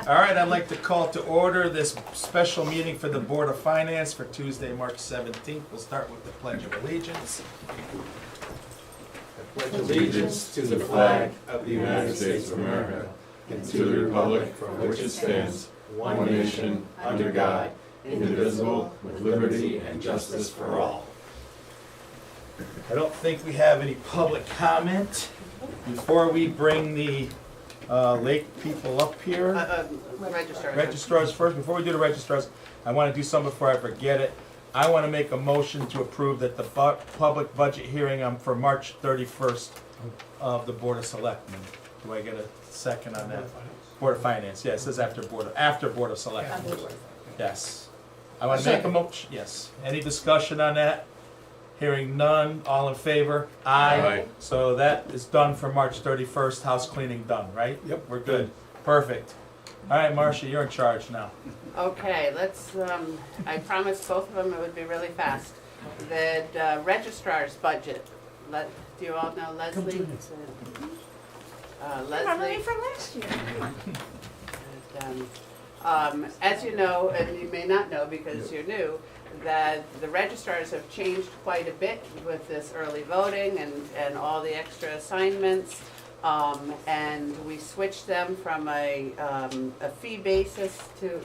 All right, I'd like to call to order this special meeting for the Board of Finance for Tuesday, March 17th. We'll start with the Pledge of Allegiance. I pledge allegiance to the flag of the United States of America and to the republic for which it stands, one nation, under God, indivisible, with liberty and justice for all. I don't think we have any public comment. Before we bring the lake people up here, registrars first, before we do the registrars, I want to do something before I forget it. I want to make a motion to approve that the public budget hearing for March 31st of the Board of Selectmen. Do I get a second on that? Board of Finance, yeah, it says after Board of Selectmen. Yes. I want to make a motion, yes. Any discussion on that? Hearing none, all in favor? Aye. So that is done for March 31st, house cleaning done, right? Yep. We're good, perfect. All right, Marcia, you're in charge now. Okay, let's, I promised both of them it would be really fast. The registrar's budget, do you all know Leslie? Remember me Leslie, from last year? as you know, and you may not know because you're new, that the registrars have changed quite a bit with this early voting and all the extra assignments. And we switched them from a fee basis to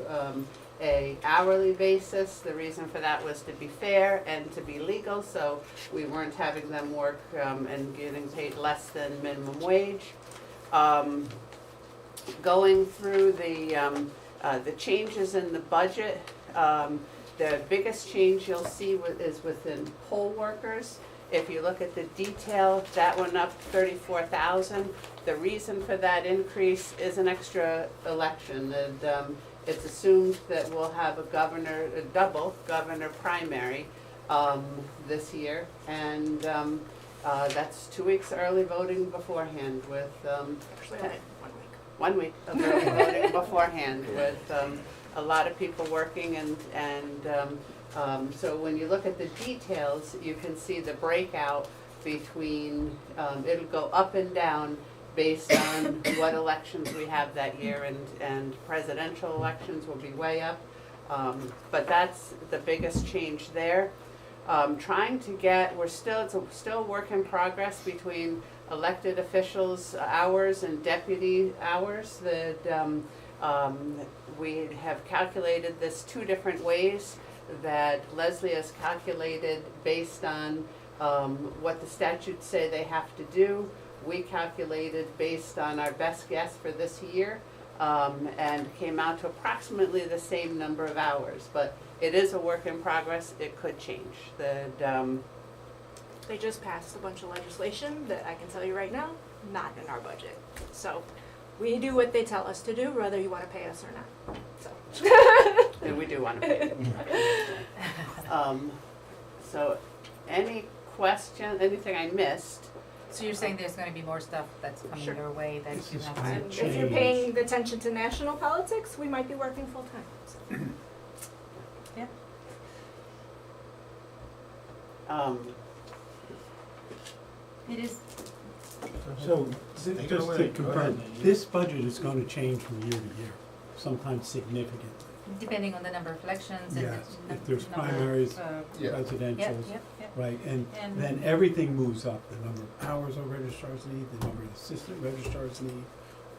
a hourly basis. The reason for that was to be fair and to be legal, so we weren't having them work and getting paid less than minimum wage. Going through the changes in the budget, the biggest change you'll see is within poll workers. If you look at the detail, that went up 34,000. The reason for that increase is an extra election. It's assumed that we'll have a double governor primary this year, and that's 2 weeks early voting beforehand with Actually, 1 week. 1 week of early voting beforehand with a lot of people working and so when you look at the details, you can see the breakout between, it'll go up and down based on what elections we have that year, and presidential elections will be way up. But that's the biggest change there. Trying to get, it's still a work in progress between elected officials' hours and deputy hours. We have calculated this 2 different ways. That Leslie has calculated based on what the statutes say they have to do. We calculated based on our best guess for this year and came out to approximately the same number of hours. But it is a work in progress. It could change. They just passed a bunch of legislation that I can tell you right now, not in our budget. So we do what they tell us to do, whether you want to pay us or not. So. And we do want to pay it. So any question, anything I missed? So you're saying there's gonna be more stuff that's coming Sure. your way that This you is have fine. to. And if you're paying attention to national politics, we might be working full time. So. Yeah. It is, So, Take it just away. to Go confirm, ahead. this budget is going to change from year to year, sometimes significantly. depending on the number of elections and Yes, the if there's number of, primaries, Yeah. yeah, Presidentials, yeah. right, and And- then everything moves up, the number of hours our registrars need, the number of assistant registrars need,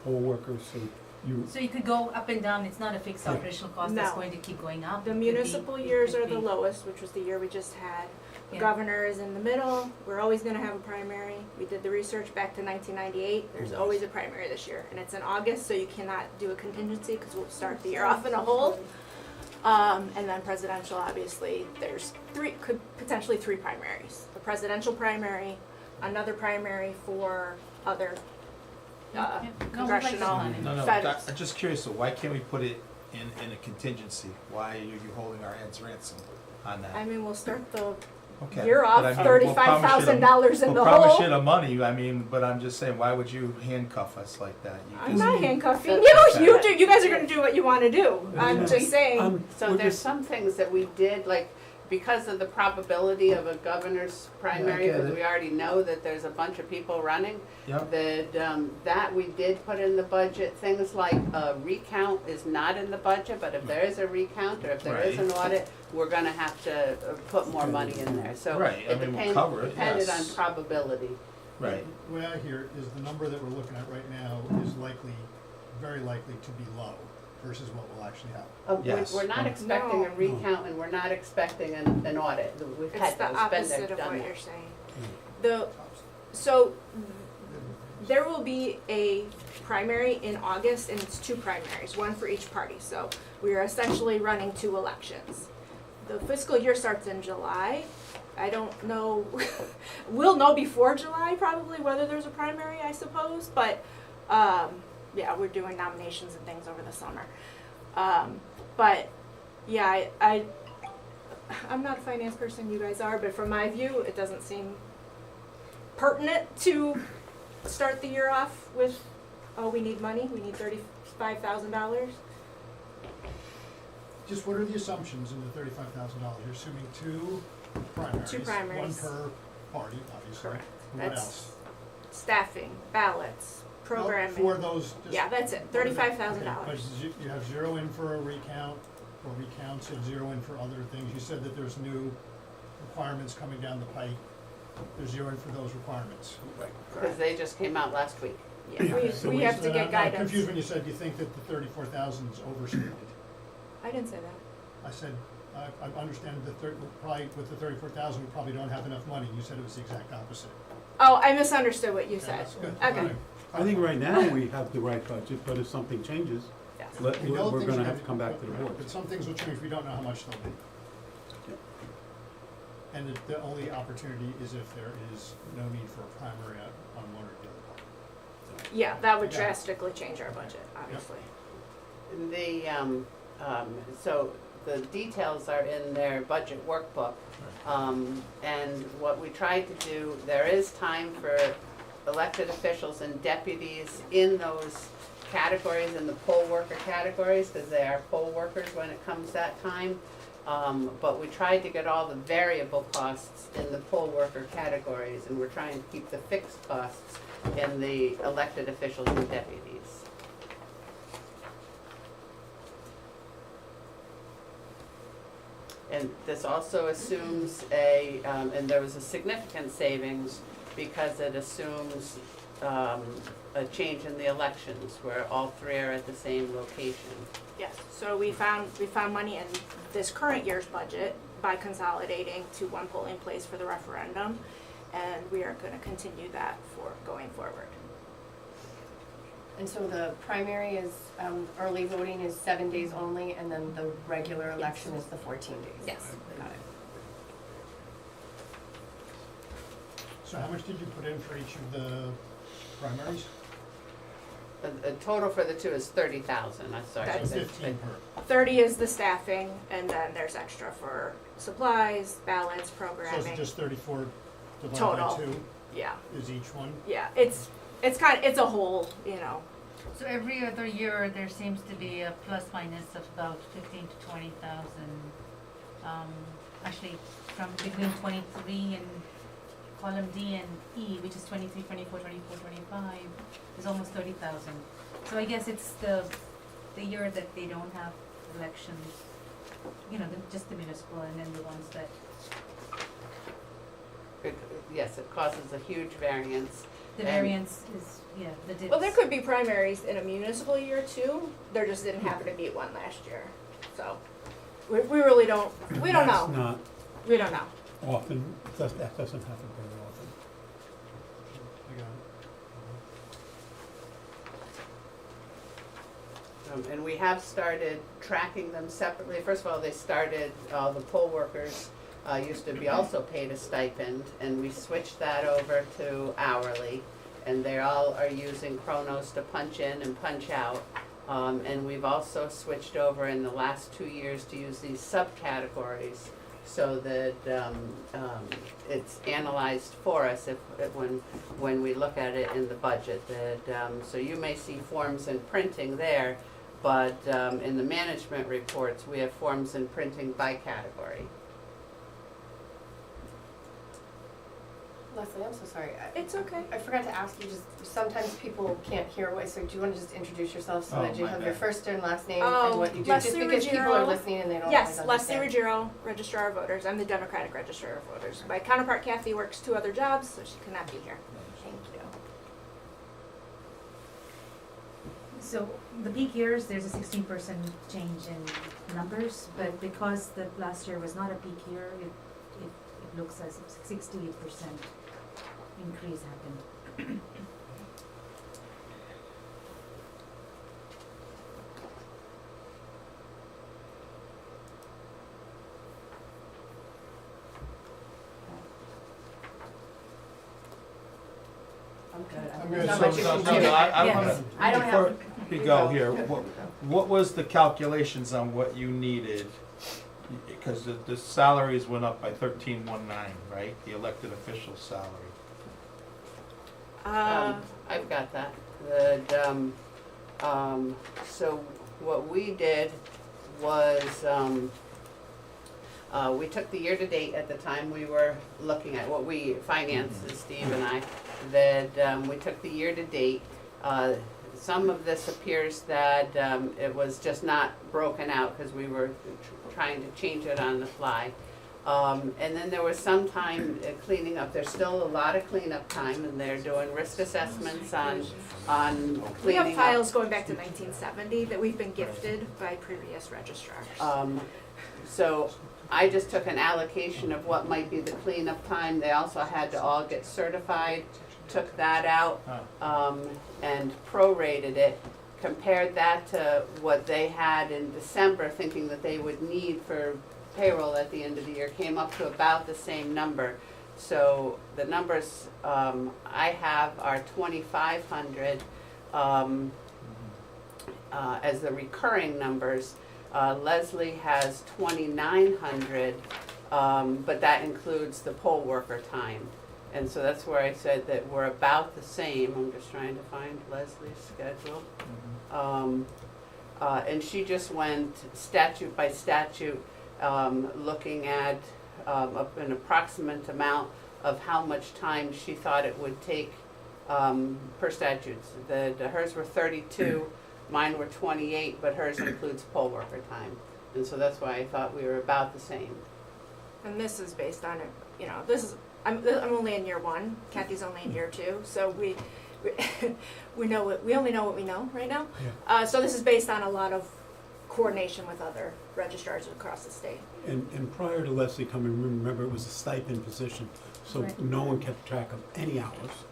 poll workers, so you, So you could go up and down, it's not a fixed Yeah. operational cost that's No. going to keep going up. The It could municipal be- years it are could the be- lowest, which was the year we just had. The Yeah. governor is in the middle. We're always going to have a primary. We did the research back to 1998. There's always a primary this year, and it's in August, so you cannot do a contingency because we'll start the year off in a hole. And then presidential, obviously, there's potentially three primaries. The presidential primary, another primary for other Yeah. No, we like this congressional. money. No, Fed- I'm just curious, so why can't we put it in a contingency? Why are you holding our heads ransom on that? I mean, we'll start the Okay, year but I off mean, $35,000 in the We'll promise hole. you the money, I mean, but I'm just saying, why would you handcuff us like that? You I'm just- not handcuffing So- you. You do. You guys are going to do what you want to do. I'm Yeah. just saying. So we're there's just- some things that we did, like because of the probability of a governor's primary, get because it. we already know that there's a bunch of people running, Yep. that we did put in the budget. Things like a recount is not in the budget, but if there is a recount or if there is an Right. audit, we're gonna have to put more money in there. So Right, I it mean, we'll depended, cover it, depended on yes. probability. Right. The way I hear it is the number that we're looking at right now is likely, very likely to be low versus what we'll actually have. Yes. We're not expecting a No. recount and we're not expecting an audit. We've It's had the those, been opposite there, of done what that. you're saying. So there will be a primary in August, and it's two primaries, one for each party. So we are essentially running two elections. The fiscal year starts in July. I don't know, we'll know before July probably whether there's a primary, I suppose, but, yeah, we're doing nominations and things over the summer. But, yeah, I'm not a finance person, you guys are, but from my view, it doesn't seem pertinent to start the year off with, oh, we need money, we need $35,000. Just what are the assumptions in the $35,000? You're assuming two primaries. Two primaries. One per party, obviously. Correct. What That's else? staffing, ballots, programming. For those. just- Yeah, that's it, Okay, $35,000. But you have zero in for a recount, or recounts, and zero in for other things. You said that there's new requirements coming down the pike. There's zero in for those requirements. Because they just came out last week. Yeah, So we have to then get I'm guidance. confused when you said you think that the 34,000 is overstated. I didn't say that. I said, I understand that probably with the 34,000, we probably don't have enough money. You said it was the exact opposite. Oh, I misunderstood what you Okay, said. that's good. Okay. Fine. I think right now we have the right budget, but if something changes, Yes. We know we're things gonna are have to come back to the board. But some things will change, we don't know how much they'll be. And the only opportunity is if there is no need for a primary on one or the other. Yeah, that would Yeah. drastically change our budget, obviously. So the details are in their budget workbook. And what we tried to do, there is time for elected officials and deputies in those categories, in the poll worker categories, because they are poll workers when it comes that time. But we tried to get all the variable costs in the poll worker categories, and we're trying to keep the fixed costs in the elected officials and deputies. And this also assumes and there was a significant savings because it assumes a change in the elections where all three are at the same location. Yes, so we found money in this current year's budget by consolidating to one polling place for the referendum, and we are gonna continue that for going forward. And so the primary is, early voting is 7 days only, and then the regular election is the 14 days? Yes. Got it. So how much did you put in for each of the primaries? A total for the two is 30,000, I'm sorry. That's 15 per. 30 is the staffing, and then there's extra for supplies, ballots, So is programming. it just 34 divided Total. by 2 Yeah, is each one? yeah, it's a whole, you know. So every other year, there seems to be a plus minus of about 15 to 20,000. Actually, from between 23 and column D and E, which is 23, 24, 24, 25, is almost 30,000. So I guess it's the year that they don't have elections, just the municipal, and then the ones that, Yes, it causes a huge variance. the And- variance is, the dips. Well, there could be primaries in a municipal year too. There just didn't happen to be one last year. So we really don't, we don't That's know. not We don't know. often, that doesn't happen very often. I got it. And we have started tracking them separately. First of all, they started, the poll workers used to be also paid a stipend, and we switched that over to hourly. And they all are using Kronos to punch in and punch out. And we've also switched over in the last 2 years to use these subcategories so that it's analyzed for us when we look at it in the budget. So you may see forms and printing there, but in the management reports, we have forms and printing by category. Leslie, I'm so sorry. It's okay. I forgot to ask you, just sometimes people can't hear what, so do you want to just introduce yourself so Oh, that you my have your bad. first and last name Oh, and what you do? Just Leslie because people are Ruggiero. listening and they don't Yes, always Leslie understand. Ruggiero, Registrar of Voters. I'm the Democratic Registrar of Voters. My counterpart Kathy works 2 other jobs, so she could not be here. Thank you. So the peak years, there's a 16% change in numbers, but because the last year was not a peak year, it looks as if 68% increase happened. I'm good. I'm good. Not So- much you can do. I Yes. wanna, I don't before have- we go here, what was the calculations on what you needed? Because the salaries went up by 1319, right? The elected official salary. I've got that. So what we did was, we took the year-to-date at the time we were looking at, what we financed, Steve and I, that, we took the year-to-date. Some of this appears that, it was just not broken out because we were trying to change it on the fly. And then there was some time cleaning up. There's still a lot of cleanup time, and they're doing risk assessments on We have cleaning files going back to 1970 that we've been gifted by previous registrars. So I just took an allocation of what might be the cleanup time. They also had to all get certified, took that out, and prorated it. Compared that to what they had in December, thinking that they would need for payroll at the end of the year, came up to about the same number. So the numbers I have are 2,500 as the recurring numbers. Leslie has 2,900, but that includes the poll worker time. And so that's where I said that we're about the same. I'm just trying to find Leslie's schedule. And she just went statute by statute, looking at an approximate amount of how much time she thought it would take per statutes. Hers were 32, mine were 28, but hers includes poll worker time. And so that's why I thought we were about the same. And this is based on it, you know, I'm only in year 1, Kathy's only in year 2, so we we only know what we know right now. So this is based on a lot of coordination with other registrars across the state. And prior to Leslie coming, remember, it was a stipend position, so Right. no one kept track of any hours.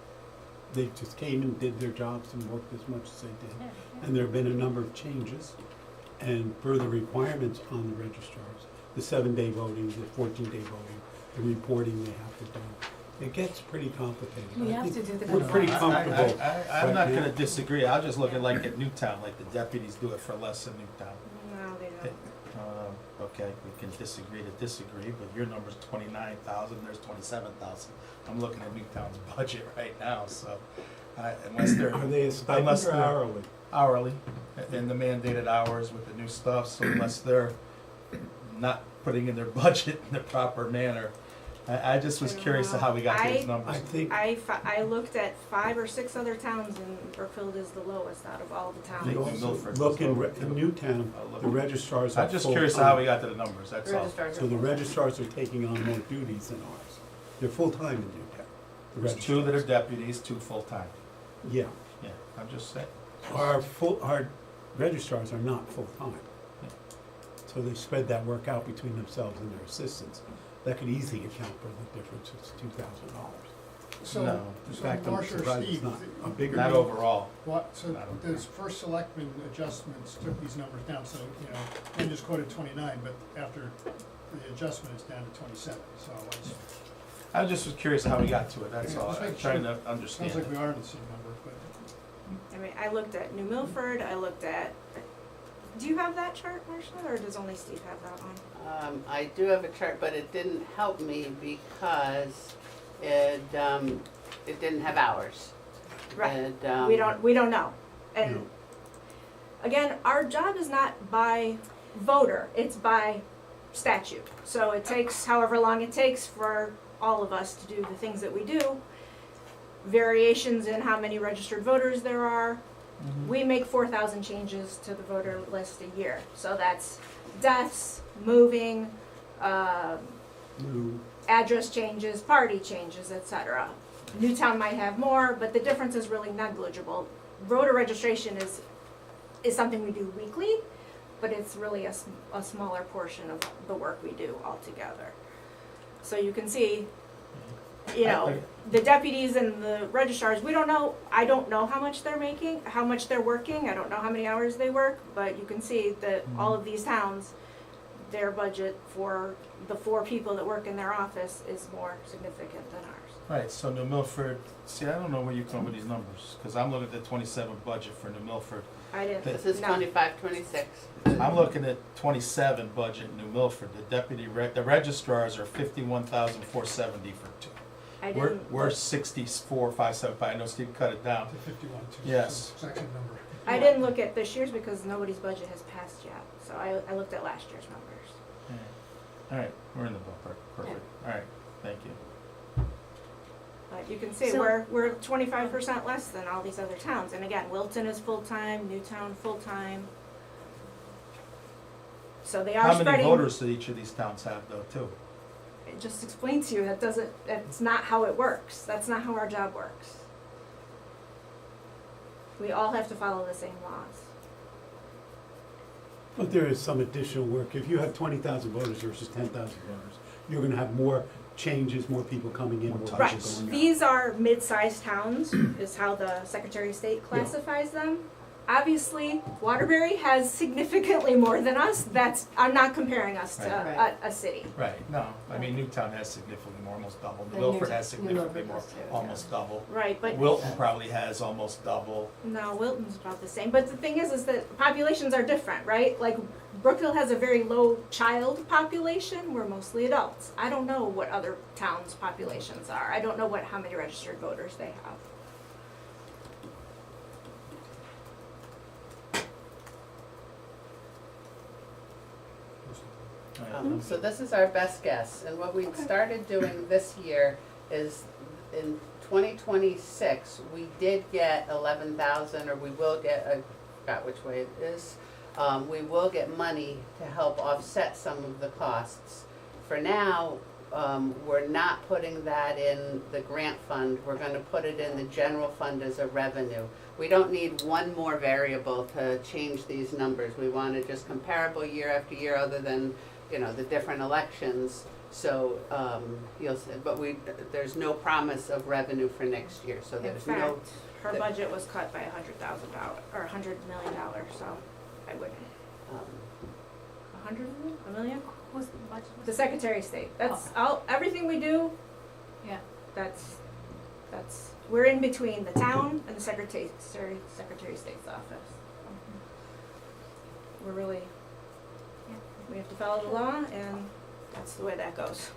They just came and did their jobs and worked as much as they did. And there have been a number of changes and further requirements on the registrars. The 7-day voting, the 14-day voting, the reporting they have to do. It gets pretty complicated. We I have think to do the We're pretty compliance. comfortable. I'm not right gonna now. disagree, I'll just look at like at Newtown, like the deputies do it for less in Newtown. No, they don't. Okay, we can disagree to disagree, but your number's 29,000, there's 27,000. I'm looking at Newtown's budget right now, so, unless they're. Are they a stipend unless or they're hourly? Hourly, and the mandated hours with the new stuff, so unless they're not putting in their budget in the proper manner. I just was curious to how we got these I numbers. think, I looked at 5 or 6 other towns, and Brookfield is the lowest out of all the you towns. Milford also was look lower, in too. Newtown, I'll look. the registrars are I'm just full curious how time. we got to the numbers, that's all. Registrars are So the full-time. registrars are taking on more duties than ours. They're full-time in Newtown. the There's 2 that are registrars. deputies, 2 full-time. Yeah, Yeah, I'm just saying. our registrars are not full-time. So they spread that work out between themselves and their assistants. That could easily account for the difference, it's $2,000. So, No. In so fact, I'm Marcia or surprised it's Steve, not a bigger. Not overall. what, so I don't those first selectmen adjustments took these numbers down, so, you know, Ken just quoted 29, but after the adjustment, it's down to 27, so it's, I just was curious how we got to it, that's Yeah, all. just I'm making trying sure. to understand sounds like we it. are in the same number, but. I mean, I looked at New Milford, I looked at, do you have that chart, Marcia, or does only Steve have that one? I do have a chart, but it didn't help me because it didn't have hours. Right. And, We don't know. No. And again, our job is not by voter, it's by statute. So it takes however long it takes for all of us to do the things that we do. Variations in how many registered voters there are. We make 4,000 changes to the voter list a year. So that's deaths, moving, New, address changes, party changes, etc. Newtown might have more, but the difference is really negligible. Voter registration is something we do weekly, but it's really a smaller portion of the work we do altogether. So you can see, you know, the deputies and the registrars, we don't know, I don't know how much they're making, how much they're working, I don't know how many hours they work, but you can see that all of these towns, their budget for the 4 people that work in their office is more significant than ours. Right, so New Milford, see, I don't know where you come with these numbers, because I'm looking at the 27 budget for New Milford. I didn't, This is no. 25, 26. I'm looking at 27 budget in New Milford. The deputy, the registrars are 51,470 for two. I We're, didn't, we're 64,575. I know Steve cut it down. 51, too. Yes. Second number. I didn't look at this year's because nobody's budget has passed yet, so I looked at last year's numbers. All right, we're in the ballpark. Perfect. All right, thank you. But you can see, So- we're 25% less than all these other towns, and again, Wilton is full-time, Newtown full-time. So they are How many spreading. voters do each of these towns have, though, too? It just explains to you, that's not how it works, that's not how our job works. We all have to follow the same laws. but there is some additional work. If you have 20,000 voters versus 10,000 voters, you're gonna have more changes, more people coming in, more people Right, going out. these are mid-sized towns, is how the Secretary of State classifies them. Obviously, Waterbury has significantly more than us, I'm not comparing us to Right. a city. Right, no, I mean, Newtown has significantly more, almost double. New And Milford New- has New significantly Milford more, does too, almost double. Right, but Wilton probably has almost double. no, Wilton's about the same, but the thing is that populations are different, right? Like, Brookfield has a very low child population, we're mostly adults. I don't know what other towns' populations are, I don't know how many registered voters they have. All right, So this is our best guess, and what we started doing this year is in 2026, we did get 11,000, or we will get, I forgot which way it is. We will get money to help offset some of the costs. For now, we're not putting that in the grant fund, we're gonna put it in the general fund as a revenue. We don't need one more variable to change these numbers, we want it just comparable year after year, other than, you know, the different elections. So, you'll see, but there's no promise of revenue for next year, so In there's no. fact, her budget was cut by $100,000, or $100 million, so I wouldn't. um, 100 million? A million? Who's the budget? The Secretary of State, that's all, everything we do, Yeah. that's, we're in between the town and the Secretary of State's office. We're really, we have to follow the law, and that's the way that goes.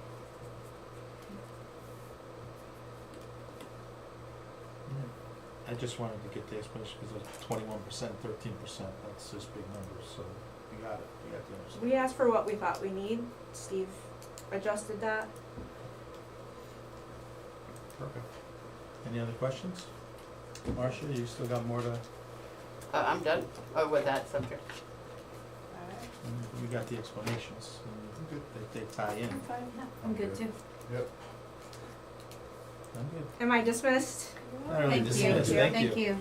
I just wanted to get the explanation because it was 21%, 13%, that's just big numbers, so you got it, you got the understanding. We asked for what we thought we need, Steve adjusted that. Perfect. Any other questions? Marcia, you still got more to, I'm done, with that subject. you got the explanations, and they tie in. I'm good too. I'm good. Am I dismissed? Not really dismissed, thank you.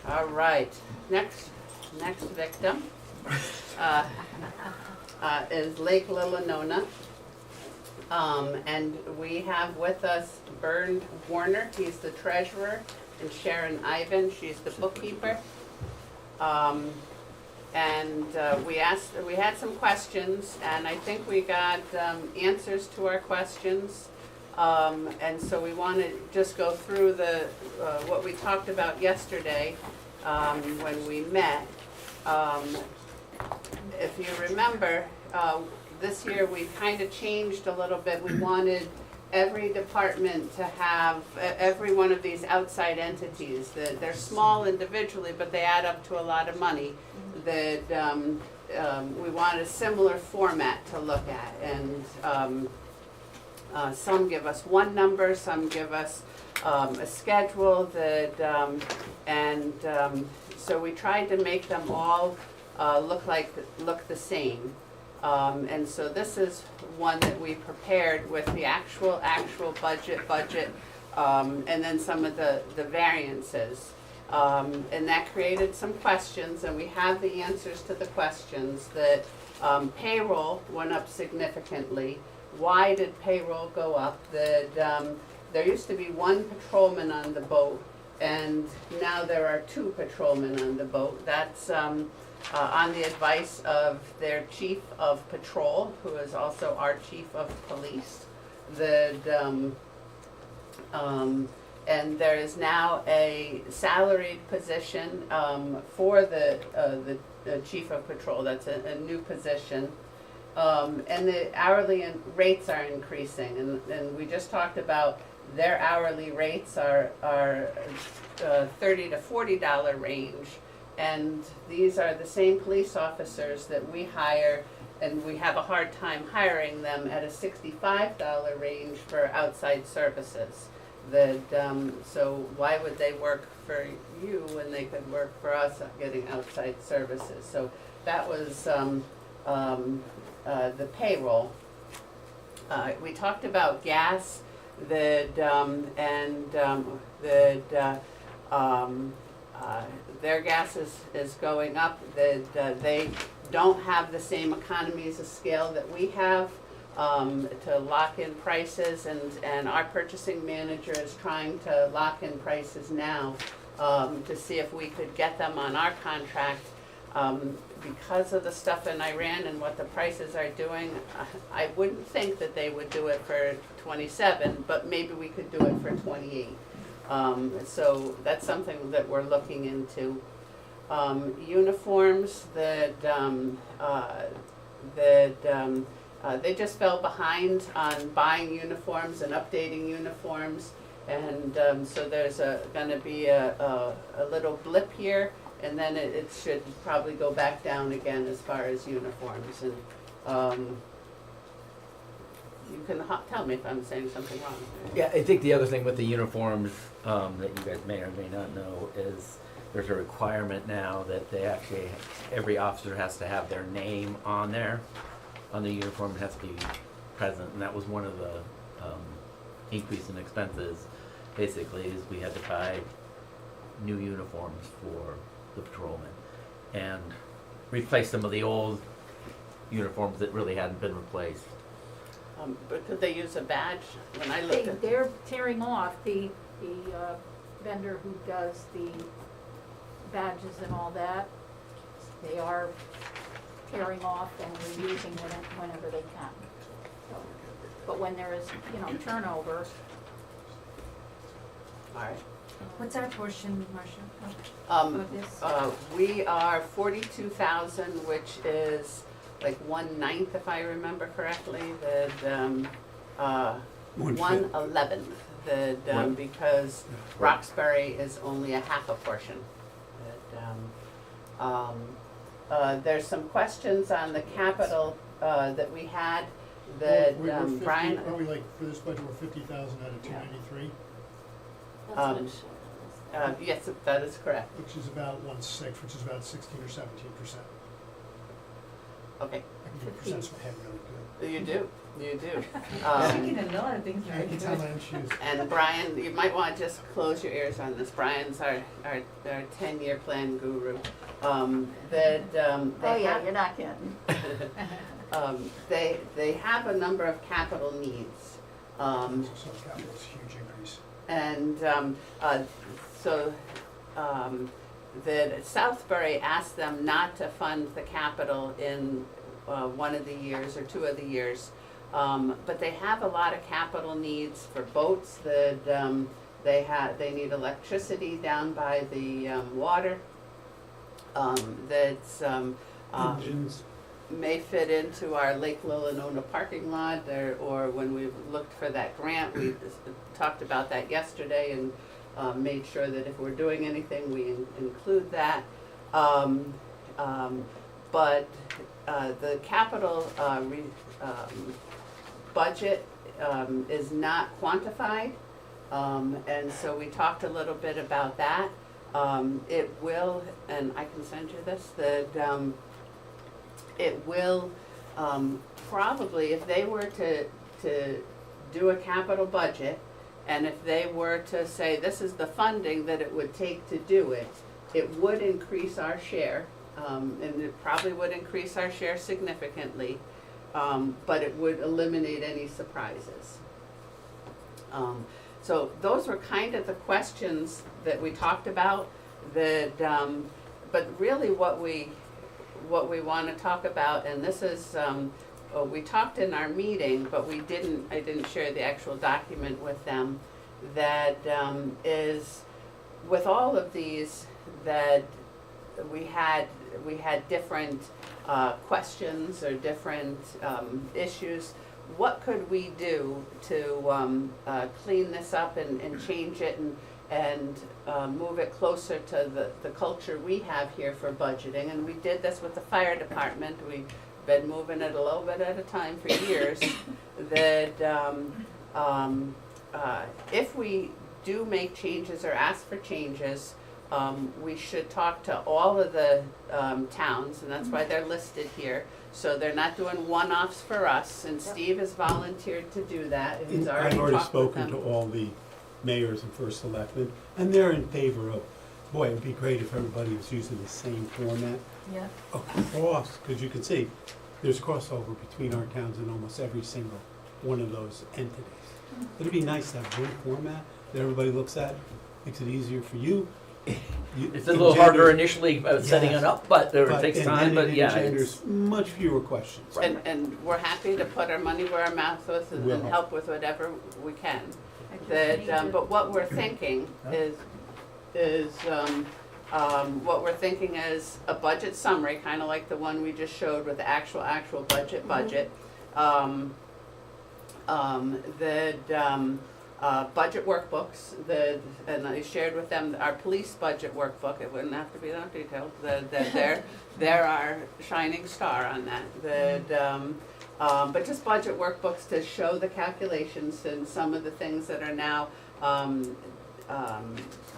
All right, next victim, is Lake Lilanona. And we have with us Bernd Warner, he's the treasurer, and Sharon Ivan, she's the bookkeeper. We had some questions, and I think we got, answers to our questions. And so we want to just go through what we talked about yesterday, when we met. If you remember, this year we kind of changed a little bit. We wanted every department to have, every one of these outside entities, that they're small individually, but they add up to a lot of money, that we wanted a similar format to look at, and some give us one number, some give us a schedule that, so we tried to make them all look the same. And so this is one that we prepared with the actual budget, and then some of the variances. And that created some questions, and we have the answers to the questions. That payroll went up significantly. Why did payroll go up? That there used to be one patrolman on the boat, and now there are two patrolmen on the boat. That's on the advice of their chief of patrol, who is also our chief of police. And there is now a salaried position for the chief of patrol. That's a new position. And the hourly rates are increasing, and we just talked about their hourly rates are $30 to $40 range, and these are the same police officers that we hire, and we have a hard time hiring them at a $65 range for outside services. So why would they work for you when they could work for us getting outside services? So that was the payroll. We talked about gas, their gas is going up. They don't have the same economies of scale that we have to lock in prices, and our purchasing manager is trying to lock in prices now to see if we could get them on our contract. Because of the stuff in Iran and what the prices are doing, I wouldn't think that they would do it for 27, but maybe we could do it for 28. So that's something that we're looking into. Uniforms they just fell behind on buying uniforms and updating uniforms, and so there's going to be a little blip here, and then it should probably go back down again as far as uniforms. And you can tell me if I'm saying something wrong. Yeah, I think the other thing with the uniforms that you guys may or may not know is there's a requirement now that they actually, every officer has to have their name on there. On the uniform, it has to be present, and that was one of the increase in expenses. Basically, is we had to buy new uniforms for the patrolmen and replace some of the old uniforms that really hadn't been replaced. But could they use a badge? When I looked at They're tearing off the vendor who does the badges and all that. They are tearing off and reusing it whenever they can. So, but when there is, turnover. all right. What's our portion, Marcia, of this? We are 42,000, which is like 1/9, if I remember correctly. The 1/11. Because Roxbury is only a half a portion. There's some questions on the capital that we had. That We're 50 Brian. Are we like, for this budget, we're 50,000 out of 293, Yes, that is correct. which is about 1/6, which is about 16 or 17%. Okay, I can do percents in my head really good. you do. Thinking a lot of things I right can tell my own shoes. And Brian, you might want to just close your ears on this. Brian's our 10-year plan guru. Oh yeah, you're not kidding. They have a number of capital needs. So capital's a huge increase. And so that Southbury asked them not to fund the capital in one of the years or two of the years. But they have a lot of capital needs for boats. That they need electricity down by the water. Engines. May fit into our Lake Lillanona parking lot, or when we looked for that grant, we talked about that yesterday and made sure that if we're doing anything, we include that. But the capital budget is not quantified. And so we talked a little bit about that. It will, and I can send you this, that it will probably, if they were to do a capital budget, and if they were to say this is the funding that it would take to do it, it would increase our share, and it probably would increase our share significantly, but it would eliminate any surprises. So those were kind of the questions that we talked about. That, but really, what we want to talk about, and this is, we talked in our meeting, but I didn't share the actual document with them. That is, with all of these, that we had different questions or different issues. What could we do to clean this up and change it and move it closer to the culture we have here for budgeting? And we did this with the fire department. We've been moving it a little bit at a time for years. That if we do make changes or ask for changes, we should talk to all of the towns, and that's why they're listed here. So they're not doing one-offs for us, and Steve has volunteered to do that. He's already I've already talked with spoken them. to all the mayors and first selectmen, and they're in favor of, boy, it would be great if everybody was using the same format Yeah. across, because you can see, there's crossover between our towns and almost every single one of those entities. It'd be nice to have one format that everybody looks at, makes it easier for you. It's a little harder initially setting Yes. it up, but it But- takes and time, then but it yeah. engenders much fewer questions. And we're happy to put our money where our mouth is and Will. help with whatever we can. I just That, need to- but what we're thinking is what we're thinking is a budget summary, kind of like the one we just showed with the actual budget. Budget workbooks, and I shared with them our police budget workbook. It wouldn't have to be that detailed. They're our shining star on that. But just budget workbooks to show the calculations and some of the things that are now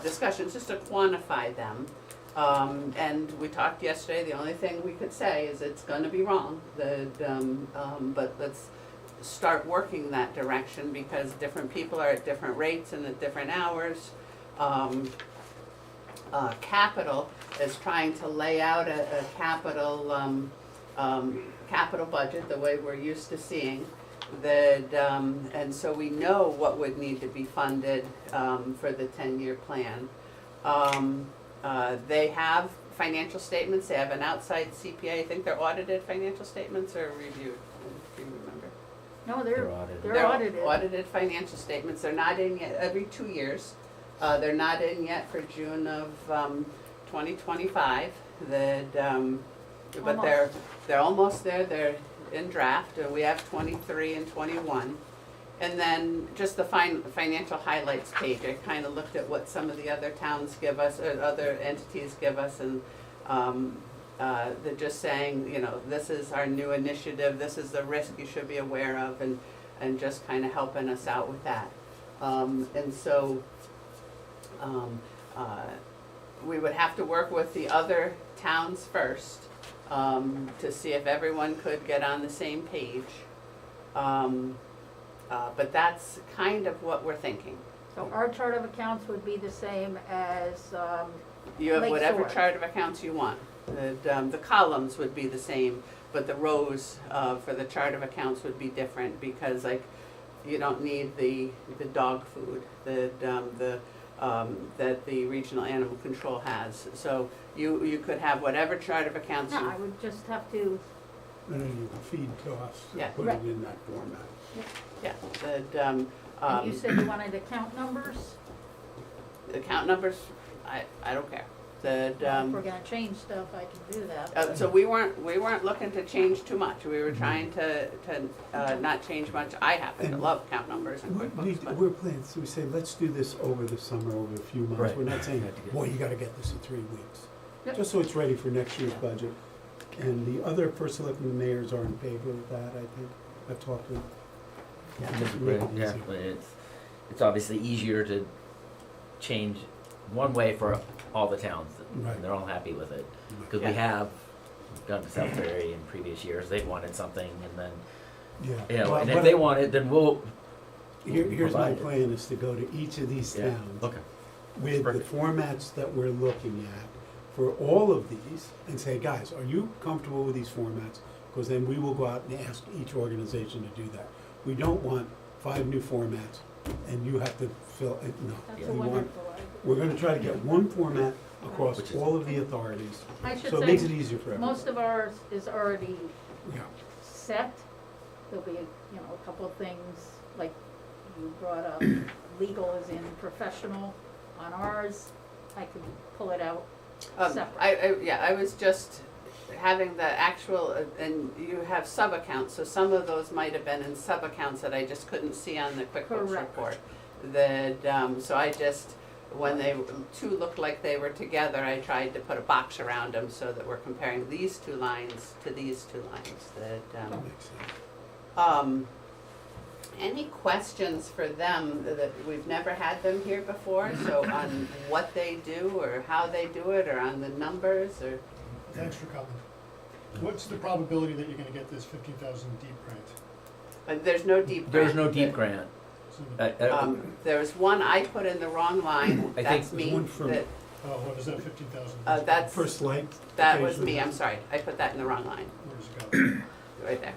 discussions, just to quantify them. And we talked yesterday, the only thing we could say is it's gonna be wrong, but let's start working that direction, because different people are at different rates and at different hours. Capital is trying to lay out a capital budget the way we're used to seeing. And so we know what would need to be funded for the 10-year plan. They have financial statements. They have an outside CPA. I think they're audited financial statements or reviewed. Do you remember? No, They're audited. they're audited. Audited financial statements. They're not in yet every 2 years. They're not in yet for June of 2025. But they're almost there. They're in draft. We have 23 and 21. And then just the financial highlights page. I kind of looked at what some of the other towns give us, or other entities give us, and they're just saying, this is our new initiative, this is the risk you should be aware of, and just kind of helping us out with that. And so we would have to work with the other towns first to see if everyone could get on the same page. But that's kind of what we're thinking. So our chart of accounts would be the same as, You have Lake whatever Shore. chart of accounts you want. The columns would be the same, but the rows for the chart of accounts would be different, because like you don't need the dog food that the regional animal control has. So you could have whatever chart of accounts no, you. I would just have to, And then you feed to us, Yeah. put it in that format. Yeah, and you said you wanted account numbers? account numbers, I don't care. Well, if we're gonna change stuff, I can do that. So we weren't looking to change too much. We were trying to not change much. I happen to And love count numbers and QuickBooks, but We're planning, so we say, let's do this over the summer, over a few months. Right. We're not saying, Had to get- boy, you gotta get this in 3 weeks. Yep. Just so it's ready for next year's budget. And the other first selectmen mayors are in favor of that, I think. I've talked to them. Yeah, but it's obviously easier to change one way for all the towns, Right. and they're all happy with it. Because Yeah. we have gone to Southbury in previous years, they wanted something, and then, you know, Well, and if what they I- want it, then we'll Here's my provide it. plan, is to go to each of these Yeah, towns okay. with the Perfect. formats that we're looking at for all of these and say, guys, are you comfortable with these formats? Because then we will go out and ask each organization to do that. We don't want 5 new formats and you have to fill, no. That's We a want- wonderful idea. We're gonna try to get one format across Which is- all of the authorities, I should so it makes it say, easier for everyone. most of ours is already Yeah, set. There'll be, a couple of things, like you brought up, legal is in professional. On ours, I could pull it out separate. I was just having the actual, and you have sub-accounts, so some of those might have been in sub-accounts that I just couldn't see on the QuickBooks Correct. report. That, so I just, when they, two looked like they were together, I tried to put a box around them so that we're comparing these 2 lines to these 2 lines. That, that makes sense. any questions for them that we've never had them here before, so on what they do or how they do it or on the numbers or? Thanks for coming. What's the probability that you're gonna get this 15,000 deep grant? There's no deep grant. There's no deep grant. So- There was one I put in the wrong line, I that's think me, one from- that, Oh, what is that, 15,000? that's, First Light. that was occasionally. me, I'm sorry, I put that in the wrong line, Where does it go? right there.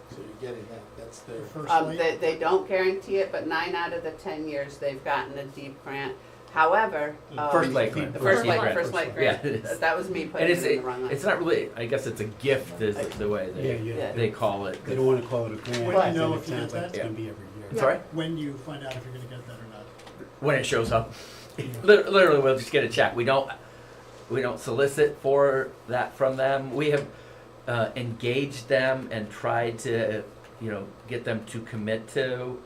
So you're getting that, that's their. The first light? They don't guarantee it, but 9 out of the 10 years, they've gotten a deep grant. However, First light grant. the first Deep light, grant. first light Yeah, grant, it is. that was me And putting it in the wrong line. it's not really, I guess it's a gift is the way Yeah, they, yeah. they call it. They don't wanna call it a grant. When do you and know it if you get sounds like that? It's gonna be every year. Sorry? When do you find out if you're gonna get that or not? When it shows up. Literally, we'll just get a check. We don't solicit for that from them. We have engaged them and tried to, get them to commit to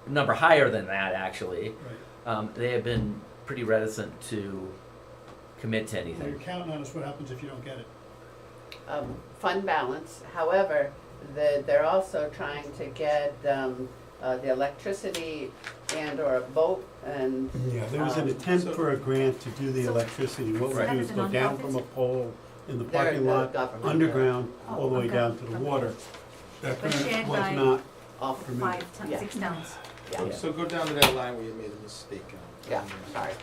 a number higher than that, actually. Right. They have been pretty reticent to commit to Well, you're anything. counting on us, what happens if you don't get it? Fund balance, however, they're also trying to get, the electricity and or a boat and. Yeah, there was an attempt for a grant to do the So- electricity. What we Right. do is go down from a pole in the They're parking the lot, government. underground, Oh, all the way okay. down to the water. That But grant shared was by- not, Off, permitted. 6 towns. yeah, So go down to that line where you made a mistake on. yeah, sorry.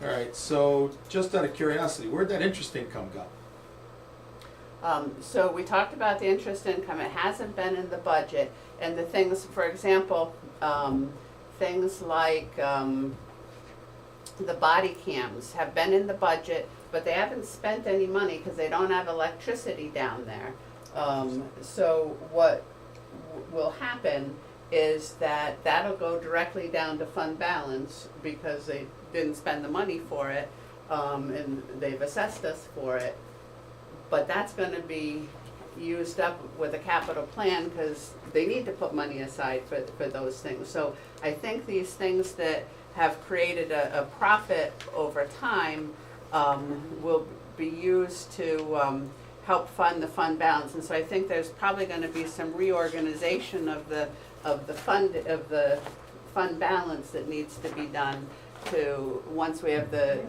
All right, so just out of curiosity, where'd that interest income go? So we talked about the interest income, it hasn't been in the budget, and the things, for example, things like, the body cams have been in the budget, but they haven't spent any money because they don't have electricity down there. So what will happen is that that'll go directly down to fund balance because they didn't spend the money for it, and they've assessed us for it. But that's gonna be used up with a capital plan, because they need to put money aside for those things. So I think these things that have created a profit over time, will be used to, help fund the fund balance. And so I think there's probably gonna be some reorganization of the fund balance that needs to be done to, once we have the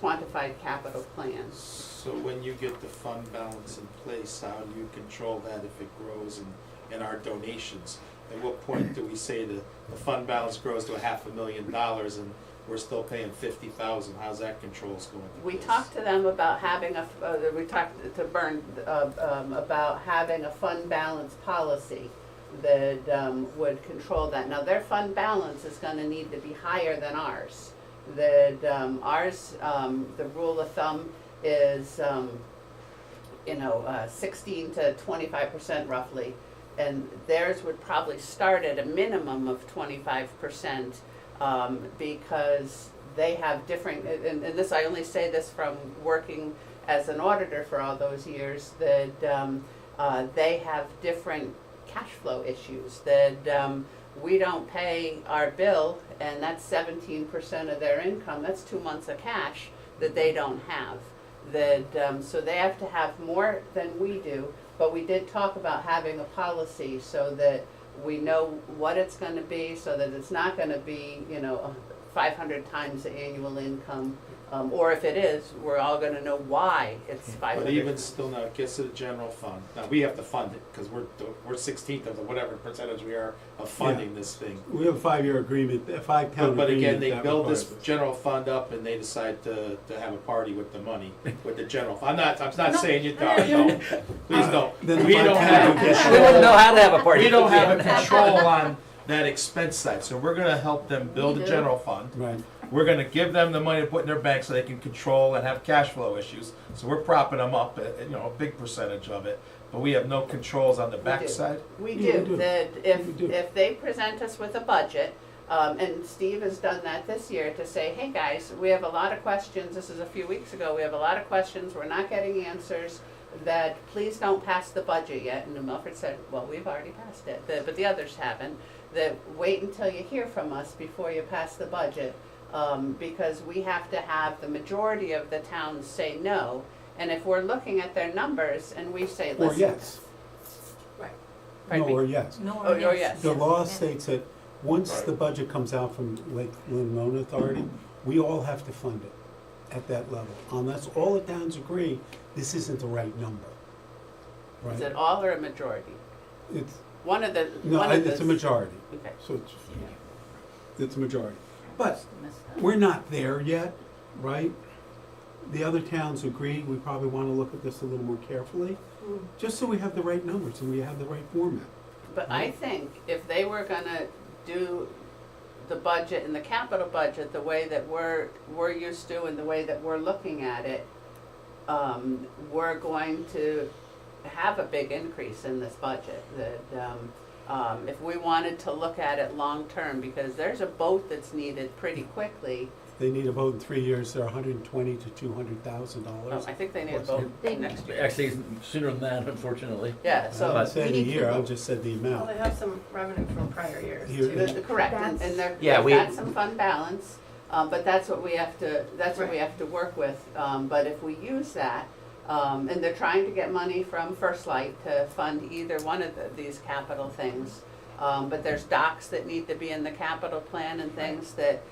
quantified capital plans. So when you get the fund balance in place, how do you control that if it grows in our donations? At what point do we say the fund balance grows to $500,000 and we're still paying 50,000? How's that controls going into We place? talked to them about having we talked to Bern, about having a fund balance policy that, would control that. Now, their fund balance is gonna need to be higher than ours. That, ours, the rule of thumb is, 16 to 25% roughly. And theirs would probably start at a minimum of 25%, because they have different, and this, I only say this from working as an auditor for all those years, that they have different cash flow issues, that we don't pay our bill, and that's 17% of their income, that's 2 months of cash that they don't have. that, so they have to have more than we do, but we did talk about having a policy so that we know what it's gonna be, so that it's not gonna be, 500 times the annual income. Or if it is, we're all gonna know why it's 500. But even still, now it gets to the general fund. Now, we have to fund it, because we're 16th of the whatever percentage we are of funding this thing. We have a 5-year agreement, a 5-town But again, agreement they that build this requires it. general fund up and they decide to have a party with the money, with the general fund. I'm not saying you don't, no, please don't. Then We the don't 5-town have agreement- We wouldn't know how to have a party. We don't have a if we hadn't. control on that expense side, so we're gonna help them build We a do. general fund. Right. We're gonna give them the money to put in their bank so they can control and have cash flow issues. So we're propping them up, a big percentage of it, but we have no controls on the backside. We Yeah, we do, do. that We do. if they present us with a budget, and Steve has done that this year to say, hey guys, we have a lot of questions, this is a few weeks ago, we have a lot of questions, we're not getting answers, that please don't pass the budget yet, and Milford said, well, we've already passed it, but the others haven't, that wait until you hear from us before you pass the budget, because we have to have the majority of the towns say no, and if we're looking at their numbers and we say, Or listen. yes. Right. No, Pardon me? or yes. No, Oh, or yes. The law yes. states that once the budget comes out from Lake Limon Authority, we all have to fund it at that level. Unless all the towns agree, this isn't the right number. Is Right? it all or a majority? It's, One of the, no, one of the. it's a majority, Okay. so it's a majority. But we're not there yet, right? The other towns agree, we probably wanna look at this a little more carefully, just so we have the right numbers and we have the right format. But I think if they were gonna do the budget and the capital budget the way that we're used to and the way that we're looking at it, we're going to have a big increase in this budget. That, if we wanted to look at it long-term, because there's a boat that's needed pretty quickly. They need a vote in 3 years, they're $120,000 to $200,000. I think they need a boat They- next year. Actually, sooner than that, unfortunately. Yeah, I so. didn't say We the need year, to I vote. just said the Well, amount. they have some revenue from prior years Here- too. Correct, and they're, Yeah, they've we- got some fund balance, but that's what we have to, work with. But if we use that, and they're trying to get money from First Light to fund either one of these capital things. But there's docks that need to be in the capital plan and things that,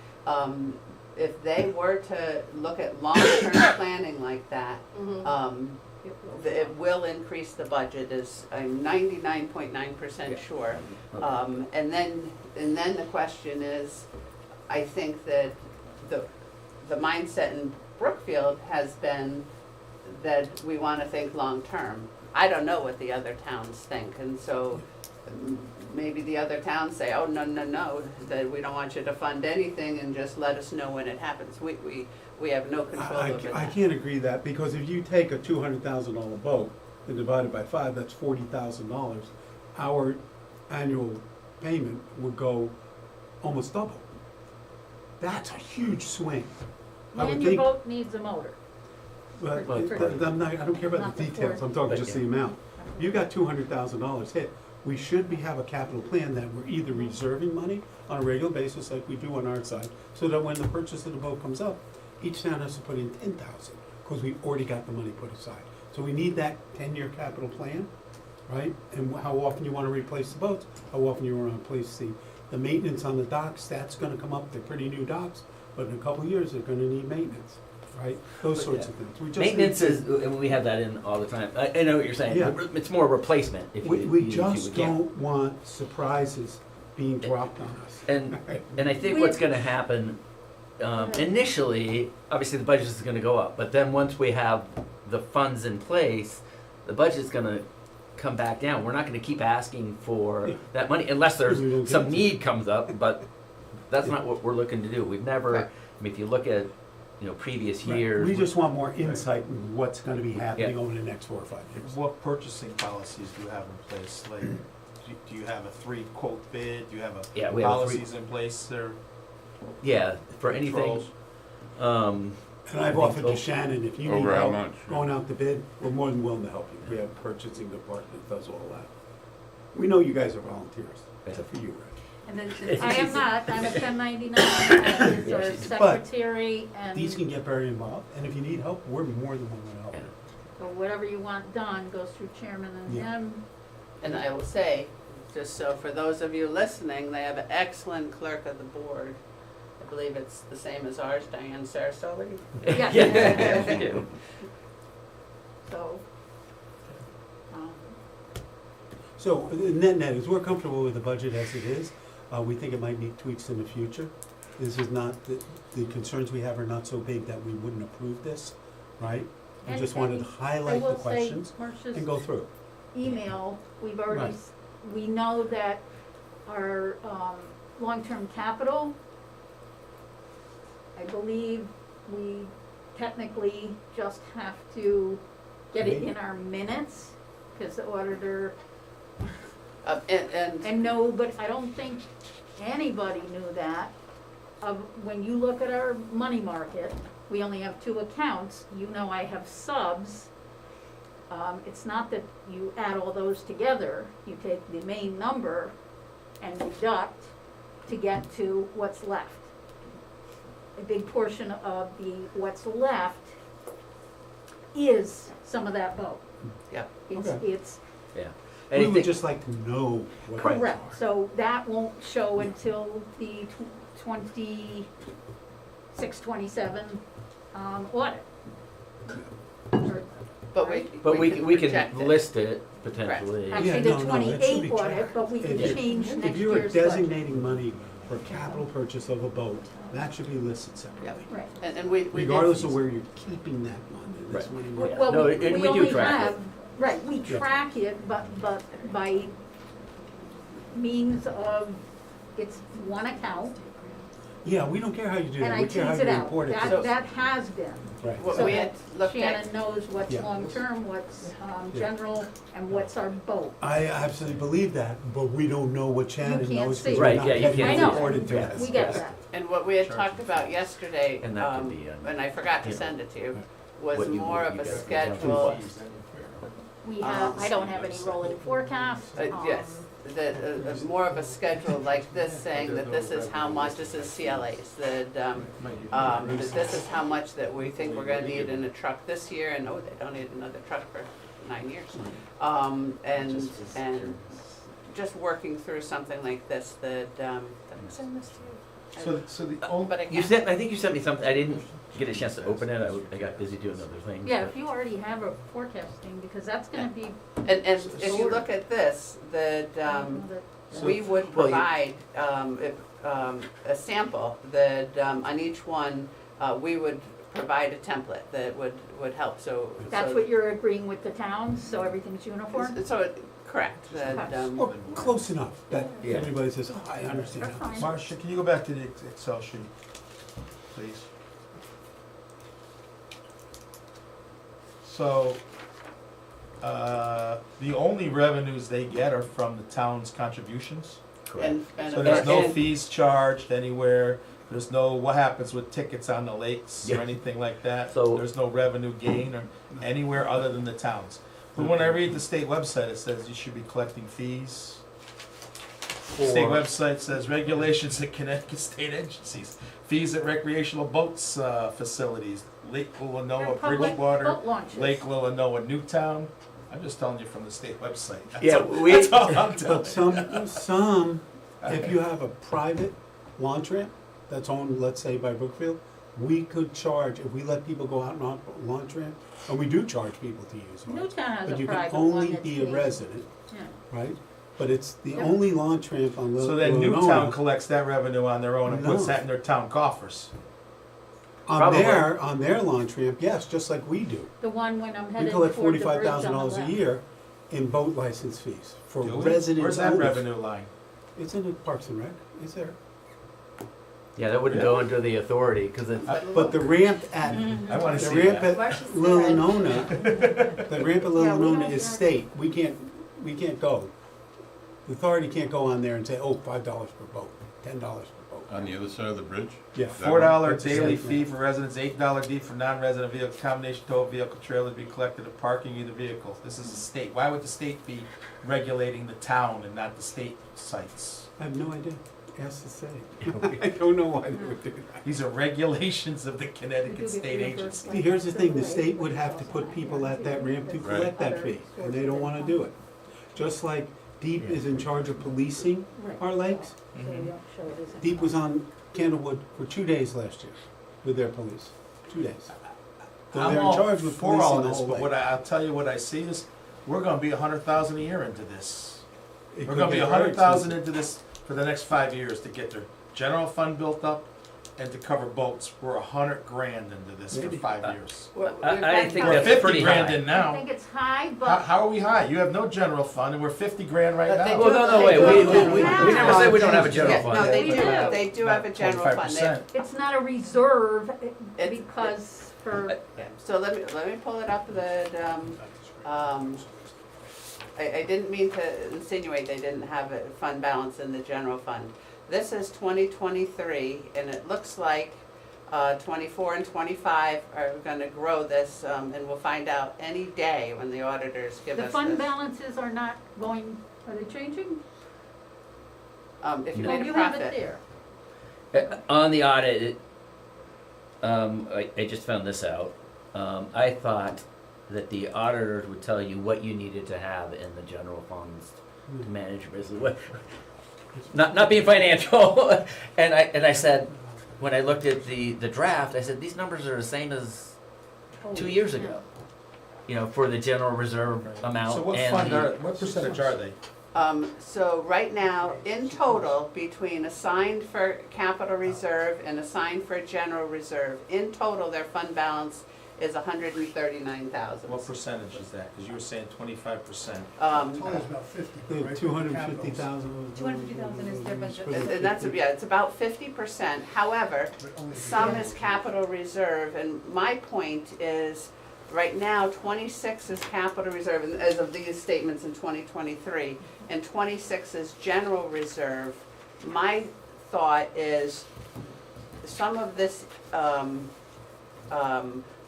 if they were to look at long-term planning like that, it will increase the budget, is, I'm 99.9% sure. And then the question is, I think that the mindset in Brookfield has been that we wanna think long-term. I don't know what the other towns think, and so maybe the other towns say, oh, no, that we don't want you to fund anything and just let us know when it happens. We have no control over that. I can't agree that, because if you take a $200,000 boat and divide it by 5, that's $40,000. Our annual payment would go almost double. That's a huge swing. I would And your think, boat needs a motor. but Well, I'm not, I don't care about Not the the details, Ford. I'm talking But just yeah. the amount. You got $200,000 hit. We should have a capital plan that we're either reserving money on a regular basis like we do on our side, so that when the purchase of the boat comes up, each town has to put in 10,000, because we've already got the money put aside. So we need that 10-year capital plan, right? And how often you wanna replace the boats, how often you wanna replace the maintenance on the docks, that's gonna come up, they're pretty new docks, but in a couple of years, they're gonna need maintenance, right? Those But sorts yeah. of things. We just need Maintenance to- is, and we have that in all the time. I know what you're saying. Yeah. It's more replacement. If We, you, we you- just yeah. don't want surprises being dropped on us. And I think what's going to happen initially, obviously the budget is going to go up, but then once we have the funds in place, the budget's going to come back down. We're not going to keep asking for Yeah. that money unless We don't there's get some to. need comes up. But that's Yeah. not what we're looking to do. We've never. Right. I mean, if you look at previous Right. years, We just want more insight in what's gonna be happening Yeah. over the next 4 or 5 years. What purchasing policies do you have in place? Like, do you have a 3-quote bid? Do you have Yeah, we have a policies in place there? yeah, for anything. Controls? And I've I offered think to so. Shannon, if you need Over how help much? going out to bid, we're more than willing to help you. We have a purchasing department that does all that. We know you guys are volunteers, except for you, Rick. And then I am not, I'm a 1099, as our secretary, and These can get very involved, and if you need help, we're more than willing to help. so whatever you want done goes through chairman and Yeah. him. And I will say, just so for those of you listening, they have an excellent clerk of the board. I believe it's the same as ours, Diane Sarasoli. Yeah. Yeah, we do. So, So, net, is we're comfortable with the budget as it is. We think it might need tweaks in the future. This is not, the concerns we have are not so big that we wouldn't approve this, right? We just wanted to highlight the questions I will say, and go Marcia's through. email, we've already, Right. we know that our, long-term capital, I believe we technically just have to get it in our minutes, because the auditor, and no, but I don't think anybody knew that. When you look at our money market, we only have 2 accounts. You know I have subs. It's not that you add all those together. You take the main number and deduct to get to what's left. A big portion of the what's left is some of that boat. Yep. Okay. It's Yeah. We would Anything, just like to know what those correct, are. so that won't show until the 26, 27 audit. Or But we we project can it. list it potentially. Yeah, Actually, the no, no, it should be 28 audit, tracked. but we can If- change next If you are year's budget. designating money for capital purchase of a boat, that should be listed Yeah. separately. Right. And we did. Regardless of where you're keeping that money, this Right. money. Well, will- well, No, we and we do only track have, it. right, we Yeah. track it, but by means of, it's one account, Yeah, we don't care how you do and that, I we care how tease you it out. report it. That, to us. that has been. Right. What So we had that looked at, Shannon knows what's Yeah. long-term, what's Yeah. general, and what's our boat. I absolutely believe that, but we don't know what Shannon can't knows. 'cause see. we're Right, not yeah, you getting can't it see. I know. reported to Yes. us. We get Yes. that. and what we had talked about yesterday, And that could be, and I forgot to you know, send it to you, was what you- more what of you a guys schedule. We have, I don't have any rolling forecast. Yes, that, more of a schedule like this, saying that this is how much, this is CLAs, that this is how much that we think we're gonna need in a truck this year, and oh, they don't need another truck for 9 years. And just working through something like this, that, did I send this to you? So the only, But I You can't. I think you sent me something, I didn't get a chance to open it, I got busy doing other things. Yeah, but- if you already have a forecasting, because that's gonna be, And if you look at this, that, we would Well, you- provide a sample that on each one, we would provide a template that would help, so. that's what you're agreeing with the towns, so everything's uniform? So, correct, that, Or close enough, that Yeah. everybody says, oh, I understand. That's fine. Marcia, can you go back to the Excel sheet, please? So, the only revenues they get are from the town's contributions? Correct. and. So there's no And- fees charged anywhere, there's no, what happens with tickets on the lakes or Yeah. anything like that? So- There's no revenue gain or anywhere other than the towns. But when I read the state website, it says you should be collecting fees. State website says regulations at Connecticut state agencies, fees at recreational boats, facilities, Lake Lillanoa, Public Bridgewater, boat launches. Lake Lillanoa, Newtown. I'm just telling you from the state website. That's Yeah, all- we- That's all I'm telling But you. some, if you have a private launch ramp that's owned, let's say by Brookfield, we could charge, if we let people go out and on launch ramp, and we do charge people to use it. Newtown has But a you can private one only that's be a being- resident, Yeah. right? But it's the Yep. only launch ramp on So Lil then Newtown Newtown. collects that revenue on their own and puts No. that in their town coffers. On their launch ramp, yes, just like we do. The one when I'm We headed collect toward the bridge $45,000 on a the left. year in boat license fees for Do we? residents Where's that only. revenue line? It's in the Parks and Rec, is there? Yeah, that wouldn't go under the authority, cause it's, But the ramp at, I wanna the see ramp that. at Lillanona, the ramp at Yeah, we Lillanona don't is have- state, we can't go. The authority can't go on there and say, oh, $5 per boat, $10 per boat. On the other side of the bridge? Yeah. $4 That's the daily same fee thing. for residents, $8 fee for non-resident vehicles, combination tow vehicle trailer to be collected at parking either vehicles. This is the state. Why would the state be regulating the town and not the state sites? I have no idea. ask the state. I don't know why they would do that. These are regulations of the Connecticut State Agency. See, here's the thing, the state would have to put people at that ramp to collect that fee, and they don't wanna do it. Just like Deep is in charge of policing our lakes. Deep was on Candlewood for 2 days last year with their police, 2 days. So I'm they're in all charge with for all policing the this, whole but what lake. I'll tell you what I see is, we're gonna be 100,000 a year into this. It We're could gonna be get very 100,000 expensive. into this for the next 5 years to get their general fund built up and to cover boats. We're 100 grand into this for Maybe. 5 years. I think We're that's 50 pretty grand high. in I now. think it's high, How, but how are we high? You have no general fund and we're 50 grand right But they now. Well, no, wait, we never said we don't have a general Yeah, fund. no, they We do, do. they do have a general fund. They- 25%. it's not a reserve It's- because for, Yeah, so let me pull it up, I didn't mean to insinuate they didn't have a fund balance in the general fund. This is 2023, and it looks like 24 and 25 are gonna grow this, and we'll find out any day when the auditors give the us fund this. balances are not going, are they changing? If you No, made a you have it profit. there. On the audit, I just found this out. I thought that the auditors would tell you what you needed to have in the general funds to manage your business. Not being financial, and I said, when I looked at the draft, I said, these numbers are the same as 2 years ago. You know, for the general reserve amount So what and fund the- are, what percentage are they? So right now, in total, between assigned for capital reserve and assigned for general reserve, in total, their fund balance is 139,000. What percentage is that? Because you were saying 25%. Total's about 50, They right? have 250,000. 250,000 is their budget. And that's, yeah, it's about 50%. However, some is capital reserve, and my point is, right now, 26 is capital reserve, and as of these statements in 2023, and 26 is general reserve. My thought is, some of this,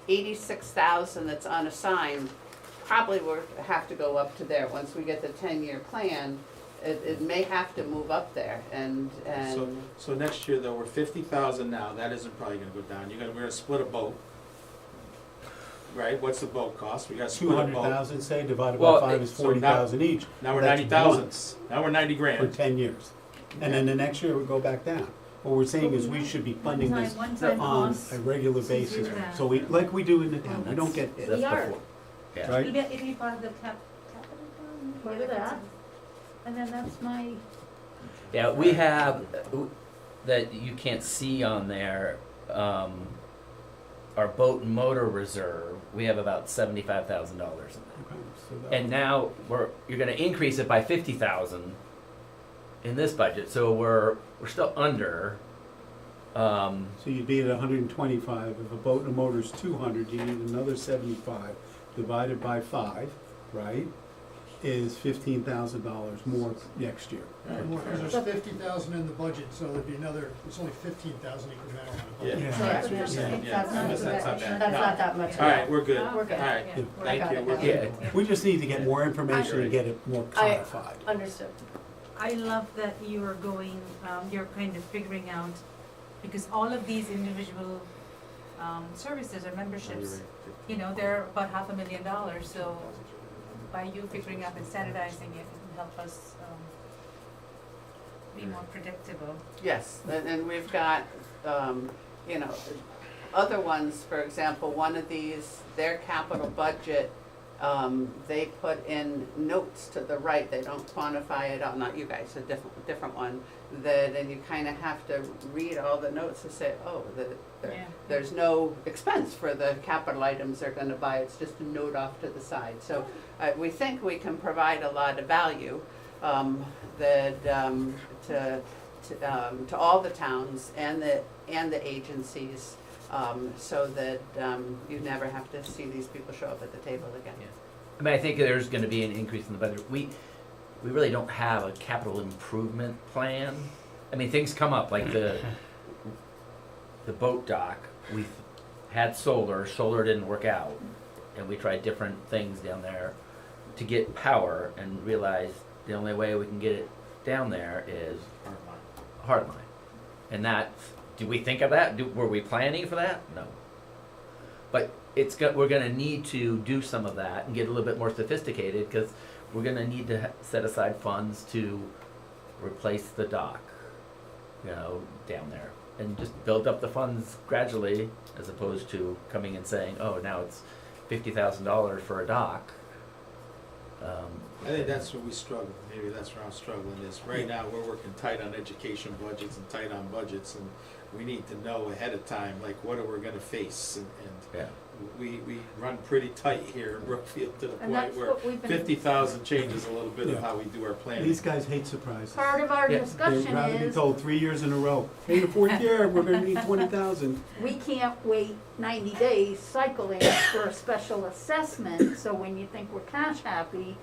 86,000 that's unassigned, probably will have to go up to there. Once we get the 10-year plan, it may have to move up there, and. So next year though, we're 50,000 now, that isn't probably gonna go down. We're gonna split a boat. Right, what's the boat cost? We gotta split a boat. 200,000, say, divided by Well, 5 is so now- 40,000 each. Now we're That's 90,000. once Now we're 90 For grand. 10 years. And then the next year we go back down. What we're saying is we should be funding this One-time on cost. a regular basis. Yeah. So we, like we do in the town, we don't get hit, That's We are. before. Yeah. right? It'll be part of the capital fund. Look at that. And then that's my, Yeah, we have, that you can't see on there, our boat and motor reserve, we have about $75,000 in that. Okay, so that- And now you're gonna increase it by 50,000 in this budget, so we're still under, So you'd be at 125. If a boat and a motor's 200, you need another 75 divided by 5, right? Is $15,000 more next year. Because there's 50,000 in the budget, so there'd be another, it's only 15,000 incremental on the budget. Yeah. Yeah. That's what you're saying, yeah. That's not That's not bad. bad. That's No. not that much. All right, we're good. Oh, All okay. right, Yeah. thank you. We're yeah, good. We just need to get more information and get it more I- codified. Understood. I love that you are going, you're kind of figuring out, because all of these individual services or memberships, you know, they're about $500,000, so by you figuring out and standardizing it, it can help us be more predictable. Yes, and we've got, you know, other ones, for example, one of these, their capital budget, they put in notes to the right, they don't quantify it out, not you guys, a different one, that, and you kinda have to read all the notes to say, oh, Yeah. there's no expense for the capital items they're gonna buy, it's just a note off to the side. So, we think we can provide a lot of value, to all the towns and the agencies, so that, you never have to see these people show up at the table again. I mean, I think there's gonna be an increase in the budget. We really don't have a capital improvement plan. I mean, things come up, like the boat dock, we've had solar didn't work out. And we tried different things down there to get power and realized the only way we can get it down there is Hardline. And that, did we think of that? Were we planning for that? No. But we're gonna need to do some of that and get a little bit more sophisticated, because we're gonna need to set aside funds to replace the dock, down there. And just build up the funds gradually, as opposed to coming and saying, oh, now it's $50,000 for a dock. I think that's where we struggle, maybe that's where I'm struggling, is right now, we're working tight on education budgets and tight on budgets, and we need to know ahead of time, like, what are we gonna face, and Yeah. we run pretty tight here in Brookfield to the And point that's where what we've been, 50,000 changes a little bit of Yeah. how we do our planning. These guys hate surprises. part of our Yeah. discussion They'd rather be is, told 3 years in a row, hey, the fourth year, we're gonna need 20,000. we can't wait 90 days cycling for a special assessment, so when you think we're cash happy,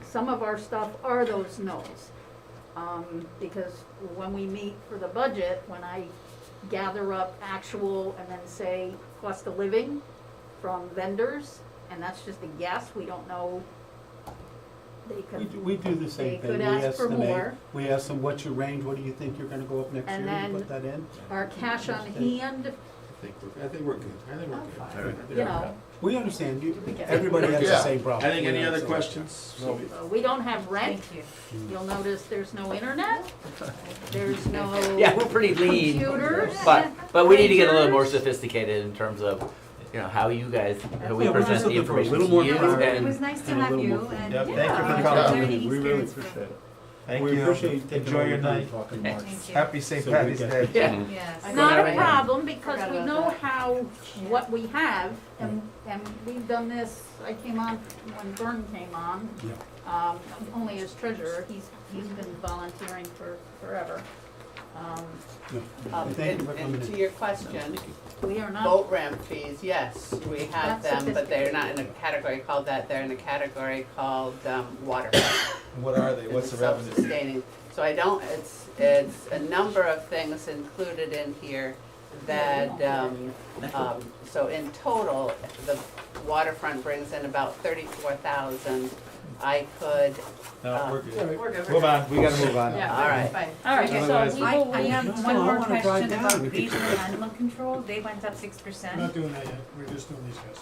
some of our stuff are those no's. Because when we meet for the budget, when I gather up actual and then say cost of living from vendors, and that's just a guess, we don't know. They could, We do the they same thing. could We ask for estimate- more. We ask them, what's your range, what do you think you're gonna go up next And year, then- you put that in? our cash on hand, I think we're good, I think we're good. you know, We understand, everybody has the Yeah. same problem. I think any We're not other saying- questions? we don't have rent. Thank you. You'll notice there's no internet, there's no Yeah, we're pretty lean. computers. But we need to get a little more printers. sophisticated in terms of, how you guys, how we Yeah, we're just present the looking for a information little to more you, clarity. It and was nice to And a have little you, more- and Yep, yeah, thank you for it's coming. a learning We really experience for- appreciate it. Thank We you. appreciate you taking Enjoy all your your time night. talking, Okay. Mark. Thank you. Happy St. So we Patty's get- Day. yeah. Yes. It's not a Whatever. problem, because Forgot we about know that. how, what we have, and we've done this, I came on when Vern came on, only as treasurer, he's been volunteering for forever. No. Thank you for coming And to in. your question, We are not, boat ramp fees, yes, we have That's them, but they're not in a category called that, they're in a category called, water. What are they, what's the revenue? Self-sustaining. So I don't, it's a number of things included in here that, so in total, the waterfront brings in about 34,000. I could, No, we're good. We're good. Move on, we gotta move on. all right. Fine. All right, so Otherwise- I have No, one I more wanna drive question down. about We could- regional animal control, they went up We're 6%. not doing that yet, we're just doing these guys.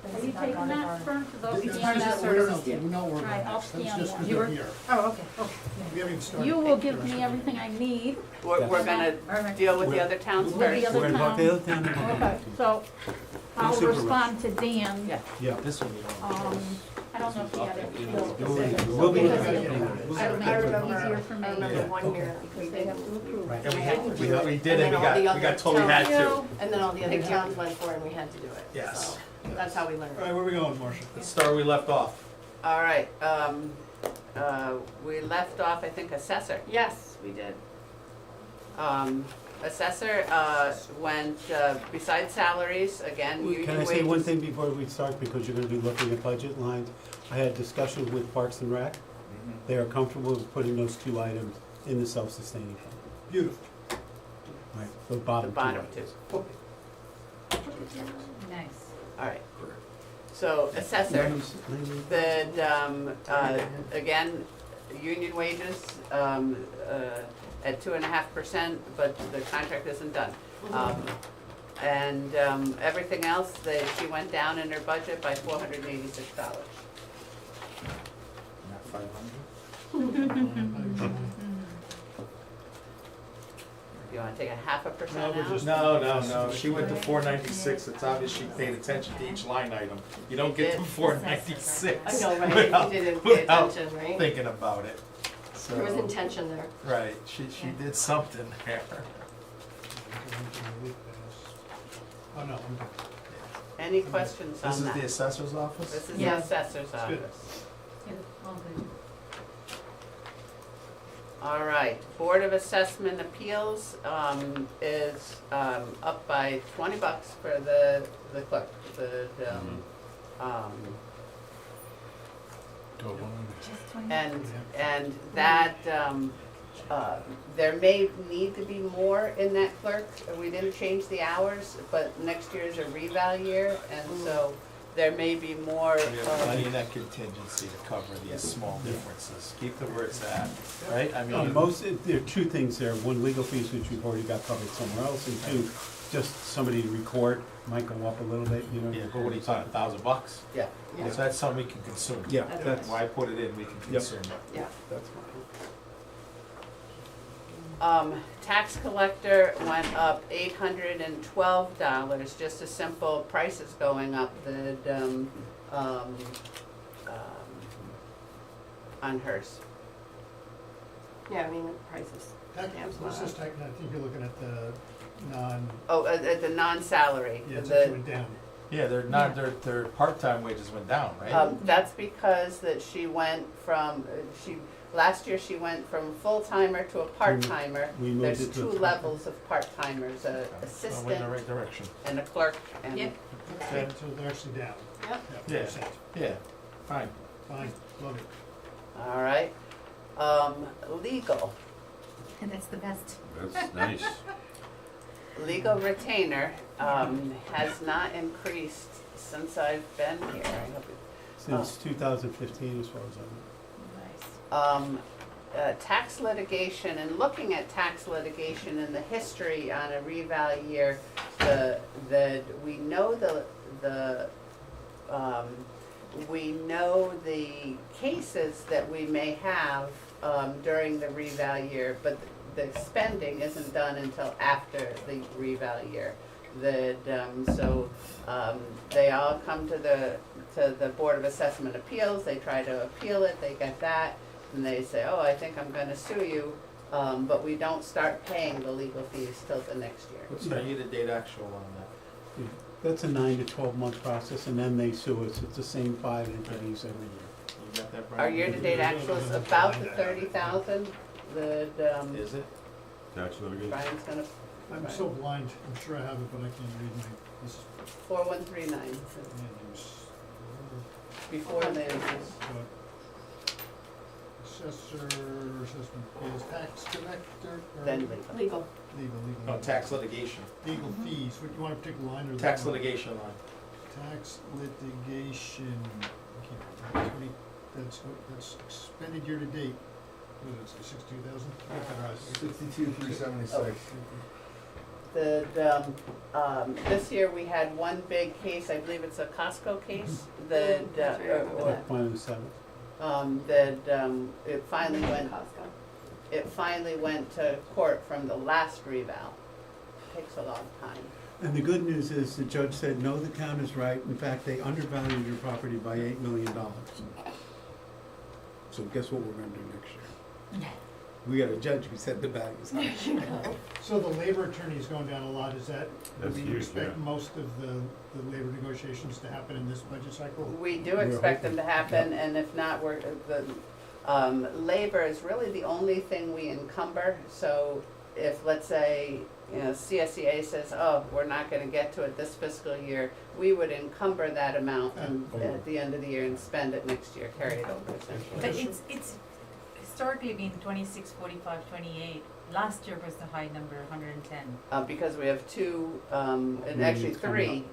are you taking that, Vern, to those? This is scan that just- we're first? not working Right, on I'll this, that's scan just one. because You they're were- here. Oh, okay, okay. We haven't even started. You will give me everything I need, We're gonna Alright. deal with the other towns With the first. other We're gonna talk to the other town. and we'll- okay, so I'll super respond to Dan. Yeah. Yeah. This one. I don't know if he had it. We'll be. Because We'll it'll make I it remember, easier for me, I remember Yeah. one year, because they have to approve. Right. And we did, And it, then we all the got told we other had to. towns- And then all the other towns went for it and we had to do it. Yes. So that's how we learned. All right, where are we going, Marcia? Let's start where we left off. All right, we left off, I think, assessor. Yes, we did. Assessor, went, besides salaries, again, union Can I wages. say one thing before we start, because you're gonna be looking at budget lines? I had discussions with Parks and Rec. They are comfortable with putting those two items in the self-sustaining fund. Beautiful. Right, the The bottom two. bottom items. two. Nice. All right. So assessor, again, union wages, at 2.5%, but the contract isn't done. And everything else, she went down in her budget by $486. Not 500? You wanna take a 0.5% No, we're out? just- No, she went to 496, it's obvious she paid attention to each line item. You don't get to did. 496 I know, right? without- You didn't pay without attention, right? thinking about it. There was So, intention there. right, she did something there. Oh, no, I'm good. Any questions This on is the that? assessor's office? This is the Yeah. assessor's good. office. Yeah, all good. All right, Board of Assessment Appeals, is, up by $20 for the clerk, Just 20. and that, there may need to be more in that clerk. We didn't change the hours, but next year is a reval year, and so, there may be more, We have plenty in that contingency to cover these small differences. Keep the where it's at, right? I mean, There are two things there. One, legal fees, which we've already got covered somewhere else, and two, just somebody to record might go up a little bit, you know. yeah, but what are you talking, $1,000? yeah. So that's something we can consume. Yeah, that's, Why put it in, we can consume it. Yeah. that's fine. Tax collector went up $812, just a simple prices going up on hers. Yeah, I mean, the prices. What's this tax, I think you're looking at the non, Oh, at the non-salary. yeah, it's the- actually went down. Yeah, their part-time wages went down, right? That's because that she went from, last year she went from full-timer to a part-timer. We moved There's it to a two part-time. levels of part-timers, a So we're in the assistant right direction. and a clerk, and Yep. Okay, so they're actually down. Yep. Yeah. 4%. Yeah, fine. Fine, love it. all right. Legal, And that's the best. That's nice. legal retainer, has not increased since I've been here. I hope it- Since 2015, as far as I know. Nice. Tax litigation, and looking at tax litigation and the history on a reval year, we know we know the cases that we may have, during the reval year, but the spending isn't done until after the reval year. They all come to the Board of Assessment Appeals, they try to appeal it, they get that, and they say, oh, I think I'm gonna sue you, but we don't start paying the legal fees till the next year. What's the year-to-date actual on that? That's a 9 to 12 month process, and then they sue us. It's the same 5 entities every year. You got that, Our Brian? year-to-date actual is about the 30,000, Is it? Tax litigation. Brian's gonna, I'm so blind, I'm sure I have it, but I can't read my, this is 4139, land use. before the, Assessor, assessment fees, tax collector, or then legal, legal. legal. Oh, tax litigation. Legal fees, what, you want a particular line or? Tax that one? litigation line. Tax litigation, that's expended year to date, what is it, 62,000? 62,376. This year we had one big case, I believe it's a Costco case, Final 7. it finally went to court from the last reval. Takes a long time. And the good news is the judge said, no, the count is right. In fact, they undervalued your property by $8 million. So guess what we're gonna do next year? We got a judge who said the value's high. So the labor attorney is going down a lot, is that, do That's we huge, expect yeah. most of the labor negotiations to happen in this budget cycle? We do expect them to happen, Yep. and if not, labor is really the only thing we encumber. So if, let's say, CSEA says, oh, we're not gonna get to it this fiscal year, we would encumber that amount at the end of the year and spend it next year, carry it over essentially. But it's historically been 26, 45, 28. Last year was the high number, 110. Because we have two, and actually Reunions coming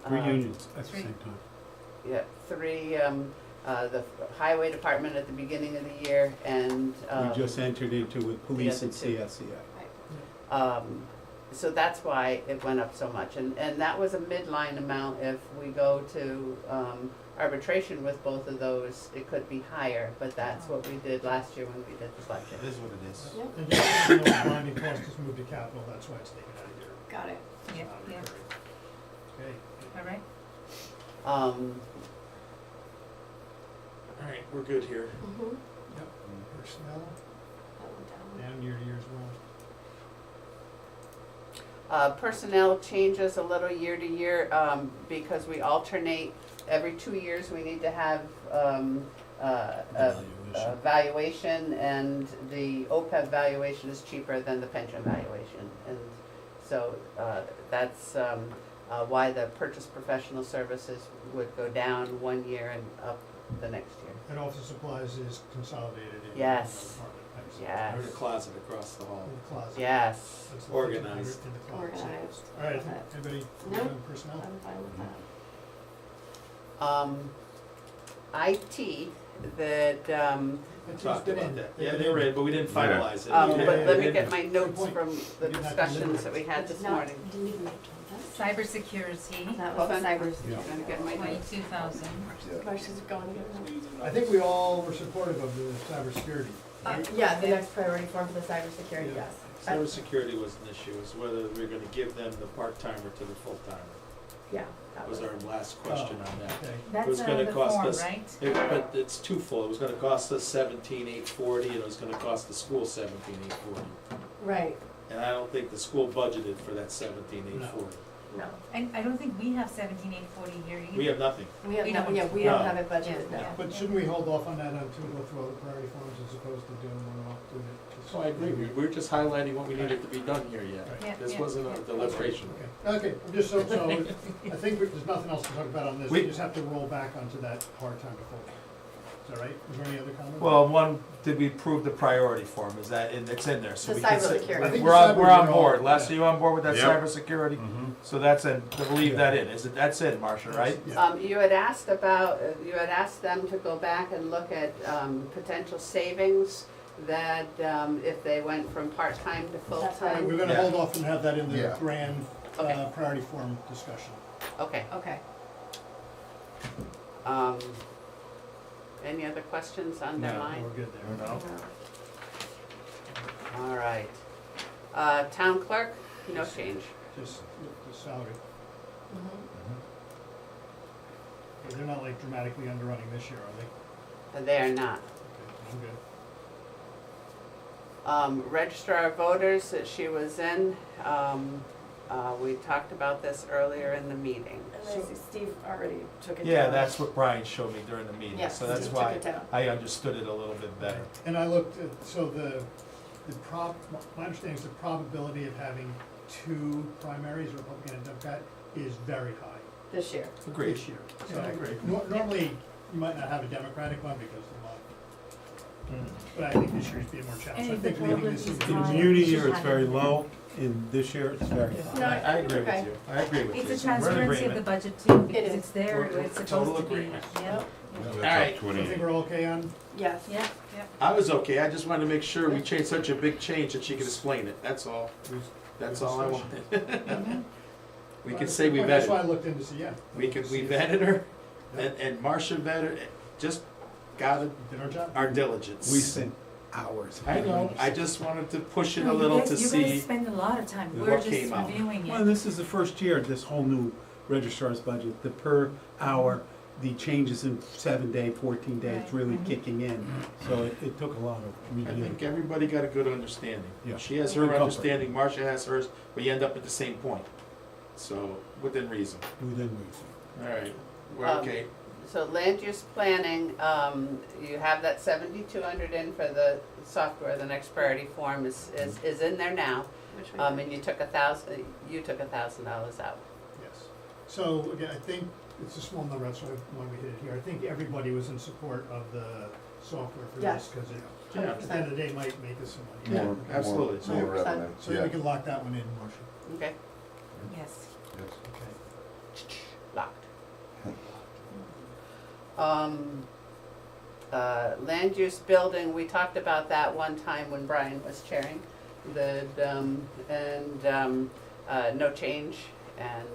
three, Reunions at the Three. same time. yeah, three, the highway department at the beginning of the year, and, We just entered into with police and other two. CSEA. so that's why it went up so much, and that was a midline amount. If we go to, arbitration with both of those, it could be higher, but that's what we did last year when we did the budget. It is what it is. And just, you know, bonding cost has moved to capital, that's why it's taken out of here. Got it. Yeah, yeah. Okay. All right. All right, we're good here. Mm-hmm. Yep, personnel, That went down. down year to year as well. Personnel changes a little year to year, because we alternate. Every 2 years, we need to have, Evaluation. valuation, and the OPEB valuation is cheaper than the pension valuation. And so, that's, why the purchase professional services would go down 1 year and up the next year. And office supplies is consolidated in. Yes. another department. I see. Yes, There's a closet across the hall. In the closet. yes. That's the Organized. 1,500 in the closet. Organized. All right, anybody, No. personnel? I'm fine with that. IT, that, We talked about that. Yeah, they were in, but we didn't finalize it. Yeah, but let me yeah. get my notes point. from the Didn't have to discussions that we had this morning. Didn't even make campus. Cybersecurity, That Hold was on. cyber. Trying to get my notes. 22,000. Marcia's going to get them. I think we all were supportive of the cybersecurity. Yeah, the next priority form for the cybersecurity, Yeah. yes. Cybersecurity was an issue, is whether we're gonna give them the part-timer to the full-timer. Yeah, that That was our last question on that. Okay. It was That's gonna the cost form, us- right? But it's twofold, it was gonna cost us 17,840, and it was gonna cost the school 17,840. right, And I don't think the school budgeted for that 17,840. no. And I don't think we have 17,840 here either. We have nothing. We have, We no, don't. yeah, we don't No. have it budgeted, no. Yeah. But shouldn't we hold off on that until we go through all the priority forms as opposed to doing one off, doing it? So I agree, we're just highlighting what we needed to be done here yet. Yeah, This yeah. wasn't a deliberation. Okay, I'm just, so, I think there's nothing else to talk about on this, we We- just have to roll back onto that part-time to full-time. Is that right? Is there any other comment? Well, one, did we approve the priority form? Is that, it's in there, so The we can say. cybersecurity. I think We're the on, cyber we're on we're all- board. Les, yeah. are you on board with that Yep. cybersecurity? So that's in, we'll leave that in. Is it, that's in, Marcia, right? Yeah. You had asked about, you had asked them to go back and look at potential savings that if they went from part-time to That's All right, full-time. we're gonna Yeah. hold off and have that in the Yeah. grand, Okay. priority form discussion. Okay. Okay. Any other questions on their No. mind? We're good there. No. All right. Town clerk, no change. Just the salary. Mhm. They're not like dramatically underrunning this year, are they? They are not. Okay, I'm good. Registrar of voters that she was in, we talked about this earlier in the meeting. And I see Steve already took it down. Yeah, that's what Brian showed me during the meeting, Yeah, so that's Steve why took it down. I understood it a little bit better. And I looked at, so my understanding is the probability of having two primaries, Republican and Democrat, is very high This year. Agreed. this year. Yeah, So I agree. Normally, you might not have a Democratic one because of the law, but I think this year's being more challenging. I And the think leaving this probability in. is In high. muni year, it's very low, in this year, it's very high. No, I agree with okay. you. I agree with you. It's a We're in transparency of the agreement. budget too, because is. it's there, We're- it's total supposed to be, agreement. yeah. That's Alright. up So I think we're okay on, Yes. Yeah, yeah. I was okay, I just wanted to make sure we changed such a big change that she could explain it, that's all. That's all I wanted. We could say we That's why I vetted, looked into, yeah. We vetted her, and Marcia vetted, just got We did our job. our diligence. We spent hours. I know, I just wanted to push it a No, you little guys- to You guys see. spend a lot of time, what we're just came out. reviewing Well, it. this is the first year, this whole new registrar's budget, the per hour, the changes in 7-day, 14-day, it's Right. really Mhm. kicking in. So it took a lot of I review. think everybody got a good understanding. Yeah. She has Good her comfort. understanding, Marcia has hers, but you end up at the same point. So, within reason. Within reason. All right, we're okay. So land use planning, you have that 7,200 in for the software, the next priority form is in there now. Which we did. And you took $1,000 out. Yes. So again, I think it's a small number, that's why we hit it here. I think everybody was in support of the software for this, Yes. because it, Yeah. at the end of the day, might make us some money. Yeah, absolutely. More revenue. So we can lock that one in, Marcia. Okay, Yes. Okay. locked. Land use building, we talked about that one time when Brian was chairing. No change, and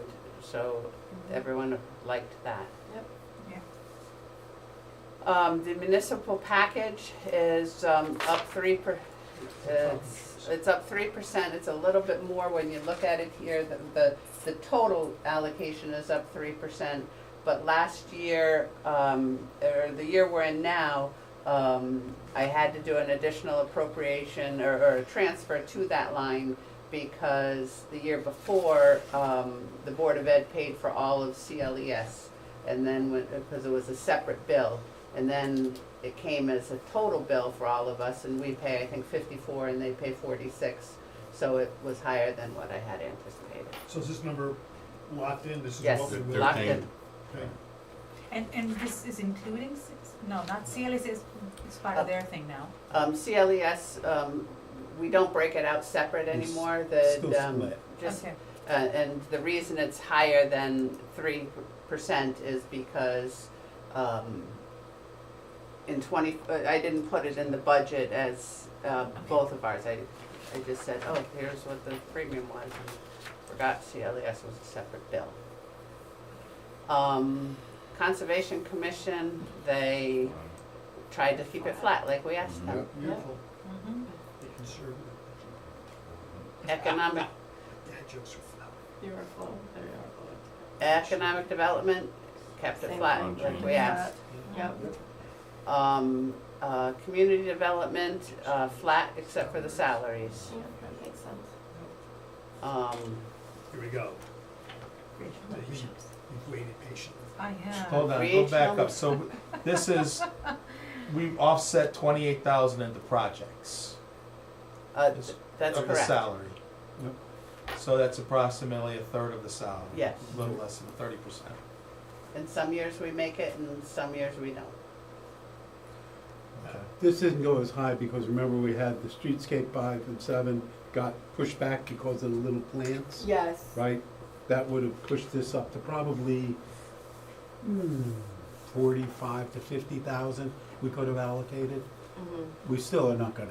so everyone liked that. Yep. Yeah. The municipal package is up 3%. It's up 3%. It's a little bit more when you look at it here. The total allocation is up 3%. But last year, or the year we're in now, I had to do an additional appropriation or a transfer to that line because the year before, the Board of Ed paid for all of CLES. And then, because it was a separate bill, and then it came as a total bill for all of us, and we pay, I think, 54, and they pay 46. So it was higher than what I had anticipated. So is this number locked in? This is Yes, what we will. locked in. Okay. And this is including, no, not CLS, it's part of their thing now. CLES, we don't break it out separate It's anymore. Still split. Just Okay. and the reason it's higher than is because, I didn't put it in the budget as, both of ours. I just said, oh, here's what the premium was, and forgot CLES was a separate bill. Conservation Commission, they tried to keep it flat like we asked them. Beautiful, Mhm. be conservative. Economic, Dad jokes are flat. Beautiful, economic development, kept it Same flat thing. like we asked. Yep. Community development, flat except for the salaries. Yeah, that makes sense. Here we go. You've waited patiently. I have. Hold on, go Regional- back up. So this is, we've offset 28,000 into projects That's of the correct. salary. So that's approximately a third of the salary. Yes. A little less than 30%. In some years we make it, and some years we don't. Okay. This didn't go as high because remember we had the streetscape 5 and 7 got pushed back because of the little plants, Yes. right? That would have pushed this up to probably 45 to 50,000 we could have allocated. Mhm. We still are not gonna,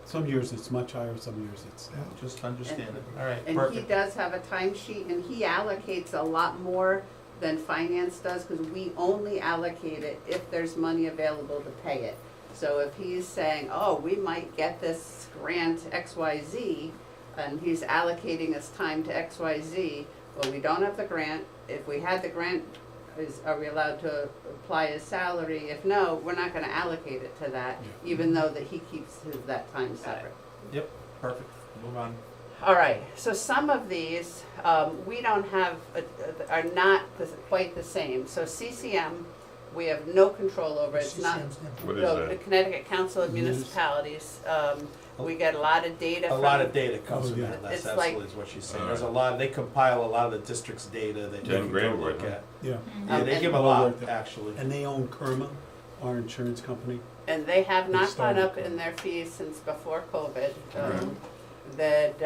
some years it's much higher, some years it's down. Just understand it. All right, And he perfect. does have a timesheet, and he allocates a lot more than finance does, because we only allocate it if there's money available to pay it. So if he's saying, oh, we might get this grant XYZ, and he's allocating his time to XYZ, well, we don't have the grant. If we had the grant, are we allowed to apply his salary? If no, we're not gonna allocate it to that, even though that he keeps that time separate. Yep, perfect. Move on. All right, so some of these, we don't have, are not quite the same. So CCM, we have no control over, it's not, CCM's different. What is no, the that? Connecticut Council of Municipalities. We get a lot of data A from. lot of data comes Oh, from yeah. that, that's It's like- absolutely is what she's saying. There's a lot, they compile a lot of the district's data that you 10 can grand go look worth, huh? at. Yeah, Yeah, they and- give a Well lot, worth it. actually. and they own Kerma, our insurance company. And they have They not gone started up from- in their fees since before COVID. Right. That,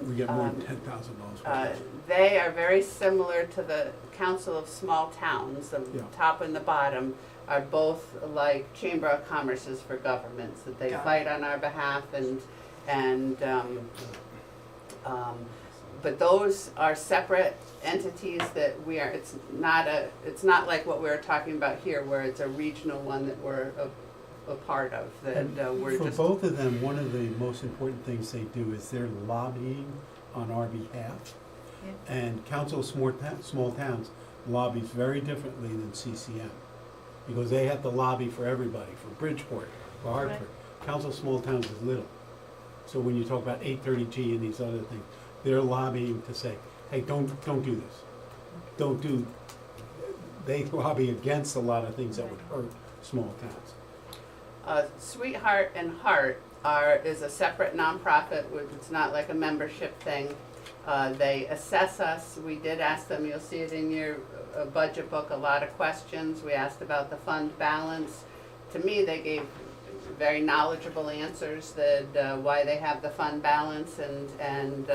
We get more than $10,000. they are very similar to the Council of Small Towns, the Yeah. top and the bottom are both like Chamber of Commerce's for governments, that they Got it. fight on our behalf but those are separate entities that we are, it's not like what we were talking about here, where it's a regional one that we're a part of, that we're For just. both of them, one of the most important things they do is they're lobbying on our behalf. Yeah. And Council of Small Towns lobbies very differently than CCM. Because they have to lobby for everybody, for Bridgeport, for Hartford. Council of Small Towns is little. So when you talk about 830G and these other things, they're lobbying to say, hey, don't do this. Don't do, they lobby against a lot of things that would hurt small towns. Sweetheart and Heart is a separate nonprofit, it's not like a membership thing. They assess us, we did ask them, you'll see it in your budget book, a lot of questions. We asked about the fund balance. To me, they gave very knowledgeable answers that why they have the fund balance and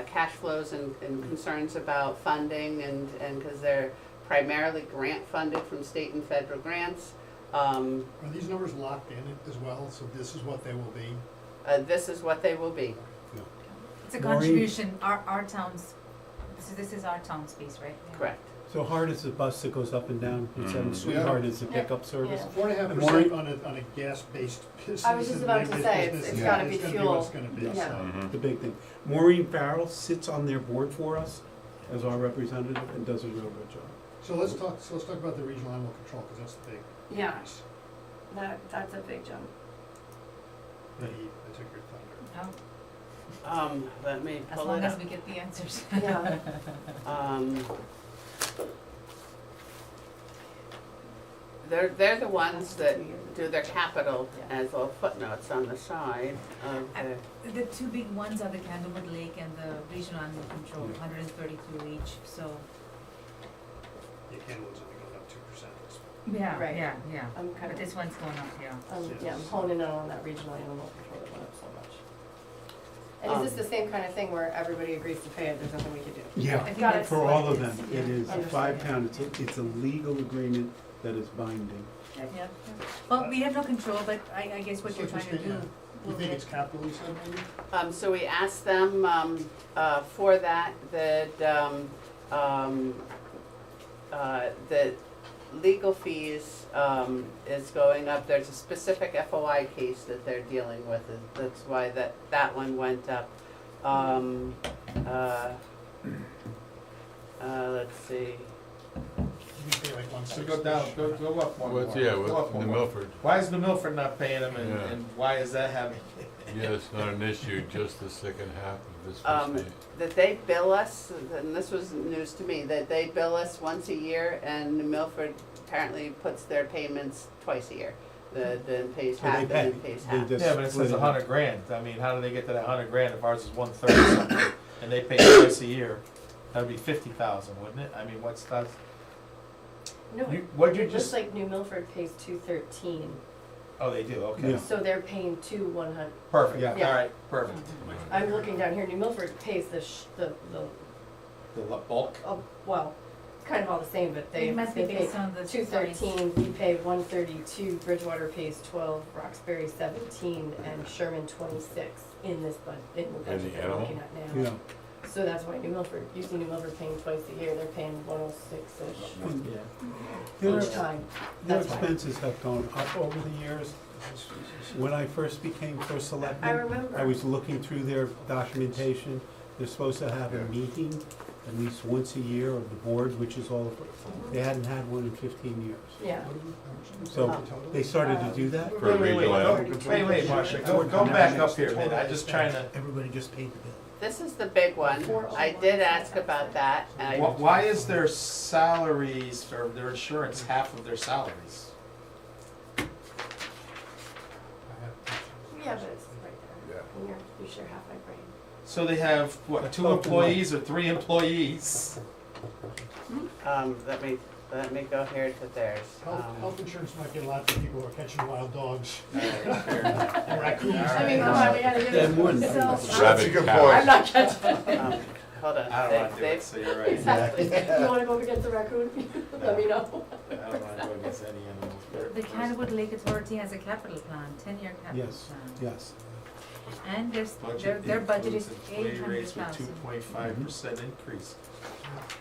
cash flows and concerns about funding and because they're primarily grant funded from state and federal grants. Are these numbers locked in as well, so this is what they will be? This is what they will be. It's a Maureen? contribution, our towns, this is our town space, right? Yeah. Correct. So Heart is the bus that goes up and down, and Sweetheart is the pickup service. Yeah. 4.5% on a gas-based business. I was just about to say, it's gotta be It's gonna be fuel. what it's gonna be, Yeah. so. The big thing. Maureen Farrell sits on their board for us as our representative and does a real good job. So let's talk about the regional animal control, because that's the big Yeah, piece. that's a big jump. I took your thunder. Oh, Let me as pull long it as up. we get the answers. Yeah. They're the ones that do their capital as little footnotes on the side of the. The two big ones are the Candlewood Lake and the Regional Animal Control, 132 each, so. Yeah, Kenwood's only going up 2%. Yeah, Right. yeah, yeah. I'm But kind of, this one's going up, yeah. yeah, I'm honing in on that regional animal control that went up so much. And is this the same kind of thing where everybody agrees to pay it, there's nothing we can do? Yeah, I think Got that's it. for what all of it them, is. it is Understood. £5, it's a legal agreement that is binding. Yeah. Well, we have no control, but I guess what So you're trying to just, do You will think get. it's capital, you said, maybe? So we asked them, for that, the legal fees, is going up. There's a specific FOI case that they're dealing with, that's why that one went up. Let's see, You pay like one So sixty. go down, go up one more. What's, yeah, Go up with one New more. Milford, Why is New Milford not paying them, Yeah. and why is that having? yeah, it's not an issue, just the second half of this Um, fiscal year. that they bill us, and this was news to me, that they bill us once a year, and New Milford apparently puts their payments twice a year. Then pays So they half and pay, then pays they half. just Yeah, but it split says up. $100,000, I mean, how do they get to that $100,000 if ours is 1/3 or something, and they pay twice a year? That'd be 50,000, wouldn't it? I mean, what's that? No, What'd you it looks just, like New Milford pays 213, oh, they do, okay, Yeah. so they're paying 2,100. perfect, Yeah. Yeah. alright, perfect. I'm looking down here, New Milford pays the Bulk? well, kind of all the same, but they It must be pay based on the. 213, we pay 132, Bridgewater pays 12, Roxbury 17, and Sherman 26 in this in the budget that we're looking at now. Yeah, So that's why New Milford, you see New Milford paying twice a year, they're paying 106-ish and Yeah. their, each time. their That's why. expenses have gone up over the years. When I first became first I selectman, remember. I was looking through their documentation. They're supposed to have a meeting at least once a year of the board, which is all, they hadn't had one in 15 years. Yeah. So they started to do that. For regional Wait, Marcia, go back up here a minute, I'm just trying to, Everybody just paid the bill. This is the big one. I did ask about that, and I, why is their salaries, or their insurance half of their salaries? Yeah, but it's right there. And you share half my brain. So they have, what, 2 employees or 3 employees? let me go here to theirs. Health insurance might be a lot for people who are catching wild dogs Fair and raccoons. I mean, come on, we gotta give They it. had more than So- that. Rabbit I'm cows. not catching. Hold on, I don't wanna do they, it, so you're right. Exactly. You wanna go against the raccoon? Let me know. I don't wanna go against any animals. The Kennewood Lake Authority has a capital plan, 10-year capital Yes, plan. yes. And their budget is Employee rates with 800,000. 2.5% increase.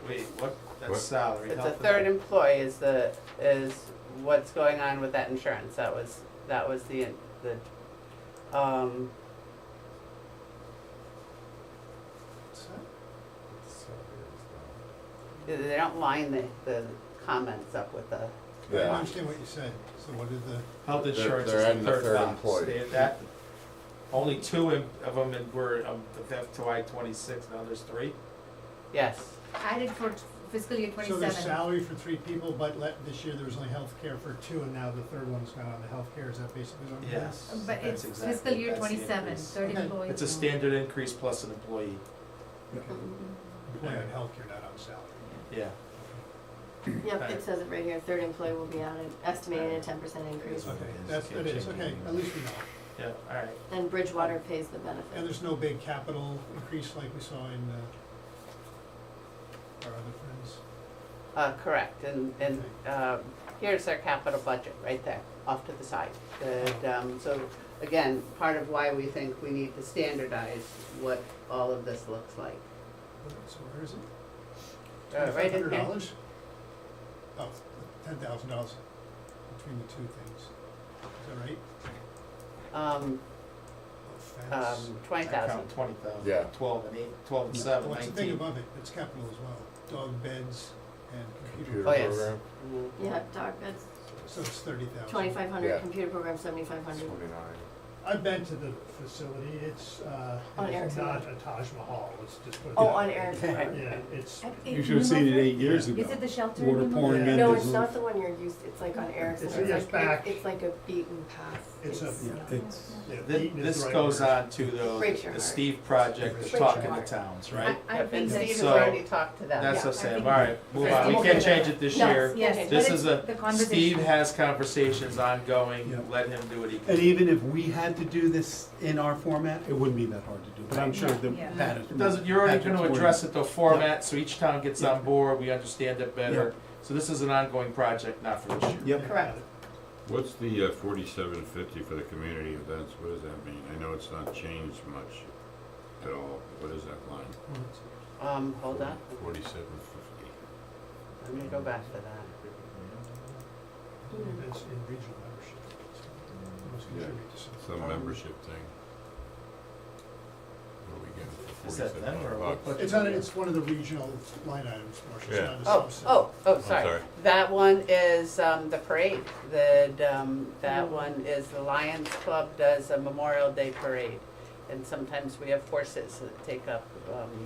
Wait, what, that's What? salary, it's a health and- third employee is what's going on with that insurance. That was the, they don't line the comments up with the, I don't understand what you said, so what did the, Health They're- insurance is they're the adding the third third box. employee. That, only 2 of them were, FY '26, now there's 3? yes. Added for fiscal year so there's 27. salary for 3 people, but this year there was only health care for 2, and now the third one's gone on the health care, is that basically what it is? Yes. But that's it's exactly- fiscal year that's the 27, increase. 30 Okay. employees. It's a standard increase plus an employee, Employee on health care, not on salary. yeah. Yep, it says it right here, third employee will be added, estimating a 10% increase. Okay, it is, okay, at least we know. Yeah, alright. And Bridgewater pays the And benefit. there's no big capital increase like we saw in our other friends? Correct, and here's their capital budget, right there, off to the side. So, again, part of why we think we need to standardize what all of this looks like. So where is it? Right in here. $2,500? Oh, $10,000 between the 2 things. Is that right? Oh, fence. 20,000. 20,000. Yeah. 12 and 8, 12 and 7, What's the thing 19. above it? It's capital as well. Dog beds and computer. Computer Oh, yes. program, Mhm. Yeah, dog beds, So it's 30,000. 2,500, Yeah. computer program 7,500. 29. I've been to the facility. It's On Erickson not Road. a Taj Mahal. Let's just put it Oh, that on way. Erickson Road. Yeah, it's, You should have seen it 8 years ago. Is it the shelter? Water in pouring Yeah. in. No, the it's roof. not the one you're used, it's like on Erickson. It's Road. just back. It's like a beaten path. It's a- Yeah, it's, yeah, This, Eaton is this the right goes word. on to Breaks the your heart. Steve project, Breaks the your talking to heart. towns, right? I've been And there. Steve has So- already talked to them. That's Yeah. what I'm saying, alright, move Right. on, we can't change it this No. year. Yes, Okay. but This it's is a, the conversation. Steve has conversations ongoing, Yeah. let him do what he can. and even if we had had to do this in our format, it wouldn't be that hard to do, but I'm sure that Yeah. Pat is. It doesn't, you're already Patrick's gonna worried. address it, the format, so each town gets Yeah. on board, we understand it better. So this is an ongoing project, not for this year. Yep. Correct. What's the 4750 for the community events? What does that mean? I know it's not changed much at all. What is that line? Hold on, 4750. let me go back to that. It's in regional membership. Must Yeah. contribute to something. Some membership thing. What are we getting for Is that them or what? $4,700? It's on, it's one of the regional line items, Marcia, it's Yeah. not a subset. Sorry. sorry. That one is, the parade, that one is the Lions Club does a Memorial Day parade. And sometimes we have horses that take up,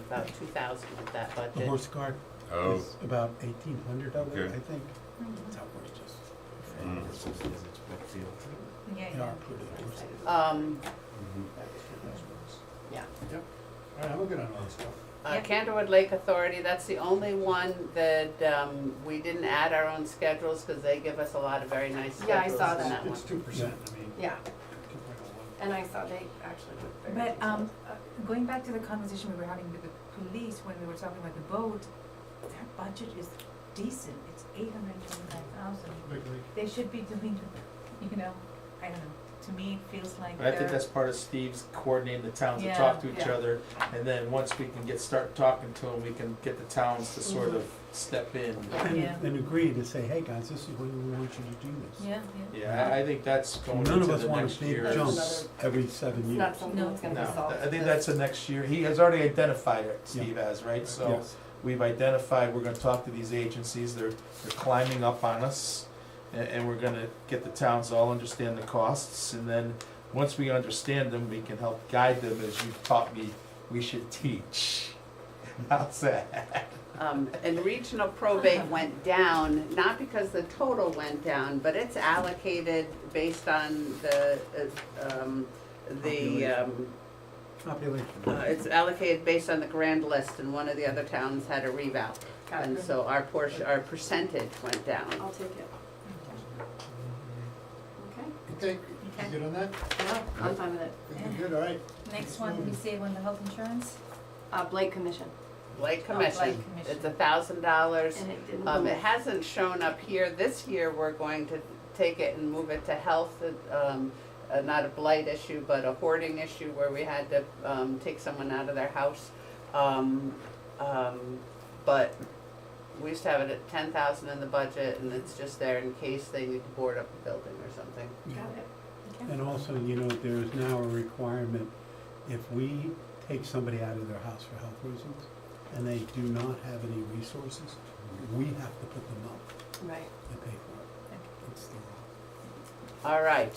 about 2,000 of that The budget. horse card Oh, is about 1,800 of it, Okay. I think. It's outrageous. mm. Yeah, They yeah. are pretty horses. Yeah. All right, I'm good on all that stuff. Yeah. Candlewood Lake Authority, that's the only one that, we didn't add our own schedules, cause they give us a lot of very nice Yeah, I schedules saw in that. that one. It's 2%, I mean, Yeah, 2.01. and I saw they actually looked very But, detailed. going back to the conversation we were having with the police when we were talking about the boat, their budget is decent, it's 825,000. Big league. They should be doing, you know, I don't know, to me it feels like But I think they're- that's part of Steve's coordinating the towns to Yeah, talk to each yeah. other, and then once we can start talking to them, we can get the towns to sort of step in. Yeah. And agree to say, hey, guys, this is when we want you to do this. Yeah, yeah. Yeah, I think that's going None into of us the want next big year. jumps every 7 It's years. not something No. that's gonna be No, solved. I think that's the next year. He has already identified it, Steve has, right? So Yes. we've identified, we're gonna talk to these agencies, they're climbing up on us. And we're gonna get the towns to all understand the costs, and then, once we understand them, we can help guide them as you've taught me we should teach. How's that? And regional probate went down, not because the total went down, but it's allocated based on Population. it's allocated based on the grand list, and one of the other towns had a revow. Got And it. so our portion, our percentage went down. I'll take it. Okay, Okay, you good on that? yeah, I'm fine with it. Good, good, all right. Next one, we save on the health insurance. Blake Commission, Blake Blake Commission, Commission. it's $1,000. and it didn't. It hasn't shown up here. This year, we're going to take it and move it to health, not a blight issue, but a hoarding issue where we had to, take someone out of their house. But we used to have it at 10,000 in the budget, and it's just there in case they need to board up a building or something. Got it. And also, you know, there is now a requirement, if we take somebody out of their house for health reasons, and they do not have any resources, we have to put them up Right. and pay for it. It's the law. All right,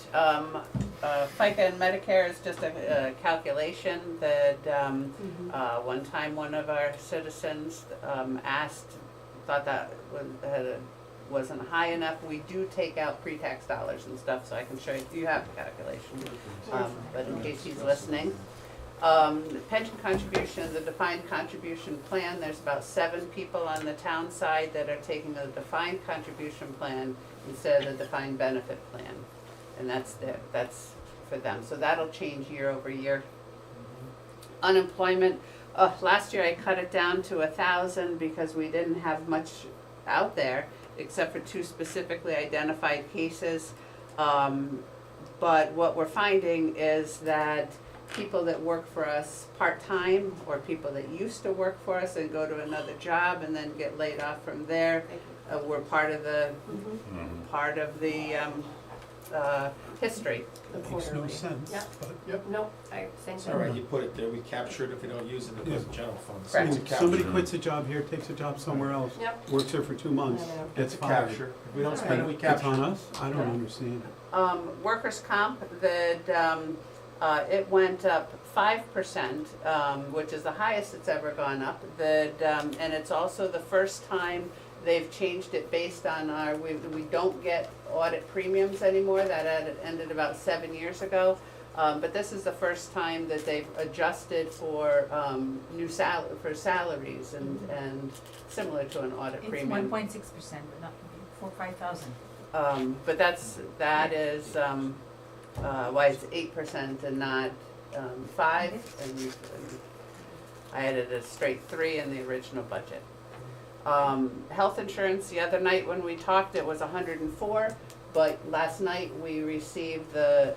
FICA and Medicare is just a calculation that, one time one of our citizens, thought that wasn't high enough. We do take out pre-tax dollars and stuff, so I can show you, you have the calculation, but in case he's listening. Pension contribution, the defined contribution plan, there's about 7 people on the town side that are taking the defined contribution plan instead of the defined benefit plan. And that's for them, so that'll change year over year. Unemployment, last year I cut it down to 1,000 because we didn't have much out there, except for 2 specifically identified cases. But what we're finding is that people that work for us part-time, or people that used to work for us and go to another job and then get laid off from there, were part of the, history. The Makes no quarterly. sense, Yeah. but No, same It's thing. all right, you put it there, we capture it, if we don't use it, it goes to general fund. So Correct. it's a if somebody capture. quits a job here, takes a job somewhere else, Yep. works here for 2 months, I know. gets It's a fired. capture. If we don't spend it, we It's on capture. us? I don't understand it. Workers' comp, that, it went up 5%, which is the highest it's ever gone up. And it's also the first time they've changed it based on we don't get audit premiums anymore. That ended about 7 years ago. But this is the first time that they've adjusted for for salaries and similar to an audit It's premium. 1.6%, but not 5,000. But that is, why it's 8% and not 5, and I added a straight 3 in the original budget. Health insurance, the other night when we talked, it was 104, but last night we received the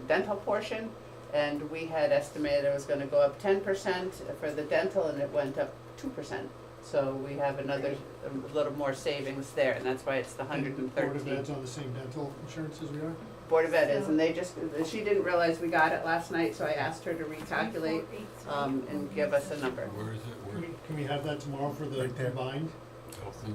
dental portion, and we had estimated it was gonna go up 10% for the dental, and it went up 2%. So we have another, a little more savings there, and that's why it's the And the 113. Board of Ed's on the same dental insurance as we are? Board of Ed is, and they just, she didn't realize we got it last night, so I asked her to recalculate, and give us a number. Where is it? Can we have that tomorrow for the Right there. combined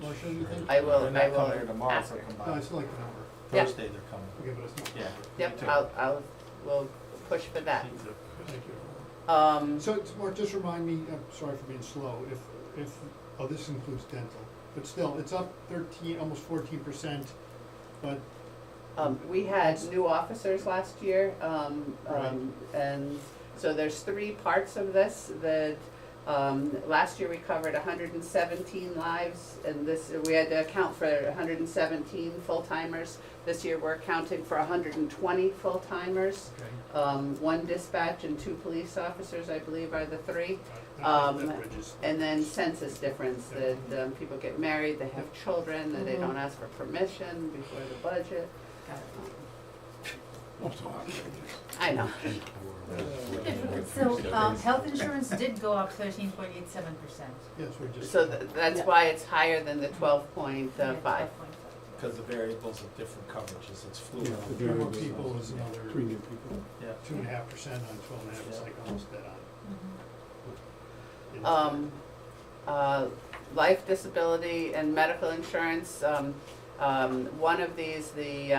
motion, you think? I will, They're I not will coming here tomorrow ask for her. No, I combined. still like the number. Yeah. Thursday they're coming. Okay, but it's not. Yeah. Yep, too. we'll push for that. Thank you. So, Mark, just remind me, I'm sorry for being slow, if, oh, this includes dental, but still, it's up 13, almost 14%, but, We had new officers last year, Right. and so there's 3 parts of this that, last year we covered 117 lives, and we had to account for 117 full-timers. This year we're accounting for 120 full-timers. okay. 1 dispatch and 2 police officers, I believe, are the 3. That bridges. And then census difference, that people get married, they have children, that they Mhm. don't ask for permission before the budget. Got it. I know. So, health insurance did go up 13.87%. Yes, we just. So that's Yeah. why it's higher than the 12.5. Because the variables of different coverages, it's fluid. Yeah, the Two more variables, people is another premium people. Yeah. 2.5% on 12.5, it's like almost dead Mhm. on. Life, disability, and medical insurance, one of these, the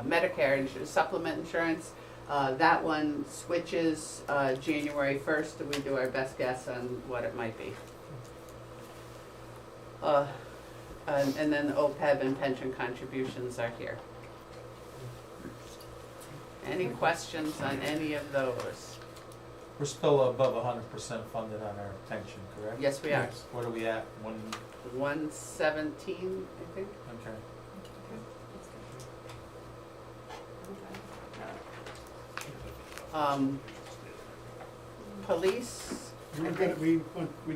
Medicare supplement insurance, that one switches January 1st, and we do our best guess on what it might be. And then the OPEB and pension contributions are here. Any questions on any of those? We're still above 100% funded on our pension, correct? Yes, we are. What are we at? 117, I think. Okay. Police, We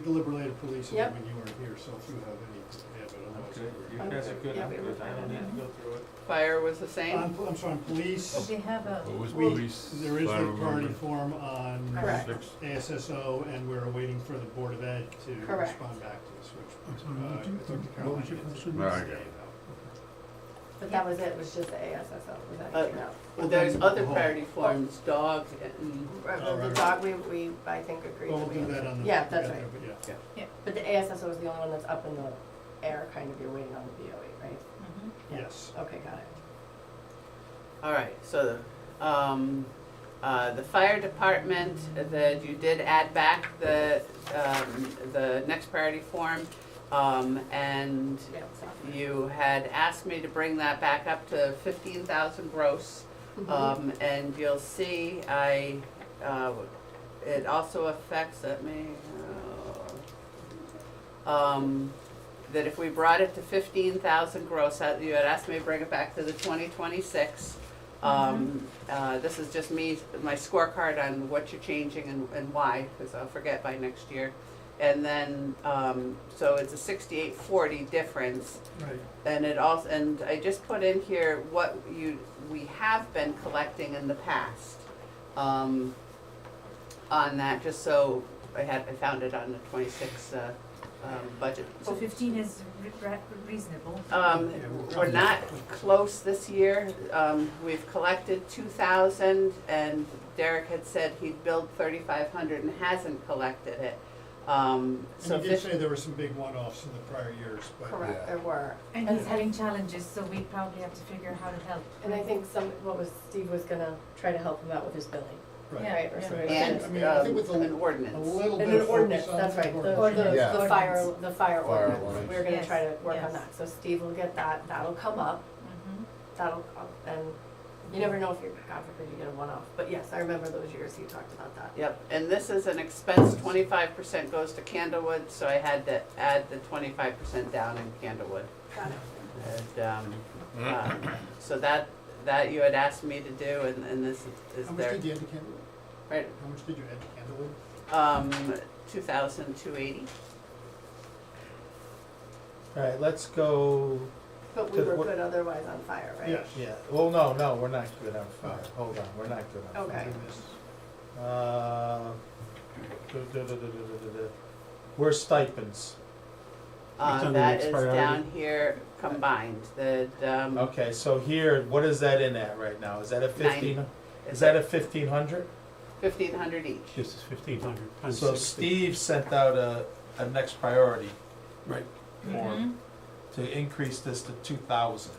deliberated police when Yep. you weren't here, so if you have any, yeah, but otherwise. Okay, you we're- guys are good, I'm Yeah. good, I don't need to go through it. fire was the same. I'm sorry, on police, They have a, What was we, police? there is fire the priority remember? form on Correct. ASSO, and we're waiting for the Board of Ed to Correct. respond back to us, which, I'm sorry, I talked to what was Caroline your question? Right. yesterday about. But that was it, was just the ASSO, was that Uh, it? No. Well, there's other priority forms, dog, and, Oh, The dog, we, I think agreed Well, that we'll we. do that on the. Yeah, that's together, right. But yeah, But the ASSO is the only one that's up in the air, kind of, you're waiting on the BOE, right? mhm. Yeah. yes. Okay, got it. all right, so, the fire department, that you did add back the next priority form, and Yeah. you had asked me to bring that back up to 15,000 gross. And you'll see, it also affects, that if we brought it to 15,000 gross, you had asked me to bring it back to the 2026. This is just me, my scorecard on what you're changing and why, because I'll forget by next year. And then, so it's a 6840 difference. Right. And it also, and I just put in here what we have been collecting in the past, on that, just so I found it on the 26, budget. So 15 is reasonable. We're not close this year. We've collected 2,000, and Derek had said he'd billed 3,500 and hasn't collected it. And So you did say there were some big one-offs in the prior years, but. Correct, there were. And he's having challenges, so we probably have to figure out how to help. And I think Steve was gonna try to help him out with his billing, Right. right, or Yeah. something. and I mean, I think with an A ordinance. little bit And of an ordinance, focus on that's right, the ordinance. Yeah. the fire ordinance, ordinance. we're gonna Yes, try to work on yes. that, so Steve will get that, that'll come up, Mhm. that'll, and You never know if you're, God forbid, you get a one-off, but yes, I remember those years you talked about that. Yep, and this is an expense, 25% goes to Candlewood, so I had to add the 25% down in Candlewood. Got it. And, so that you had asked me to do, and this is How much there, did you add to Candlewood? right, How much did you add to Candlewood? 2,280. Alright, let's go, But we were good otherwise on fire, right? Yes. yeah, well, no, we're not good on fire, hold on, we're not good on fire. Okay. Where's stipends? It's on the That next is priority. down here combined, Okay, so here, what is that in at right now? Is that a 15? Is that a 1,500? 1,500 each. This is 1,500 times So 60. Steve sent out a next priority Right. form to increase this to 2,000.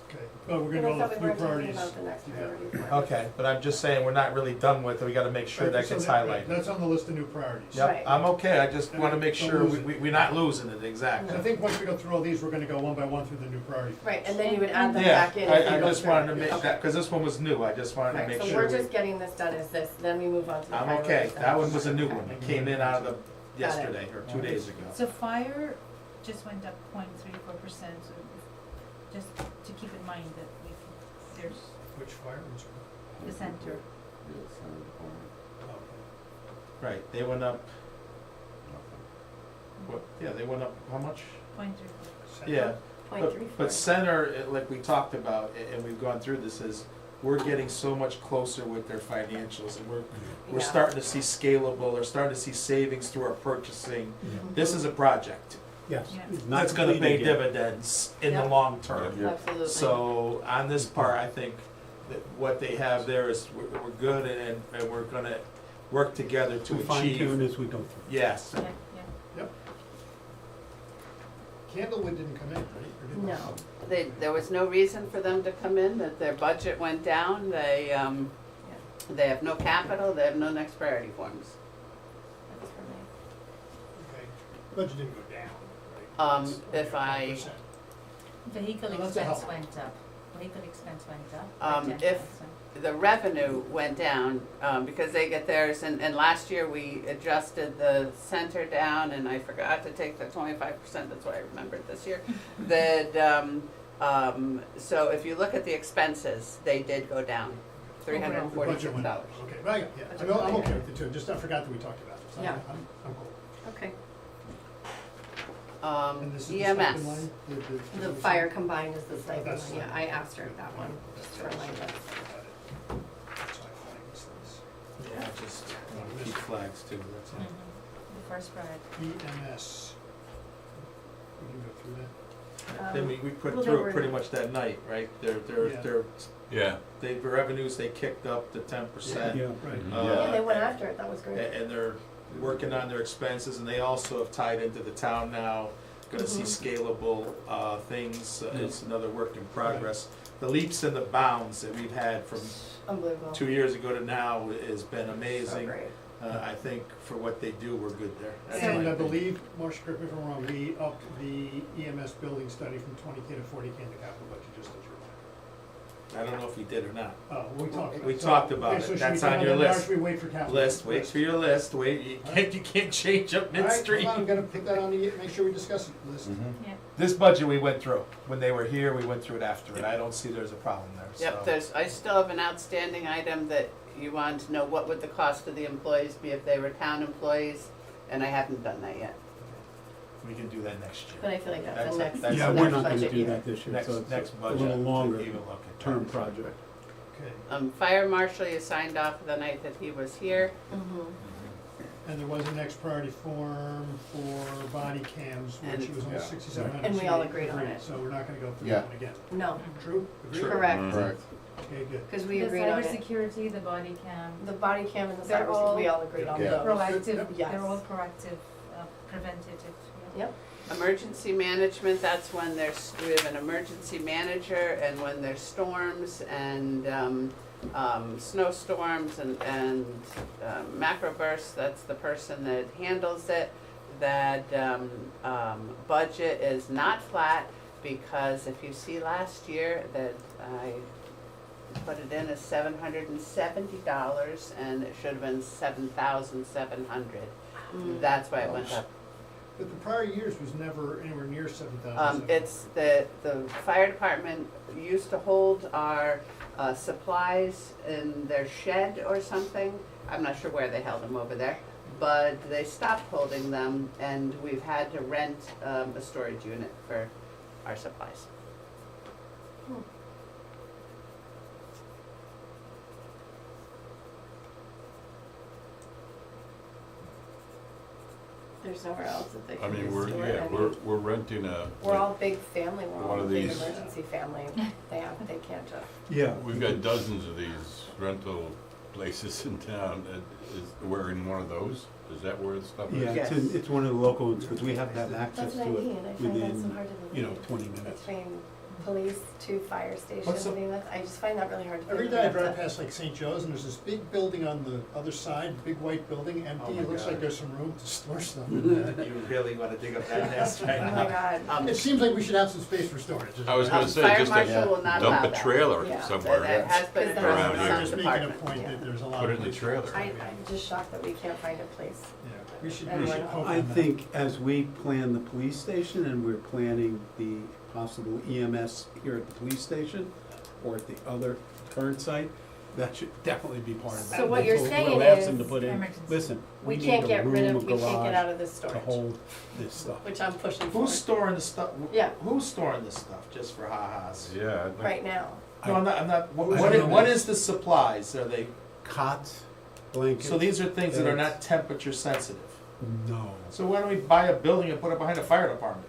Okay, well, we're And gonna I go thought with we new weren't talking priorities. about the next Yeah. priority. Okay, but I'm just saying, we're not really done with it, we gotta make sure Right, that so gets right, highlighted. That's on the list of new priorities. Yep, Right. I'm okay, I just wanna make Don't sure lose it. we're not losing it, So exactly. I think once we go through all these, we're gonna go one by one through the new priorities. Right, and then you would add them Yeah, back in if you I go just through. wanted to make Okay. that, cause this one was new, I just wanted to Right, make so sure. we're we- just getting this done as this, then we move on to the I'm priorities. okay, that one was a new Okay. one, it came in out of the, it. yesterday, or 2 days ago. So fire just went up 0.34%, so just to keep in mind that there's Which fire? I'm sorry. the center. Oh, Right, they went up, what, yeah, they went up, how much? 0.34. okay. Yeah, Point but, three four. but center, like we talked about, and we've gone through this, is we're getting so much closer with their financials, and we're Yeah. starting to see scalable, or starting to see savings through our purchasing. This is a project Yes. Yeah. It's not that's gonna pay completed yet. dividends in the Yeah. long term. Yeah. Absolutely. So on this part, I think that what they have there is, we're good, and we're gonna work together to We fine tune achieve. as we go through. Yes, Yeah, yeah. Candlewood didn't come in, right? Or did No. There was no reason for them to come in, that their budget went down, they have no capital, they have no next priority forms. That's for me. Okay, budget didn't go down, right? It's If I, 5%. Vehicle Well, that's a expense help. went up. Vehicle expense went up. by If 10%. the revenue went down, because they get theirs, and last year we adjusted the center down, and I forgot to take the 25%, that's why I remembered this year. That, so if you look at the expenses, they did go down, The budget $346. went up. Okay, right, yeah, I'm okay with it too, just I forgot that we talked about it, so Yeah. I'm cool. Okay. And this is the EMS. stipend line? The fire combined is the stipend, That's- yeah, I asked her that one, just for my list. That's why I flagged these things. yeah, just keep flags too, that's all. The first priority. EMS. We can go through that. Then we put well, they through it were- pretty much that night, right? Yeah. Yeah. They, revenues, they kicked up to 10%. Yeah. Right. Yeah, they went after it, that was great. And they're working on their expenses, and they also have tied into the town now, gonna see scalable, things, it's another work in progress. The leaps and the bounds that we've had from Unbelievable. 2 years ago to now has been So amazing. great. I think for what they do, we're good there. That's And my I opinion. believe, Marcia, correct me if I'm wrong, we upped the EMS building study from 20K to 40K in the capital budget, just as a reminder. I don't know if we did or not. Oh, we talked about it. We talked about Okay, it. so should we That's talk on about your that, or list. should we wait for capital? List, wait for your list, wait, you can't change up All right, midstream. hold on, I'm gonna put that on the, make sure we discuss it, list. Yeah. This budget we went through, when they were here, we went through it after it, I don't see there's a problem there, so. Yep, I still have an outstanding item that you wanted to know, what would the cost of the employees be if they were town employees, and I haven't done that yet. We can do that next year. But I feel like that's That's- the next, that's- Yeah, next we're not gonna budget do year. that this year, Next, so it's next a budget. little longer to even look at that. term project. Okay, Fire marshal, you signed off the night that he was here. Mhm. and there was a next priority form for body cams, which And- was only Yeah. 6,700. And we all agreed on it. So we're not gonna go through Yeah. that one again. No, True? Agreed? True. correct, Correct. Okay, good. because we The agreed on it. cybersecurity, the body cam, The body cam and the They're cyber, all- we all agreed on Yeah. those. proactive, Yes. they're all proactive, preventative. Yeah. Yep, Emergency management, that's when we have an emergency manager, and when there's storms and, snowstorms and macro bursts, that's the person that handles it. That, budget is not flat, because if you see last year, that I put it in as $770, and it should have been $7,700. That's why it went up. But the prior years was never anywhere near 7,000. It's the fire department used to hold our supplies in their shed or something. I'm not sure where they held them over there, but they stopped holding them, and we've had to rent a storage unit for our supplies. There's nowhere else that they I can mean, store any. we're renting a, We're all big family, we're one all a of big these- emergency family. They can't just. Yeah. we've got dozens of these rental places in town. We're in one of those? Is that where the stuff is? Yeah, it's one of the local ones, because we have to have access That's to what I it mean, I find that so within, hard to you know, believe. 20 minutes. Between police to fire station, What's the- I just find that really hard to Every believe. day I drive past like St. Joe's, and there's this big building on the other side, big white building, empty. my It looks God. like there's some room to store stuff. You really wanna dig up that nest right Oh now? my God. It seems like we should have some space for storage. I was gonna say, Fire just marshal a will not allow dump a that. trailer Yeah. somewhere. That has been Because Around addressed here. in I'm some just making a department. point that there's a lot Put of. it in the trailer. I'm just shocked that we can't find a place. Yeah, we should And we're poke not. on I that. think as we plan the police station and we're planning the possible EMS here at the police station or at the other current site, that should definitely be part of that. So what you're We'll saying ask them is to put in, emergency. listen, We we can't need a get rid room, a of, we can't get out garage of this to storage, hold this stuff. which I'm pushing for Who's storing the stuff? Yeah. Who's storing the stuff, just for ha-has? Yeah. I'd like- right now. No, I'm not, I don't know. what is the supplies? Are they, Cots, blankets. so these are things that are beds. not temperature sensitive? No, So why don't we buy a building and put it behind a fire department?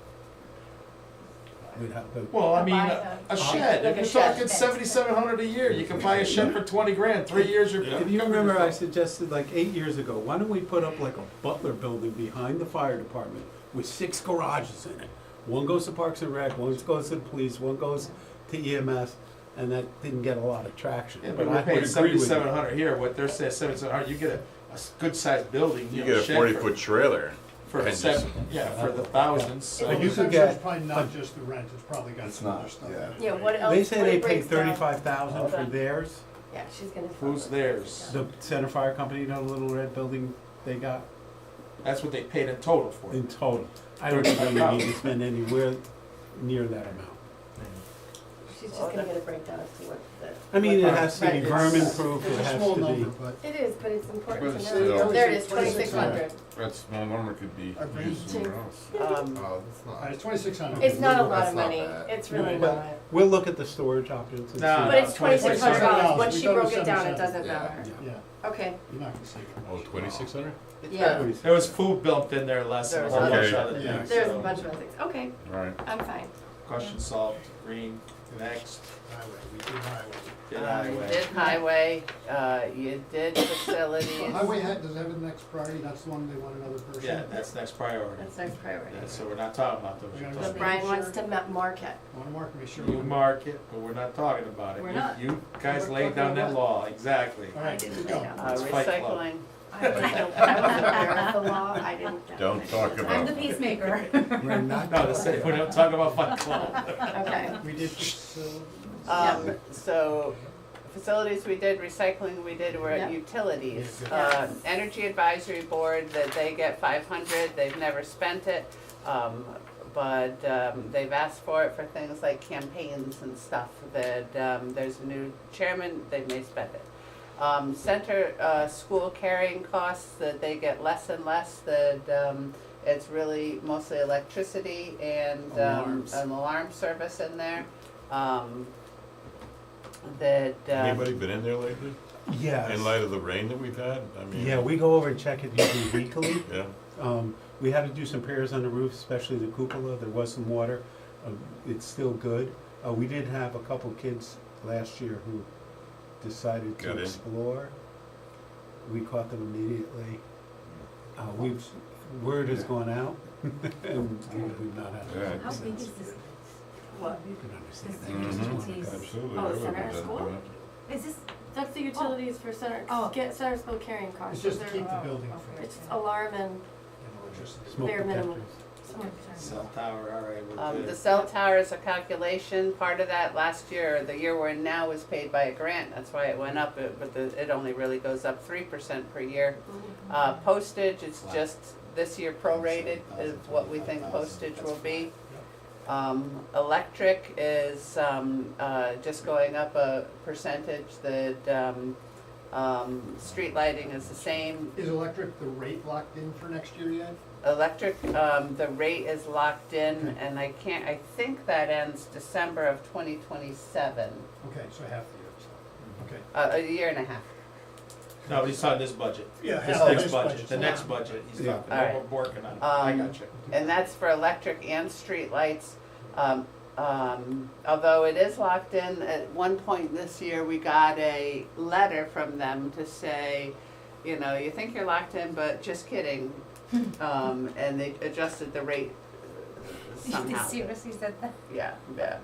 we'd have to, Well, I mean, Buy a shed, Like if a you're shed. talking 7,700 a year, you can buy a shed for 20 grand, 3 years you're. if you remember, I suggested like 8 years ago, why don't we put up like a Butler building behind the fire department with 6 garages in it? One goes to Parks and Rec, one goes to the police, one goes to EMS, and that didn't get a lot of traction. Yeah, But but I we're would paying agree with you. 7,700 here, what they're saying 7,700, you get a good sized building, You know, get a shed 40-foot trailer. for and seven, just- yeah, for the thousands, so. But you It's could actually- it's get- probably not just the rent, it's probably got It's some other not, stuff. yeah. in it. Yeah, what else? They say what they it paid breaks down- 35,000 for theirs, Yeah, she's gonna. Who's theirs? the Center Fire Company, you know, the little red building they got That's what they paid in total for it. in total. I don't think we need to spend anywhere near that amount. She's just gonna get a breakdown as to what the. I mean, what it has to be rent is. vermin proof, It's it a has small to number, be. but It is, but it's important But to it's know. still- There it is, 2,600. That small number could be Our brains used somewhere else. it's 2,600. It's not a lot of That's not money, bad. it's really But not. We'll look at the storage options and see. No, But it's $2,600, once We she go to broke it down, it 7,700. doesn't Yeah. matter. Yeah, Okay, you're not gonna save it. Oh, 2,600? yeah, There was food built in there less than a There's whole bunch other- of other yeah. things. there's a so bunch of other things, okay, Alright. I'm fine. Question solved, green, next. Highway, we did highway. Did You highway. did highway, you did Well, facilities. highway does have the next priority, that's the one they want another person. Yeah, that's next priority. That's next priority. Yeah, so we're not talking about those. We're gonna We're So talking- Brian wants to mark it. Wanna mark, make sure. You mark it, but we're not talking about it. We're You- not. You guys We're laid down talking that about- law, exactly. All I right, didn't keep lay going. down. It's Fight Club. Recycling, I wasn't aware of the law, I didn't. Don't talk I'm about the peacemaker. We're not. No, we don't talk about Fight Club. Okay, We did facilities. so facilities we did, recycling we did, we're at Yeah. utilities. Yeah. Energy Advisory Board, that they get 500, they've never spent it. But they've asked for it for things like campaigns and stuff, that there's a new chairman, they may spend it. Center school carrying costs, that they get less and less, that it's really mostly electricity and Alarms. an alarm service in there. That Anybody been in there lately? Yes. In light of the rain that we've had? I mean. Yeah, we go over and check it usually weekly. Yeah. We had to do some repairs on the roof, especially the cupola. There was some water. It's still good. We did have a couple kids last year who decided Got to in. explore. We caught them immediately. Word has gone out, and we've not had. Yeah. How big is this? what? You can understand This that. Mhm. utilities. Absolutely. Oh, I would center have done school? that. Is this, That's the utilities for center, Oh. center school carrying It's costs. just to They're- keep the building free. It's alarm and And electricity. Smoke Bare minimum. detectors. Cell tower, all right, we're The good. cell tower is a calculation, part of that last year, the year we're in now was paid by a grant, that's why it went up, it only really goes up 3% per year. Postage, it's just this year prorated is what we think postage will be. Electric is, just going up a percentage, street lighting is the same. Is electric the rate locked in for next year yet? Electric, the rate is locked in, and I think that ends December of 2027, Okay, so half the year, so, okay. a year and a half. No, he's talking this budget. Yeah, This half next this budget, budget. the next budget, he's Yeah. talking, All right. we're working on it, I got you. And that's for electric and street lights. Although it is locked in, at one point this year, we got a letter from them to say, you know, you think you're locked in, but just kidding. And they adjusted the rate They somehow. seriously said that? Yeah, yeah.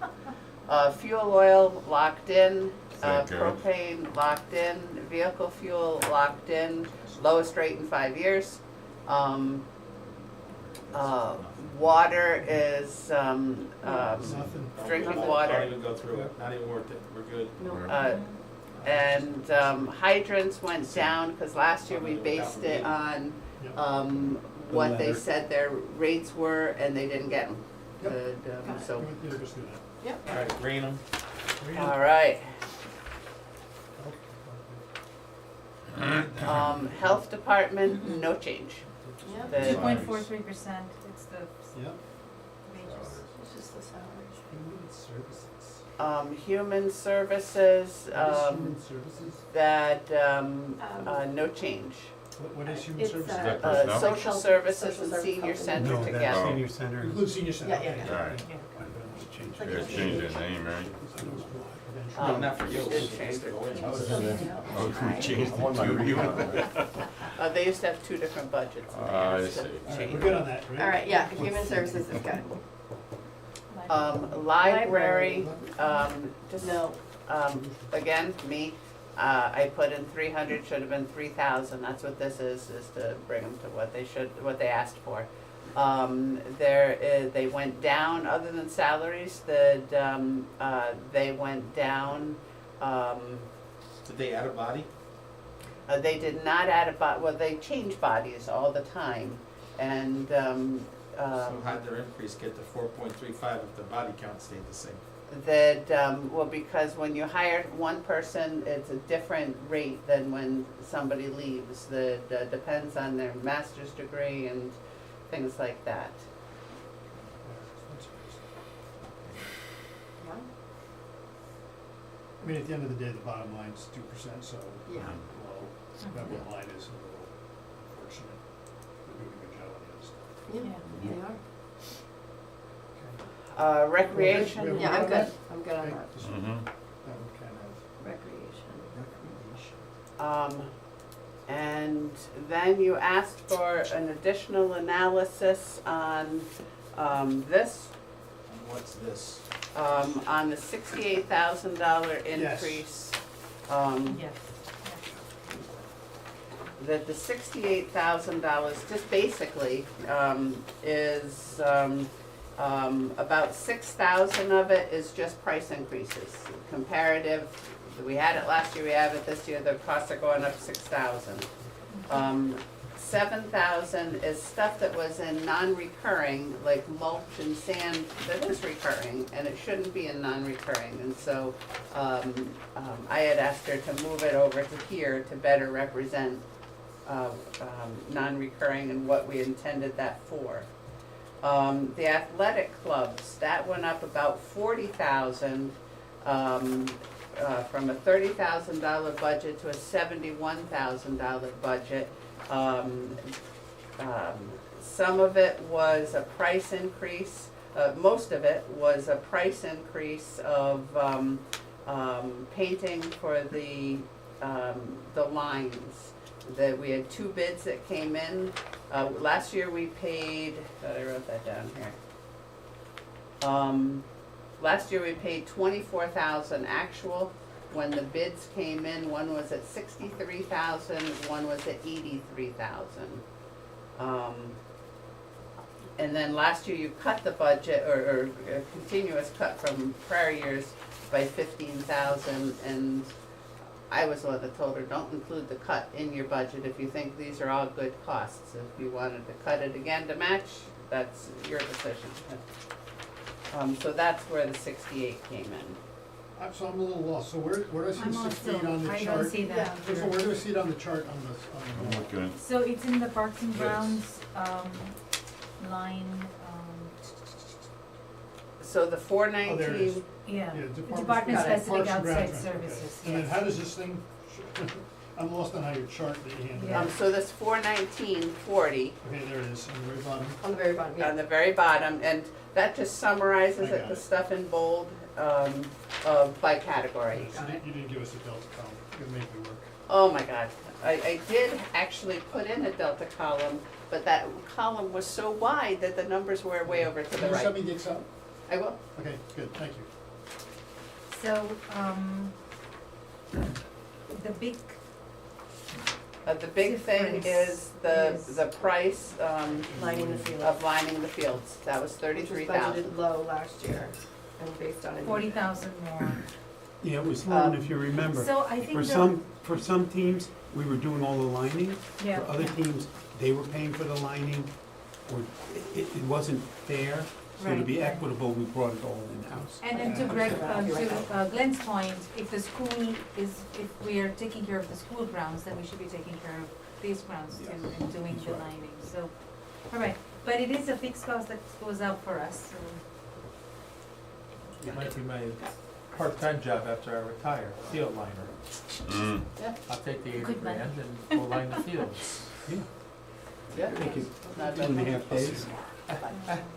Fuel oil locked in, Thank God. propane locked in, vehicle fuel locked in, lowest rate in 5 years. Water is, Nothing. drinking Don't water. even go through it, not even worth it, we're good. And hydrants went down, because last year we based it on, what they letter. said their rates were, and they didn't get them. Yep. So, Yeah, just do that. All right, green them. all right. Health department, no change. Yep. The- 2.43%, it's the Yep. wages. It's just the salaries. Human services. Human services, What is human services? that, no change. What is human It's, services? Is that personnel? Social services Social and service senior company. center No, together. that's senior center. Include senior center. Yeah, yeah, okay. yeah. Alright, Change Like you guys changed their name, right? No, not for you. It did change. Oh, we changed it to They used to have two different budgets. and they I asked to see. change. We're good on that, right? All right, yeah, human services is good. Library, just, No, again, me, I put in 300, should have been 3,000, that's what this is to bring them to what they asked for. They went down, other than salaries, they went down, Did they add a body? they did not add well, they change bodies all the time, and, So how'd their increase get to 4.35 if the body count stayed the same? well, because when you hire one person, it's a different rate than when somebody leaves. That depends on their master's degree and things like that. I mean, at the end of the day, the bottom line's 2%, so, yeah. well, that one line is a little unfortunate. They're doing a good job on the other stuff. Yeah, they are. Recreation, Yeah, I'm good. I'm good on Okay, that. just Mm-hmm. that one kind of Recreation. recreation. and then you asked for an additional analysis on this. And what's this? On the $68,000 Yes. increase. Yes. That the $68,000, just basically, is, about 6,000 of it is just price increases. Comparative, we had it last year, we have it this year, the costs are going up 6,000. 7,000 is stuff that was in non-recurring, like mulch and sand, that is recurring, and it shouldn't be in non-recurring. And so, I had asked her to move it over to here to better represent non-recurring and what we intended that for. The athletic clubs, that went up about 40,000, from a $30,000 budget to a $71,000 budget. Some of it was a price increase, most of it was a price increase of, painting for the lines. That we had 2 bids that came in. Last year we paid, I wrote that down here. Last year we paid 24,000 actual. When the bids came in, one was at 63,000, one was at 83,000. And then last year you cut the budget, or a continuous cut from prior years by 15,000, and I was the one that told her, don't include the cut in your budget if you think these are all good costs. If you wanted to cut it again to match, that's your decision. So that's where the 68 came in. So I'm a little lost, so where do I see I'm the also, 68 on the I chart? don't see that. So where do I see it on the chart on this, I'm on the? looking at, So it's in the Parks and Grounds, line, So the Oh, there it is. 419, yeah, Yeah, department Parks and specific Grounds, outside okay. services, And then yes. how does this thing, I'm lost on how your chart that you handed Yeah. out. so this 419.40 Okay, there it is, on the very bottom. On the very bottom, yeah. on the very bottom, and that just summarizes I it, got the it. stuff in bold, by category. So you didn't give us a delta column, you make me work. Oh my God, I did actually put in a delta column, but that column was so wide that the numbers were way over to the Can you send right. me the Excel? I will. Okay, good, thank you. So, the big, The big thing is Difference the price, Lining the field. of lining the fields, that was Which was 33,000. budgeted low last year and based on. 40,000 more. Yeah, it was low, if you remember. So I think For some teams, we were doing all the lining. yeah. For other teams, they were paying for the lining, or it wasn't fair. So to Right, be right. equitable, we brought it all in-house. And to Glenn's point, if the school if we are taking care of the school grounds, then we should be taking care of these grounds too, Yes, and doing that's the right. lining, so, all right. But it is a fixed cost that goes out for us, so. It might be my part-time job after I retire, field liner. I'll take the 80 Good money. grand and go line the fields. Yeah. Make it Not 2.5 bad. days.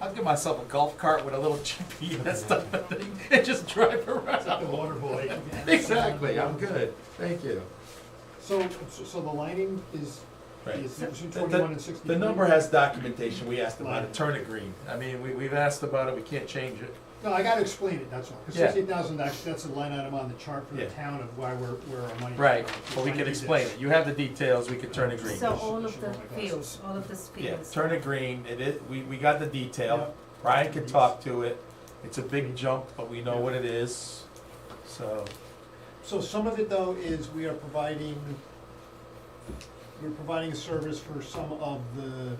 I'll give myself a golf cart with a little GPS type of thing and just drive The around. water boy. Exactly, I'm good, thank you. So the lining is Right. between The- 21 and 63? The number has documentation, we asked about it. Turn it green. I mean, we've asked about it, we can't change it. No, I gotta explain it, that's all. Because Yeah. 60,000, actually, that's a line item on the chart for the Yeah. town of where our money. Right, comes from. but we Why can do explain this? it. You have the details, we could turn it green. So all of the fields, all of the Yeah, fields. turn it green, we got the detail, Brian can talk to it, it's a big jump, but we know what it is, so. So some of it, though, is we're providing a service for some of the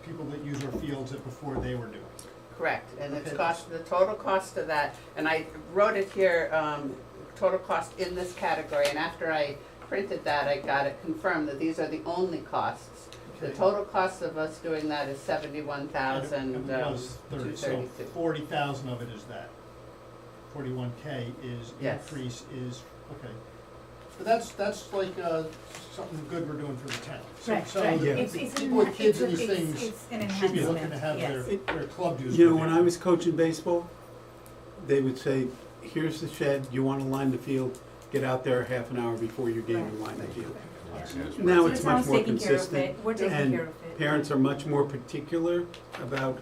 people that use our fields that before they were doing. Correct, and it's Okay. the total cost of that, and I wrote it here, total cost in this category, and after I printed that, I got it confirmed that these are the only costs. The Okay. total cost of us doing that is 71,000, And it was 30, so 232. 40,000 of it is that. 41K is, Yes. increase is, okay. But that's like, something good we're doing for the town. So- Right, so right. the It's an people with kids and it's- these things it's an should be looking to enhancement, have yes. their club dues. You know, when I was coaching baseball, they would say, here's the shed, you wanna line the field, get out there half an hour before your game and line the field. Now So it's the much town's more taking care of consistent, it, we're taking and care of it. parents are much more particular about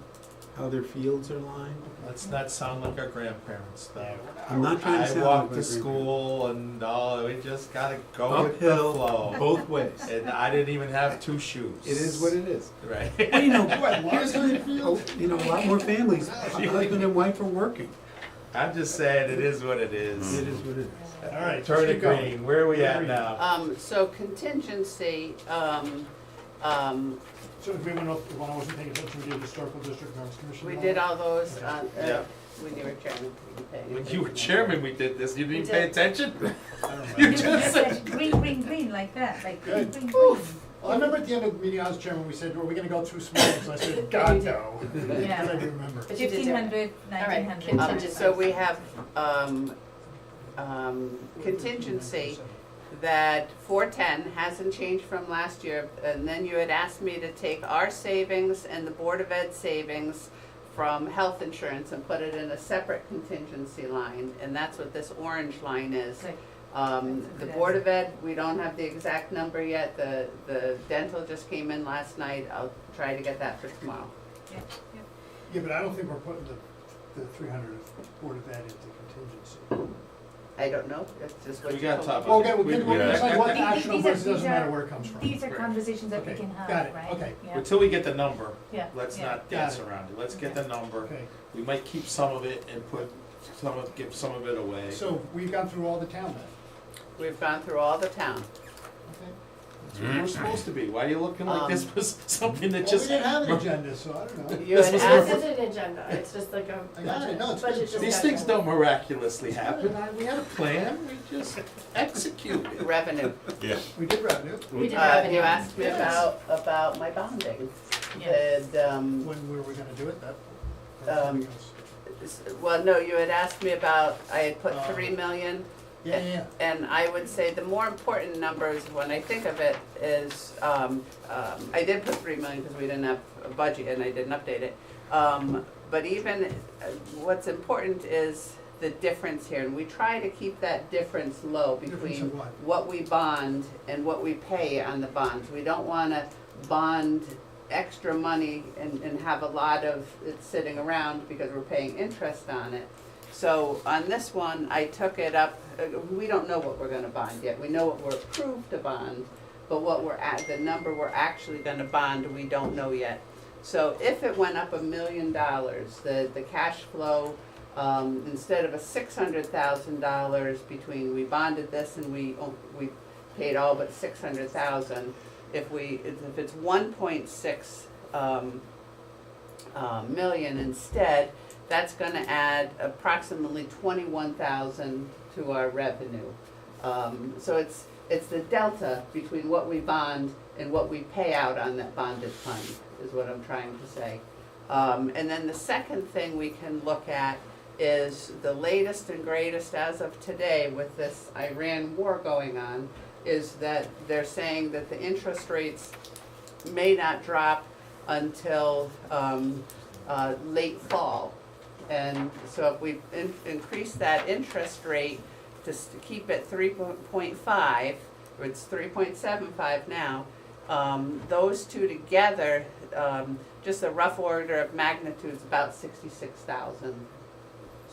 how their fields are lined. Let's not sound like our grandparents, though. I'm not trying to I sound walked like to my school and, we just gotta go with the Uphill, flow. both ways. And I didn't even have two shoes. It is what it is. Right. Well, you know, Here's how you feel. you know, a lot more families, husband and wife are working. I'm just saying, it is what it is. It is what it is. All right, Turn let's it keep going. green, where are we at now? So contingency, So if we went up, when I wasn't paying attention, we did historical district grounds commission. we and all did that? all those, Yeah. when you were chairman. When you were chairman, we did this, you We didn't did. pay attention? I don't know. You You just said green, green, green, like that, like green, Good. green, green. Well, I remember at the end of the meeting, I was chairman, we said, are we gonna go too small? So I said, God, no. Yeah. Because I do remember. But you did do it. 1,500, All right, 1,900. So we have, contingency that 410 hasn't changed from last year, and then you had asked me to take our savings and the Board of Ed savings from health insurance and put it in a separate contingency line, and that's what this orange line is. Right. The Board of Ed, we don't have the exact number yet, the dental just came in last night, I'll try to get that for tomorrow. Yeah, yeah. Yeah, but I don't think we're putting the 300 of Board of Ed into contingency. I don't know, it's just what We you gotta told talk me. Well, again, we can We- decide what the These- action these was, are- it doesn't these matter are- where it comes from. These are conversations that we Okay, can have, got it, right? okay. Yeah. Until we get the number, Yeah, let's yeah. not dance around it, let's get the number. Okay, We might keep some of it and give some of it away. so we've gone through all the town then? We've gone through all the town. Okay. That's what we're supposed to be, why are you looking like this was something that Well, we just. didn't have an agenda, so I don't know. You This had was asked, This is an agenda, it's just like a I got it, budget, no, it's budget good. discussion. These things don't miraculously happen, we had a plan, we just executed. revenue. Yeah. We did revenue. We did You revenue. asked me Yes. about my bonding. Yes. And, When were we gonna do it, that? or Um, something else? well, no, you had asked me about, I had put Oh. 3 million. Yeah. And I would say the more important numbers, when I think of it, is, I did put 3 million because we didn't have a budget and I didn't update it. But even, what's important is the difference here, and we try to keep that difference low Difference between of what? what we bond and what we pay on the bonds. We don't wanna bond extra money and have a lot of it sitting around because we're paying interest on it. So on this one, I took it up, we don't know what we're gonna bond yet, we know what we're approved to bond, but what we're at, the number we're actually gonna bond, we don't know yet. So if it went up $1 million, the cash flow, instead of a $600,000 between, we bonded this and we paid all but 600,000, if it's 1.6 million instead, that's gonna add approximately 21,000 to our revenue. So it's the delta between what we bond and what we pay out on that bonded fund, is what I'm trying to say. And then the second thing we can look at is the latest and greatest as of today with this Iran war going on, is that they're saying that the interest rates may not drop until late fall. And so if we increase that interest rate to keep it 3.5, or it's 3.75 now, those two together, just a rough order of magnitude is about 66,000.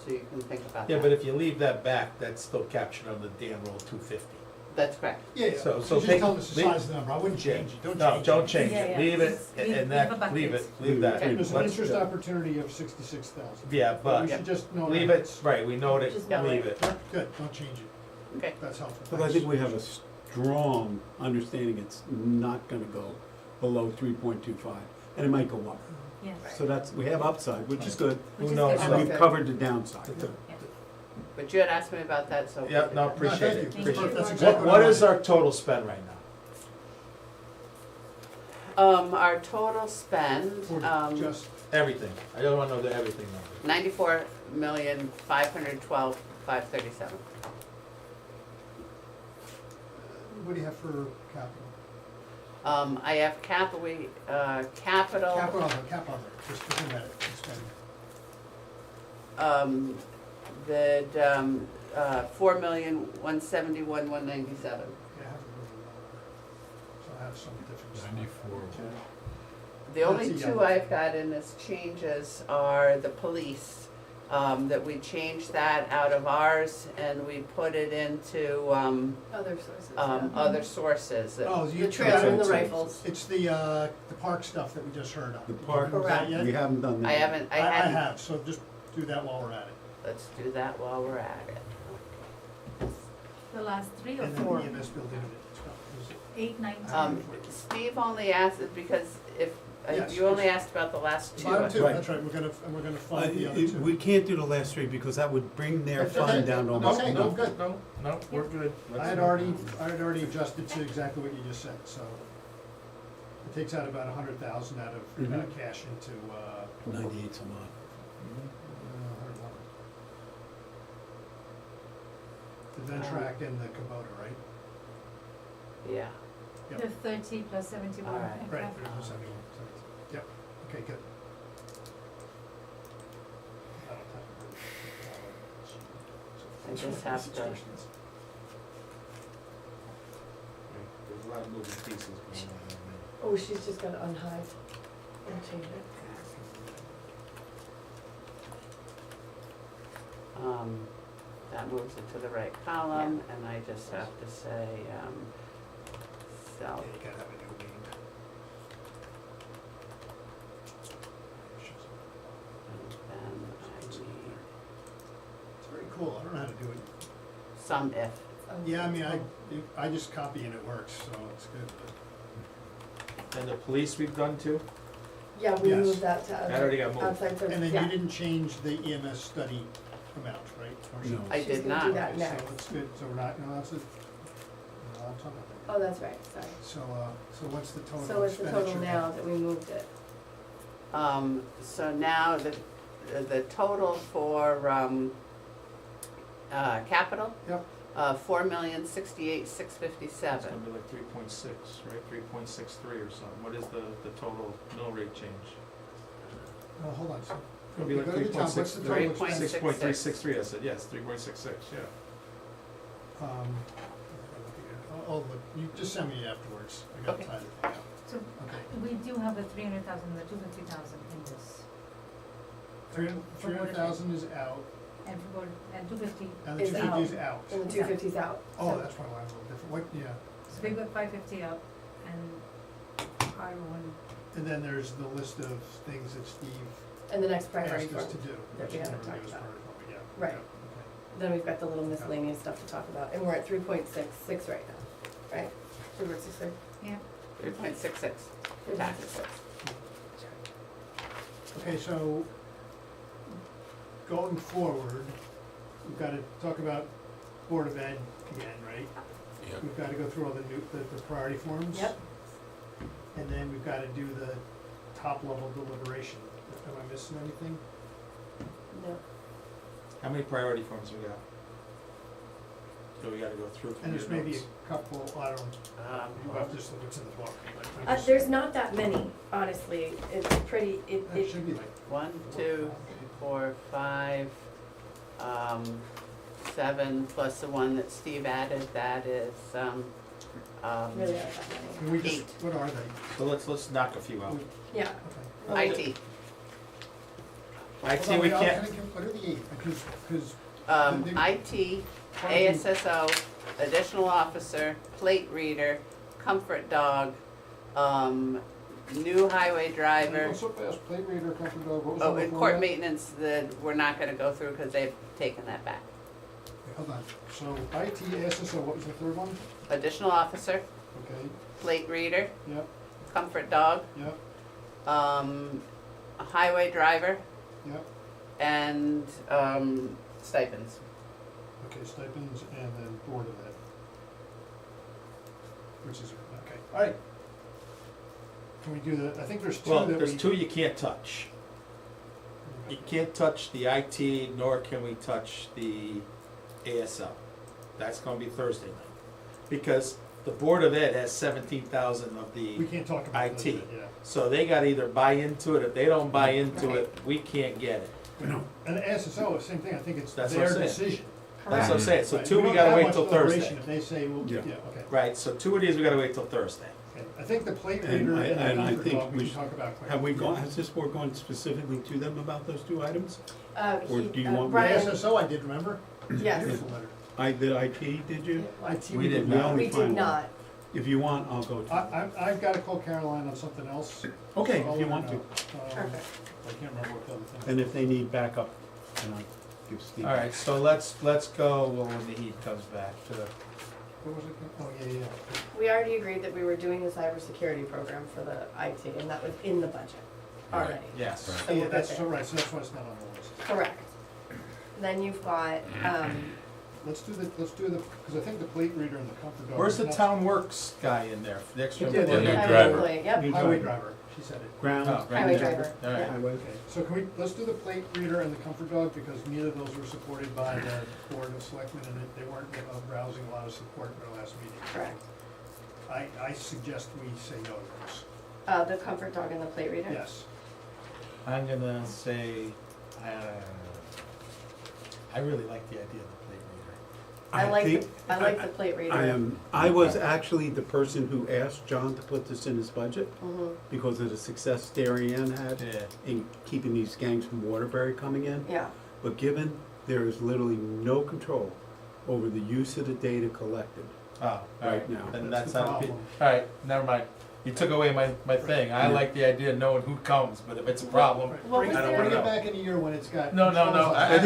So you can think about that. Yeah, but if you leave that back, that's still captured on the Dan roll 250. That's correct. Yeah, So just take- tell us the leave- size of the number, I wouldn't change it, don't No, change it. don't change Yeah, it, yeah. leave it, Just and leave a that, bucket. leave it, leave that. There's an Let's- interest opportunity of 66,000. Yeah, We but should just know leave that. it, right, we know Just that, know leave it. it. Good, don't change it, Okay. that's helpful. But I think we have a strong understanding it's not gonna go below 3.25, and it might go up. Yes. So that's, we have upside, which is good, Which Who is knows? good. and we've covered the downside. But you had asked me about that, so. Yeah, no, No, appreciate thank it, you. appreciate it. That's exactly What I is wanted. our total spend right now? Our total spend, For just, Everything, I don't wanna know the everything number. 94,512,537. what do you have for capital? I have capital, Capital other, just forget that, spending. the 4,171,197. Yeah, I have it really low. So I have some difference. 94. The only That's a two yellow. I've got in this changes are the police, that we changed that out of ours and we put it into, Other sources, yeah. other sources. Oh, The trailer and the rifles. It's the park stuff that we just heard of. The park, Is that yet? we haven't done that. I yet. haven't, I I hadn't, have, so just do that while we're at it. let's do that while we're at it. The last 3 or And then 4, the EMS building stuff. 8, 9, 10. Steve only asked, because if, Yes, you only asked about the last two. Bottom two, Right. that's right, we're gonna fund the other two. We can't do the last three because that would bring their That's okay. fund down to almost Okay, no, nothing. good. No, we're good. I had already adjusted to exactly what you just said, so it takes out about 100,000 out of Mhm. cash into, 98 some odd. 101. The Ventrac and the Kubota, right? Yeah. Yep. The 30 plus 71. All right. okay. Right, 71. Yep, okay, good. I just have to, There's a lot of moving pieces going on there. Oh, she's just gonna unhide and change it. that moves it to the right column, and I just have to say, self. You gotta have a new name. And then I need It's very cool, I don't know how to do it. some if. Yeah, I mean, I just copy and it works, so it's good, but. And the police we've done too? Yeah, we Yes. moved that to That already got moved. outside And services, then yeah. you didn't change the EMS study amount, right? Or No. I She's did gonna do not. that Okay, next. So it's good, so we're not, no, that's it. No, I'm talking about Oh, that's right, sorry. that. So what's the total So what's the expenditure? total now that we moved it? So now the total for, capital, Yep, 4,068,657. It's gonna be like 3.6, right, 3.63 or something. What is the total mill rate change? oh, hold on, so. It's gonna be like Go to the top. What's the 3.6, total expense? 6.363, I said, yes, 3.66, yeah. Oh, look, you just send me afterwards, I got Okay. time to pick out. So Okay, we do have the 300,000 and the 250,000 in this, 300,000 is out, and for board, and 250, and the Is 250 is out. out. And the 250's out. Oh, So- that's probably why I'm a little different, what, yeah, so we got 550 up, and I one, and then there's the list of things that Steve And the next priority asked for, us to do, that which we he haven't never talked gave us about. priority for, but yeah. Right. yeah, then we've got the little miscellaneous stuff to talk about, and we're at 3.66 right now, right? 3.63? yeah. 3.66 for taxes. Okay, so going forward, we've got to talk about Board of Ed again, right? Yeah. We've got to go through all the priority forms. Yep. And then we've got to do the top level deliberation. Am I missing anything? No. How many priority forms we got? So we gotta go through from And your there's maybe notes. a couple, I don't, well, just look what's in the book. but I'm just- There's not that many, honestly, it's pretty, It it, should be like. 1, 2, 4, 5, 7, plus the one that Steve added, that is, really not that many. Can we just, 8. what are they? So let's knock a few out. Yeah, Okay. IT. IT, Hold on, we wait, can't, What are the eight? Because, IT, ASSO, additional officer, plate reader, comfort dog, new highway driver. so fast, plate reader, comfort dog, what was Oh, the and before court that? maintenance, that we're not gonna go through because they've taken that back. Okay, hold on, so IT, SSO, what was the third one? Additional officer, Okay, plate reader, yep, comfort dog, yep, a highway driver, yep, and, stipends. okay, stipends and then Board of Ed. Which is, okay, all right. Can we do the, I think there's two well, that we. there's two you can't touch. You can't touch the IT, nor can we touch the ASL. That's gonna be Thursday night. Because the Board of Ed has 17,000 of We the, can't talk about IT. those yet, yeah. so they gotta either buy into it. If they don't buy into it, we can't get it. And the SSO, same thing, I think it's That's what I'm their saying. decision. That's what I'm saying. So Right, two, we don't gotta have wait much till deliberation Thursday. If they say, well, Yeah. yeah, okay. Right, so two of these we gotta wait till Thursday. Okay. I think the plate And reader I- and and the I comfort think dog, we we can should- talk about quickly. Have we gone, has this board gone specifically to them about those two items? Or do you want me- The Brian, SSO I did, remember? yes, Beautiful letter. The IT, did you? IT We did not. not. we did not. If you want, I'll go to them. I've got to call Caroline on something else. Okay, so I'll if you let her want to. know. Perfect. I can't remember what the other thing. And if they need backup, then I'll give Steve. All right, so let's go, well, when the heat comes back to the, What was it? Oh, yeah, yeah. We already agreed that we were doing the cybersecurity program for the IT, and that was in the budget already. yes. So Yeah, we're that's good so there. right, so that's why it's not on the list. Correct. Then you've got, Let's do the, because I think the plate reader and the comfort dog. Where's is the not- town works guy in there, the extra? Yeah, the new highway driver. employee, yep, New Highway driver. driver, she said it. Ground. Oh, right. highway driver, All right. yeah. Highway. Okay, so can we, let's do the plate reader and the comfort dog, because neither of those were supported by the Board of Selectmen, and they weren't rousing a lot of support in their last meeting. Correct. I suggest we say no to those. The comfort dog and the plate reader? Yes. I'm gonna say, I really like the idea of the plate reader. I like think- the plate reader. I was actually the person who asked John to put this in his budget Mhm. because of the success Darien had Yeah. in keeping these gangs from Waterbury coming in. Yeah, But given there is literally no control over the use of the data collected. Oh, all right, Right now. then That's that's the not, problem. all right, never mind. You took away my thing. I Yeah. like the idea of knowing who comes, but if it's a problem, What Bring was I don't there- wanna bring it know. back in a year when it's got. No, no, no, controls on I it.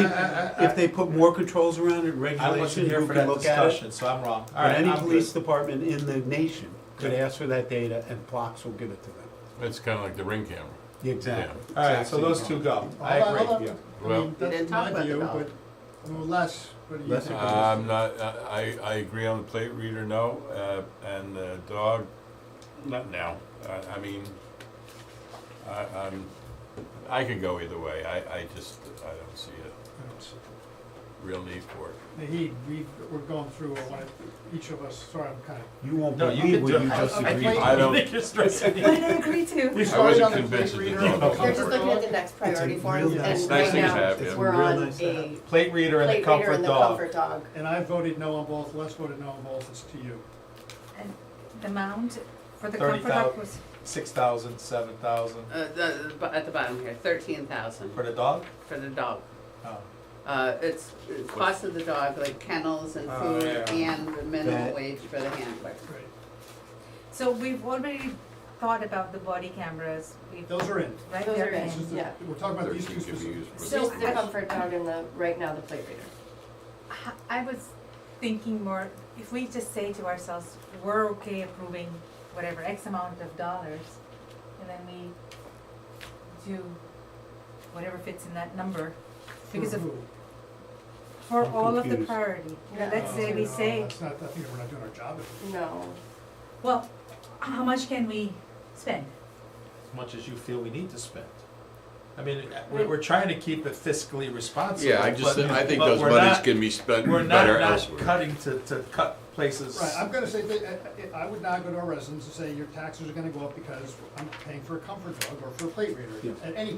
think if they put more controls around it, I regulation, wasn't here who for can that look at it. discussion, so I'm wrong. All But right, any I'm police good. department in the nation could ask for that data and Fox will give it to them. It's kinda like the Ring camera. Exactly. All right, Exact so same those problem. two go. I Hold on, hold agree. on. I Well- mean, We didn't that's talk my about the view, dog. but, well, Les, what do you Les think? agrees. I'm not, I agree on the plate reader, no, and the dog, not now. I mean, I could go either way. I don't see a real need for it. The heat, we're going through, each of us, sorry, I'm kind of. You won't No, you believe can what do you it. just I- agreed I- to. I don't, think you're stressing. I agree too. We I started wasn't on the convinced plate of the reader. dog. They're just looking at the next priority It's a for real us, nice- and nice right thing to now, have, yeah. we're Real on nice to a Plate reader and the plate reader comfort and the dog. comfort dog. And I voted no on both, Les voted no on both, it's to you. And the amount for the 30,000. comfort dog was, 6,000, 7,000 At the bottom here, 13,000 for the dog? for the dog. Oh. It's cost of the dog, like kennels and Oh, food yeah. and the minimum Vet. wage for the handler. Right. so we've already thought about the body cameras. We've, Those are in. right, Those they're are in. It's just that Yeah. We're talking about these 13 two can be specific. used for. So Just the I- comfort dog and right now the plate reader. I was thinking more, if we just say to ourselves, we're okay approving whatever X amount of dollars, and then we do whatever fits in that number, because of, for I'm all of the confused. priority. You know, Yeah. let's say we No, say, that's not, I think we're not doing our job. No. well, how much can we spend? As much as you feel we need to spend. I mean, we're trying to keep it fiscally responsible. Yeah, I think but those we're monies not- can be spent We're better not elsewhere. cutting to cut places. Right, I'm gonna say, that I would not go to our residents and say, your taxes are gonna go up because I'm paying for a comfort dog or for a plate reader. Yeah. At any,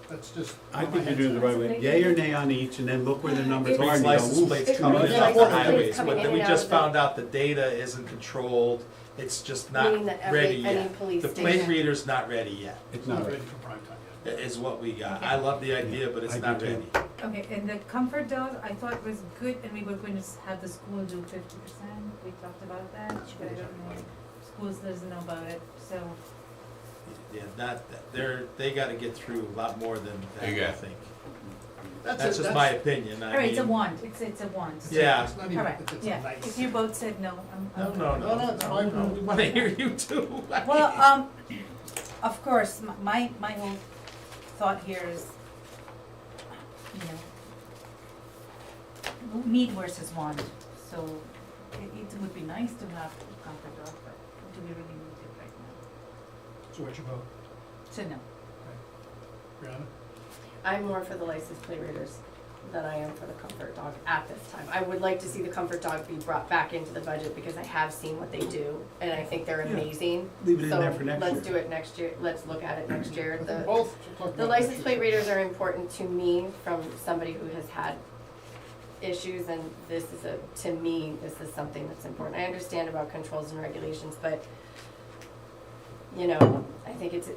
that's just. I think you're doing it the right way. Yay or nay on each, and then look where the numbers are. These and you go, license "Ooh, plates It's coming in license off the plates highways, coming but in then we and out just of the- found out the data isn't controlled, it's just not Meaning that ready any yet. police The plate station. reader's not ready yet, It's Not not ready right. for prime time yet. is what we got. I love the idea, but it's I not do ready. too. Okay, and the comfort dog, I thought was good, and we were going to have the school do 50%, we talked about that, but I don't know, schools doesn't know about it, so. Yeah, they gotta get through a lot more than that, They I got- think. That's That's it, just my opinion, All right, it's a mean. want, it's a want. Yeah. It's not even, Correct, it's a yeah, nice. if you both said no, I'm. No, I'm no, good. no, No, it's fine. no, we wanna hear you too. Well, of course, my whole thought here is, you know, need versus want, so it would be nice to have a comfort dog, but do we really need it right now? So what's your vote, So no. Brianna? I'm more for the license plate readers than I am for the comfort dog at this time. I would like to see the comfort dog be brought back into the budget because I have seen what they do and I think they're Yeah. amazing. Leave it in there for So next let's year. do it next year, let's look at it next year. I think The, both should talk the about license next plate year. readers are important to me from somebody who has had issues and this is to me, this is something that's important. I understand about controls and regulations, but you know, I think it's,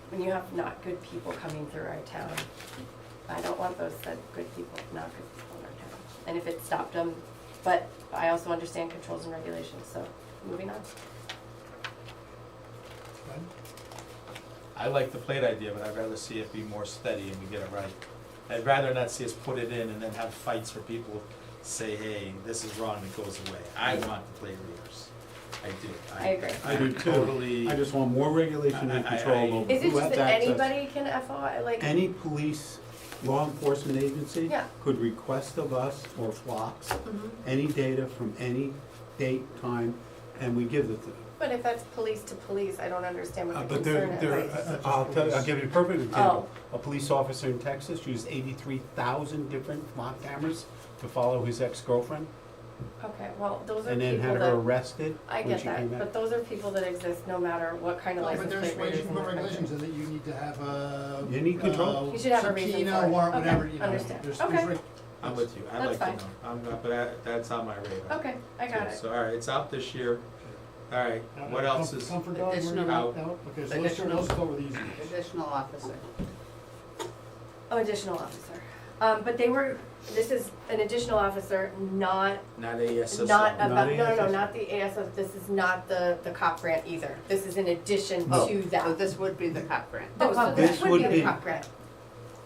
when you have not good people coming through our town, I don't want those said good people, not good people in our town. And if it stopped them, but I also understand controls and regulations, so moving on. Glenn? I like the plate idea, but I'd rather see it be more steady and we get it right. I'd rather not see us put it in and then have fights where people say, hey, this is wrong, it goes away. I want the plate readers. I do. I agree. I do too. Totally. I just want more regulation and control over Is it who just has that access. anybody can FOI, like, Any police, law enforcement agency Yeah. could request of us or Flocks Mhm. any data from any date, time, and we give it to them. But if that's police to police, I don't understand what the But concern I'll is. give you a perfect example. A police officer in Texas used 83,000 different flock cameras to follow his ex-girlfriend, Okay, well, those are and then people had her that, arrested I when get she came that, back. but those are people that exist no matter what kind of No, but license there's plate readers in the regulations country. that you need to have a. You need control. You should have a reason subpoena, for it. warrant, Okay, whatever, you know. understand. There's Okay. reg- I'm with you. I That's like to fine. know. I'm not, but that's on my radar. Okay, I got too. it. So, all right, it's out this year. All right, Now, what else is? Comfort dog, where you Additional- out? Okay, so let's additional- start with the easy ones. Additional officer. Oh, additional officer. But this is an additional officer, not, Not ASSO. not Not about, no, ASSO. not the ASO, this is not the cop grant either. This is in addition Oh, to so that. this would be the cop grant. Oh, so This this would would be the be- cop grant.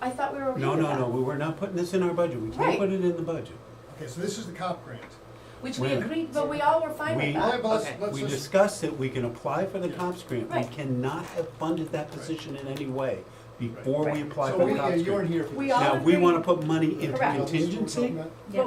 I thought we were okay No, with no, that. no, we were not putting this in our budget, we can't Right. put it in the budget. Okay, so this is the cop grant. Which we Wait a minute. agreed to. But we all were fine We- with All that. right, but Okay. let's We just, discussed it, we can apply for the Yeah. comps grant, we Right. cannot have funded that position in any way before we Right. apply so for we, the yeah, comps you weren't grant. here for We this. all Now, we agreed- wanna put money into Correct. contingency, Yeah.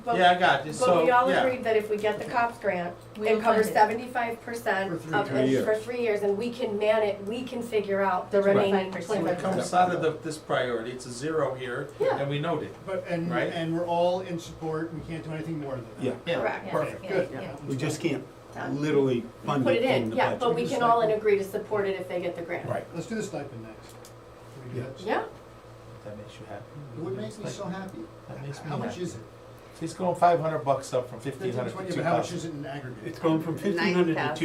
But- Yeah, I got you, But so, we all yeah. agreed that if we get the cops grant, We it will covers fund it. 75% For three of years. it for 3 years, and we can we can figure out the remaining 25%. So it 25%. comes out of this priority, it's a zero here, Yeah. and we note it. But, Right. and we're all in support, we can't do anything more than that. yeah, Yeah, Correct. perfect. Yeah, Good. yeah. we just can't Done. literally fund Put it it in in, the yeah, budget. but we can all agree to support it if they get the grant. Right. Let's do the stipend next. Can we do that? Yeah, That makes you happy? What makes me so happy? That makes me How much happy. is it? He's going $500 up from 1,500 to 15, 20, 2,000. but how much is it in aggregate? It's going from 1,500 to 90,000.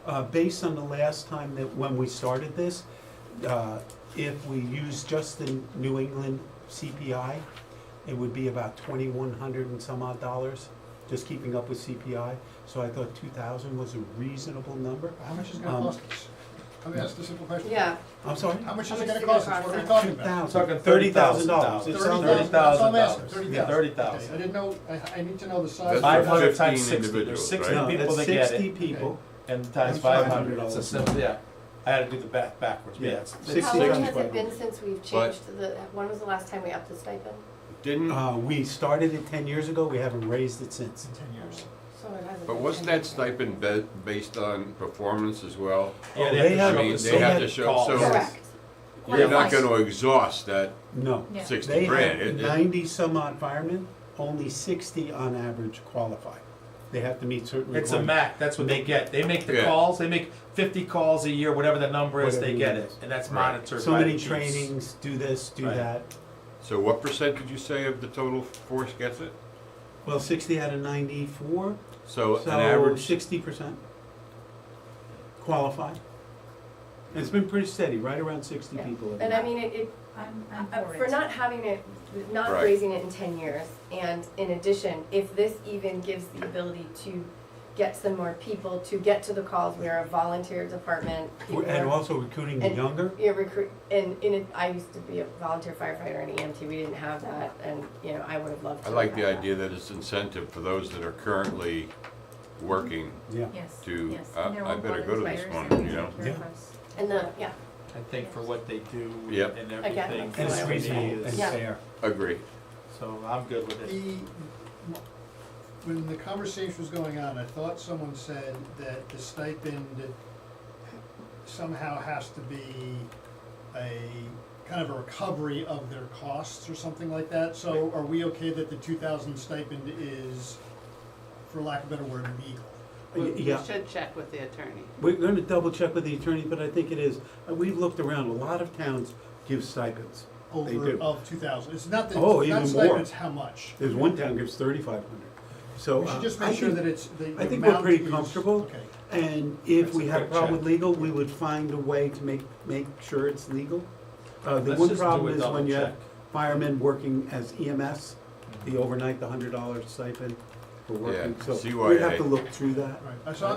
2,000. Based on the last time that, when we started this, if we use just the New England CPI, it would be about 2,100 and some odd dollars, just keeping up with CPI. So I thought 2,000 was a reasonable number. How much is it gonna cost us? Let me ask the simple question. yeah. I'm sorry? How much How is it much gonna is it cost gonna us? What are we cost talking Two about? thousand. Talking $30,000. It sounds like- $30,000, that's all I'm asking, Yeah, 30,000. Okay, I didn't know, I need to know the size. That's Five for hundred 15 times 60, there's individuals, 60 right? people No, that that's get 60 it, people. and times And 500, it's a $500. simple, yeah. I had to do the backwards, but Yeah. yeah, it's. 60 How long times has it 500. been since we've changed the, when was the last time we upped the stipend? Didn't, We started it 10 years ago, we haven't raised it since. In 10 years. So it hasn't but been wasn't 10 that stipend based on performance as well? Yeah, Oh, they they have have- to I mean, show they the have had to show, calls. so Correct. you're not Qualifies. gonna exhaust that Yeah. 60 They grand. have It- 90 some odd firemen, only 60 on average qualify. They have to meet certain It's a requirements. MAC, that's what they get. They make the Yeah. calls, they make 50 calls a year, whatever the number is, they Whatever get it it. is. And that's Right. monitored So by the many chiefs. trainings, do this, do Right. that. So what percent did you say of the total force gets it? Well, 60 out of 94, So so an average, 60% qualify. And it's been pretty steady, right around 60 Yeah. people. And I mean, I'm for for it. not having it, not Right. raising it in 10 years, and in addition, if this even gives the ability to get some more people to get to the calls, we are a volunteer department. people And are- also recruiting the and- younger. Yeah, recruit, and in it, I used to be a volunteer firefighter and EMT, we didn't have that, and, you know, I would have loved to I have like the had that. idea that it's incentive for those that are currently working Yeah. Yes, to, yes. I And they're all better go to this volunteers one, and you know? take care of Yeah. us. And yeah, I think for what they do Yep. and Again, everything. that's And it's what I would say. reasonable and Yeah. fair. Agree. So I'm good with it. When the conversation was going on, I thought someone said that the stipend somehow has to be a kind of a recovery of their costs or something like that. So are we okay that the 2,000 stipend is, for lack of a better word, legal? We Yeah. should check with the attorney. We're gonna double check with the attorney, but I think it is. We've looked around, a lot of towns give stipends. They Over do. of 2,000? It's not the, Oh, it's not even more. stipend, it's how much? There's one town gives 3,500. So We should just I make sure think- that it's, the I think we're amount pretty is- comfortable. Okay. And if That's we a had a quick problem check. with legal, we would find a way to make sure it's legal. The Let's one just do problem a is double when you have check. firemen working as EMS, the overnight, the $100 stipend for working. Yeah, So CYA. we'd have to look through that. Right, so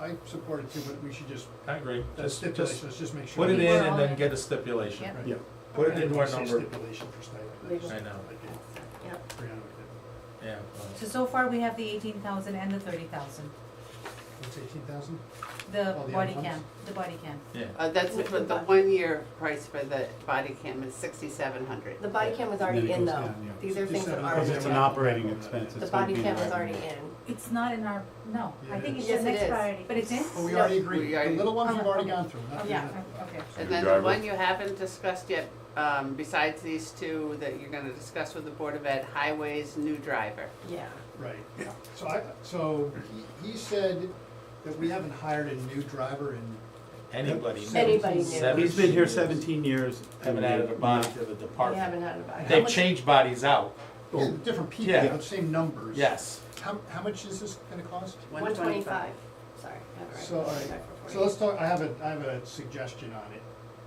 I support it too, but we should just, I agree. that Just stipulation, let's just make sure. put it that- in We're and all then in. get a stipulation. Yep. Yeah. Put it I into our say number. Stipulation for stipend. Legal. I know. Like it, yeah. 300. Yeah. So far we have the 18,000 and the 30,000. What's 18,000? The Oh, the body other ones? cam, the body cam. Yeah. That's, but the 1 year price for the body cam is 6,700. The body cam was And already then it in goes though, down, yeah. these are things that 57. are. Because it's an operating expense. The it's gonna body be cam was revenue. already in. It's not in our, no, I think it's Yes, the it next is. priority, but it's in? Oh, we No. already agreed. We The already- little ones we've already gone through, not the Yeah, other. okay. And then the Driver. one you haven't discussed yet, besides these two that you're gonna discuss with the Board of Ed, highways, new driver. Yeah. Right, yeah. So he said that we haven't hired a new driver in, Anybody new. Anybody new. He's been here 17 years. Haven't added a body to the We department. haven't had a body. They've changed bodies out, yeah, different people, Yeah. but same numbers. yes. How much is this gonna cost? 125, sorry, I have it right. So, all right. So let's talk, I have a suggestion on it,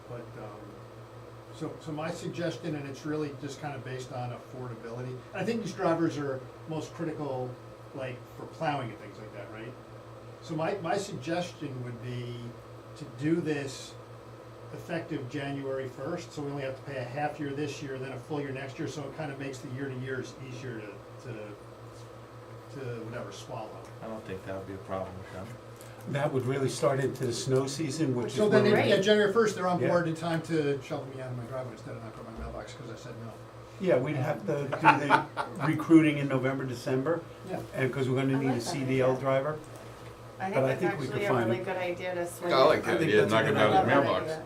but, So my suggestion, and it's really just kind of based on affordability, and I think these drivers are most critical, like, for plowing and things like that, right? So my suggestion would be to do this effective January first, so we only have to pay a half year this year, then a full year next year, so it kind of makes the year-to-years easier to whatever, swallow. I don't think that would be a problem with them. That would really start into the snow season, which is So where then, we- yeah, January first, they're on Yeah. board in time to shovel me out of my driveway instead of not go to my mailbox, because I said no. Yeah, we'd have to do the recruiting in November, December, Yeah. and, because we're gonna I need a like that CDL idea. driver. I But I think that's think we actually could a find really it. good idea to swing. I like I the think idea, that's a knock it good down Love his that mailbox. idea.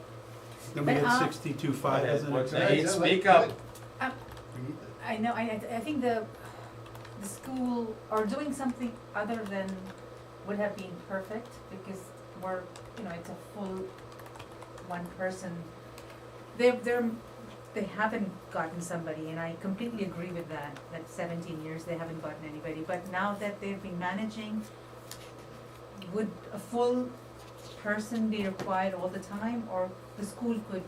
Then we But, had 62.5 as an What's example. Hey, Yeah, speak like, up. good. We need that. I know, I think the school, or doing something other than would have been perfect, because we're, it's a full one person. They haven't gotten somebody, and I completely agree with that 17 years they haven't gotten anybody, but now that they've been managing, would a full person be required all the time, or the school could,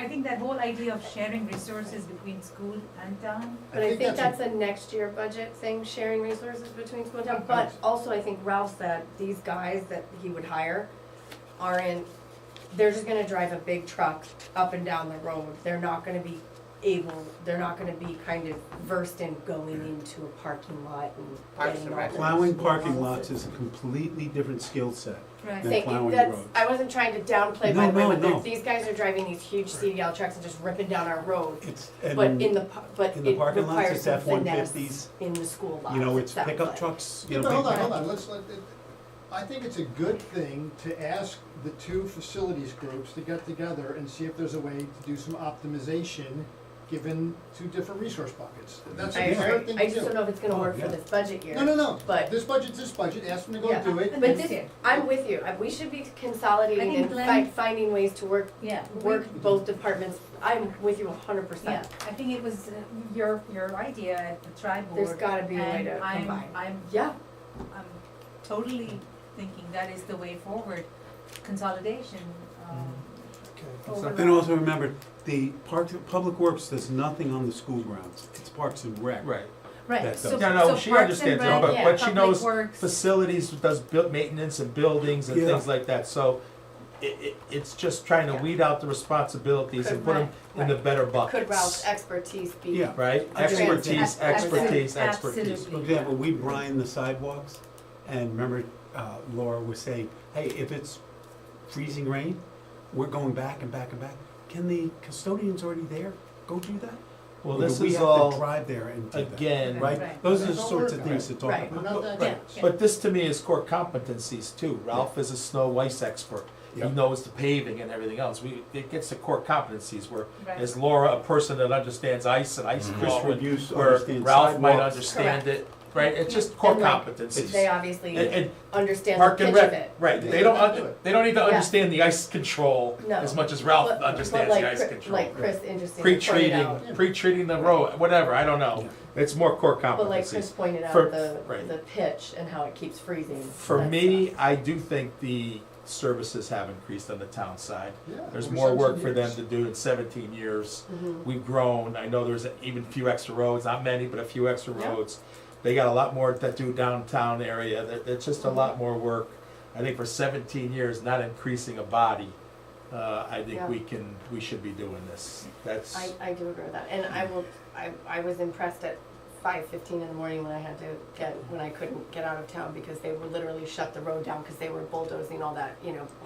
I think that whole idea of sharing resources between school and town. But I think that's that's a next year budget thing, sharing resources between school and town, but also I think Ralph said these guys that he would hire they're just gonna drive a big truck up and down the road, they're not gonna be kind of versed in going into a parking lot and Parks getting and all Rec. those Plowing parking nuances. lots is a completely different skill set. Right. than Thank you, plowing that's, roads. I wasn't trying to downplay No, by the way, no, but no. these guys are driving these huge CDL trucks and just ripping down our road. It's, But and, in the, in the it parking lots, requires it's some F-150s. finesse in the school lots, you know, it it's sounds pickup like. trucks, Yeah, you but know, hold big on, let's I think it's a good thing to ask the two facilities groups to get together and see if there's a way to do some optimization, given two different resource buckets. That's I a fair agree, thing I to just don't do. know if it's gonna Oh, work for yeah. this budget year. No, But- this budget's this budget, ask them to go Yeah. do it. But and- this, I'm with you, we should be consolidating I think and Glenn- finding ways to work Yeah. both departments, I'm with you 100%. Yeah, I think it was your idea at the tri-board. There's gotta be a way to and combine. I'm Yeah, totally thinking that is the way forward, consolidation, overlap. And also remember, the Public Works does nothing on the school grounds, it's Parks and Rec. Right. Right, that so, does. Yeah, no, so she Parks and understands, Rec, but, yeah, but she Public knows Works, facilities, does maintenance and buildings and Yeah. things like that, so it's just trying to Yeah. weed out the responsibilities and Could- put them in the right. better buckets. could Ralph's expertise be? Yeah. Right? Absolutely. Expertise, expertise, expertise. For Absolutely. example, we brine the sidewalks, and remember, Laura was saying, hey, if it's freezing rain, we're going back and back and back. Can the custodians already there go do that? Well, Or do this we is have to all, drive there and do that? again, Right? Right. Those are the That's sorts all of we're- things to talk Right. We're about. not that Yeah. dense. but this to me is core competencies too. Ralph is a snow ice expert. He Yeah. knows the paving and everything else. It gets to core competencies where, Right. is Laura a person that understands ice and ice Chris flow? and Reviews Where understands Ralph might sidewalks. understand Correct. it, right? It's just core And like, competencies. They obviously And understand the Park and pitch of Rec, it. right, Yeah, they don't, they do it. they don't need to Yeah. understand the ice control No. as much as Ralph But understands like the ice Chris- control. Like Chris interestingly pointed Pre-treating, out, pre-treating the road, whatever, I don't know. It's more core but like Chris competencies. pointed out, For- the right. pitch and how it keeps freezing. For that me, stuff. I do think the services have increased on the town side. Yeah, There's over more work 17 for them years. to do in 17 years. Mhm. We've grown, I know there's even a few extra roads, not many, but a few extra Yeah. roads. They got a lot more that do downtown area, it's just a lot more work. I think for 17 years, not increasing a body, I think Yeah. we should be doing this. That's, I do agree with that, and I was impressed at 5:15 in the morning when I couldn't get out of town because they would literally shut the road down because they were bulldozing all that,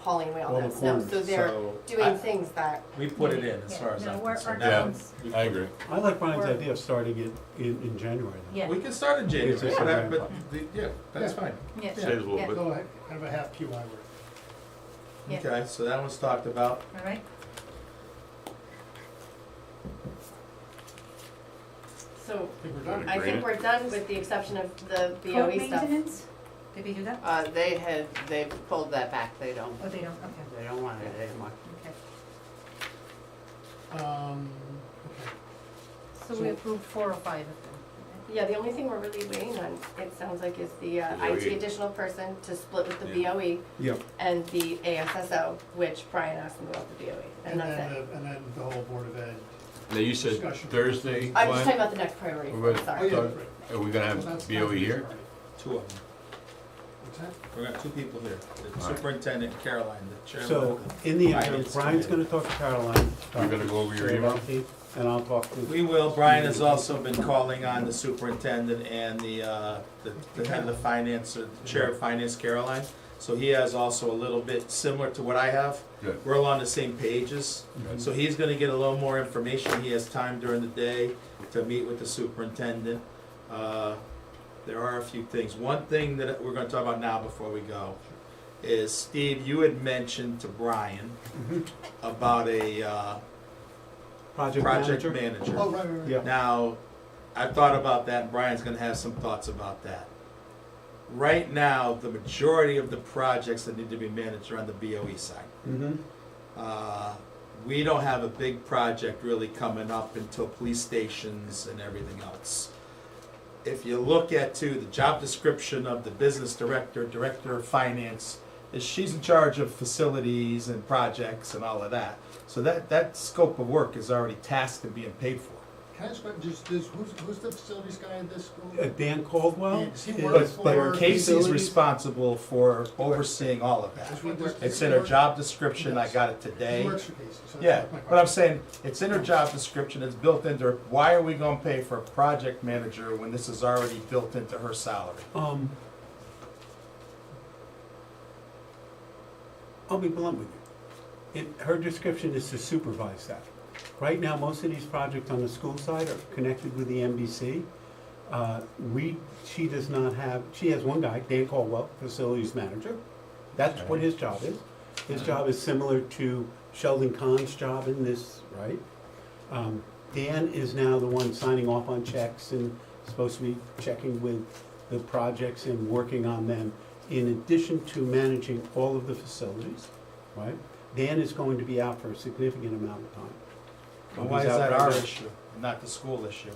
hauling away all All that the snow. corners. So they're so, doing things that, we put it in as Yeah, far as no, I'm we're- concerned. our Now, towns- we I put- agree. I like Brian's Or- idea of starting it in January. though. Yeah, We can start in January, It's just but, a I- ramp but, up. yeah, that's Yeah. fine. yeah, Saves a little yeah. bit. So kind of a half QI work. Yeah. Okay, so that one's talked about. All right, so I think we're done. I think we're done with the exception of the code BOE stuff. maintenance, did we do that? They pulled that back, they don't Oh, they don't, okay, they don't want it anymore. okay. Okay. So we approved 4 or 5 of them. Yeah, the only thing we're really waiting on, it sounds like, is the IT additional person to split with the BOE Yep. and the ASSO, which Brian asked them about the BOE, and that's it. And then the whole Board of Ed. Now, you said Discussion. Thursday, I'm just Glenn? talking about the next priority, We're Oh, sorry. yeah, So, right. Are we gonna Well, have that's BOE here? right. Two of them. What's that? We're gonna have two people here, the All right. superintendent and Caroline, the chairman So, of the. in the interim, Finance Brian's committee. gonna talk to Caroline. We're gonna go over your email? And I'll talk to. We will, Brian has also been calling on the superintendent and the head of the finance, or the chair of finance, Caroline. So he has also a little bit similar to what I have. Good. We're all on the same pages. Good. So he's gonna get a little more information, he has time during the day to meet with the superintendent. There are a few things. One thing that we're gonna talk about now before we go is, Steve, you had mentioned to Brian Mhm. about a Project project manager? manager. Oh, right. Yeah. Now, I've thought about that, and Brian's gonna have some thoughts about that. Right now, the majority of the projects that need to be managed are on the BOE side. Mm-hmm. We don't have a big project really coming up until police stations and everything else. If you look at too, the job description of the business director, director of finance, is she's in charge of facilities and projects and all of that. So that scope of work is already tasked and being paid for. Can I ask, who's the facilities guy at this school? Dan Caldwell. Does he is work But for- Casey's facilities. responsible for overseeing all of that. It's in her job description, I got it He today. works for Casey, so that's Yeah, my but I'm question. saying, it's in her job description, it's built into her. Why are we gonna pay for a project manager when this is already built into her salary? I'll be blunt with you. Her description is to supervise that. Right now, most of these projects on the school side are connected with the MBC. She does not have, she has one guy, Dan Caldwell, facilities manager. That's what his job is. His job is similar to Sheldon Kahn's job in this, right? Dan is now the one signing off on checks and supposed to be checking with the projects and working on them, in addition to managing all of the facilities, right? Dan is going to be out for a significant amount of time. But why is He's out that right our now. issue, not the school issue?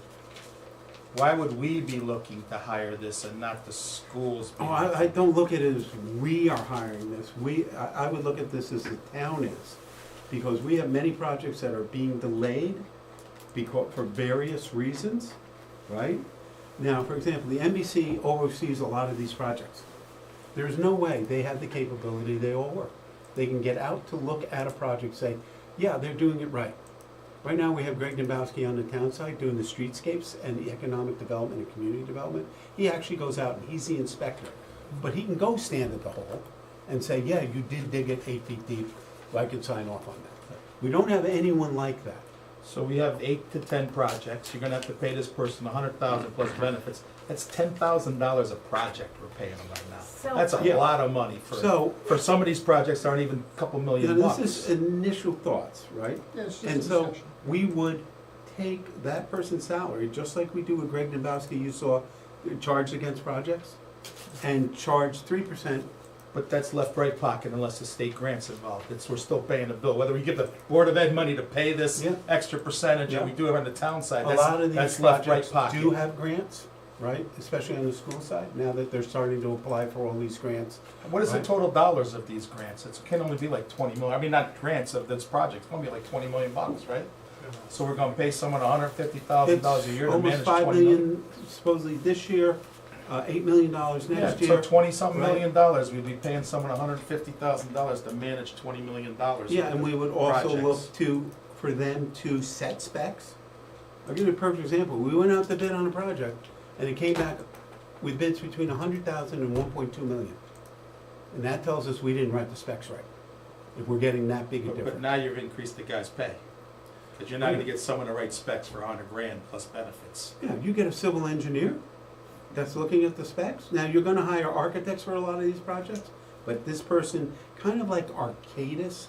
Why would we be looking to hire this and not the schools? Oh, I don't look at it as we are hiring this. I would look at this as the town is. Because we have many projects that are being delayed for various reasons, right? Now, for example, the NBC oversees a lot of these projects. There's no way they have the capability, they all work. They can get out to look at a project, say, yeah, they're doing it right. Right now, we have Greg Nabowski on the town side doing the streetscapes and the economic development and community development. He actually goes out and he's the inspector. But he can go stand at the hole and say, yeah, you did dig it 8 feet deep, I can sign off on that. We don't have anyone like that. So we have 8 to 10 projects, you're gonna have to pay this person $100,000 plus benefits. That's $10,000 a project we're paying them right now. So- That's a Yeah. lot of money So- for some of these projects aren't even a couple million Now, bucks. this is initial thoughts, right? Yeah, it's just And a so, discussion. we would take that person's salary, just like we do with Greg Nabowski, you saw, charged against projects, and charge 3%. But that's left right pocket unless the state grant's involved. We're still paying the bill. Whether we give the Board of Ed money to pay this Yeah. extra percentage, or Yeah. we do it on the town side, A lot of these that's left right projects pocket. do have grants, right? Especially on the school side, now that they're starting to apply for all these grants. What is the Right. total dollars of these grants? It can only be like 20 million. I mean, not grants of this project. It's gonna be like 20 million bucks, right? So we're gonna pay someone $150,000 a year to It's manage almost 5 20 million. million supposedly this year, $8 million next Yeah, year. so 20-something Right. million dollars. We'd be paying someone $150,000 to manage $20 million. Yeah, and we would also projects. look for them to set specs. I'll give you a perfect example. We went out to bid on a project, and it came back with bids between 100,000 and 1.2 million. And that tells us we didn't write the specs right, if we're getting that big a But difference. now you've increased the guy's pay. Because you're not gonna get someone to write specs for $100,000 plus benefits. Yeah, you get a civil engineer that's looking at the specs. Now, you're gonna hire architects for a lot of these projects, but this person, kind of like Arcadis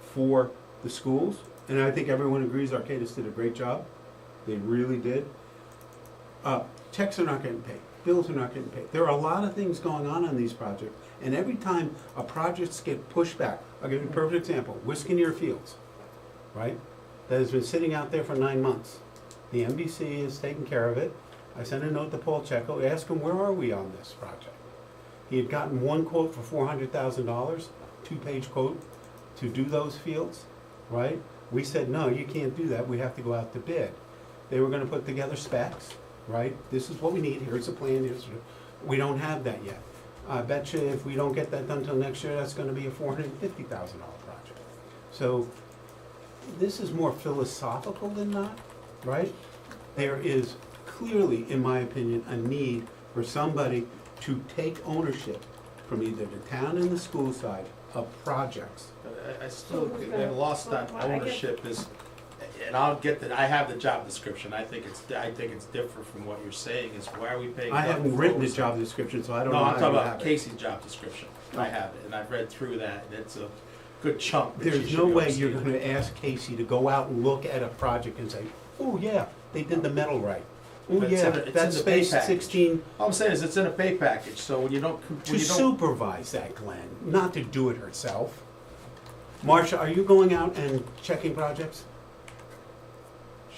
for the schools, and I think everyone agrees Arcadis did a great job. They really did. Checks are not getting paid, bills are not getting paid. There are a lot of things going on these projects, and every time a projects get pushed back, I'll give you a perfect example, Wiskineer Fields, right? That has been sitting out there for 9 months. The NBC is taking care of it. I sent a note to Paul Checo, asked him, where are we on this project? He had gotten one quote for $400,000, two-page quote to do those fields, right? We said, no, you can't do that, we have to go out to bid. They were gonna put together specs, right? This is what we need, here's a plan, we don't have that yet. I bet you if we don't get that done till next year, that's gonna be a $450,000 project. So, this is more philosophical than not, right? There is clearly, in my opinion, a need for somebody to take ownership from either the town and the school side of projects. I still get lost on ownership is, and I'll get that, I have the job description, I think it's different from what you're saying, is why are we paying? I haven't double written the for job description, so I don't No, know I'm how talking you about have it. Casey's job description, I have it, and I've read through that, and it's a good chunk that she There's should no be way you're overseeing. gonna ask Casey to go out and look at a project and say, oh yeah, they did the metal right. Oh But it's yeah, in the- it's that in the pay space package. 16, All I'm saying is it's in a pay package, so when you don't, to when you don't, supervise that, Glenn, not to do it herself. Marcia, are you going out and checking projects?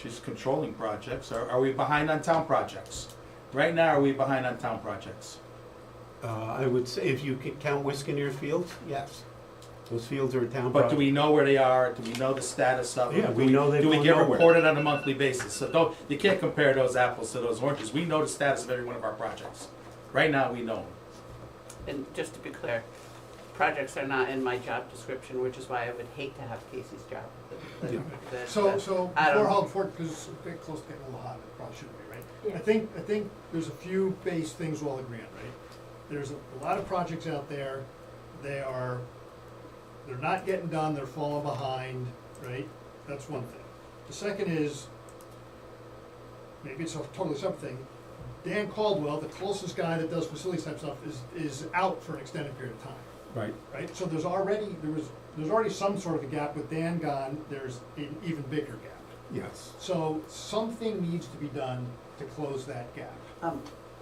she's controlling projects, are we behind on town projects? Right now, are we behind on town projects? I would say, if you could count Wisconsin fields, yes. Those fields are a town But do project. we know where they are, do we know the status of them? Yeah, we know they've Do we gone get nowhere. reported on a monthly basis? So don't, you can't compare those apples to those oranges, we know the status of every one of our projects. Right now, we know them. And just to be clear, projects are not in my job description, which is why I would hate to have Casey's job. Yeah. So, I don't before, because it's getting close to getting a little hot, it probably shouldn't be, right? Yeah. I think there's a few base things we'll agree on, right? There's a lot of projects out there, they're not getting done, they're falling behind, right? That's one thing. The second is, maybe it's a totally separate thing, Dan Caldwell, the closest guy that does facilities type stuff, is out for an extended period of time. Right. Right, so there's already some sort of a gap. With Dan gone, there's an even bigger gap. Yes. So something needs to be done to close that gap,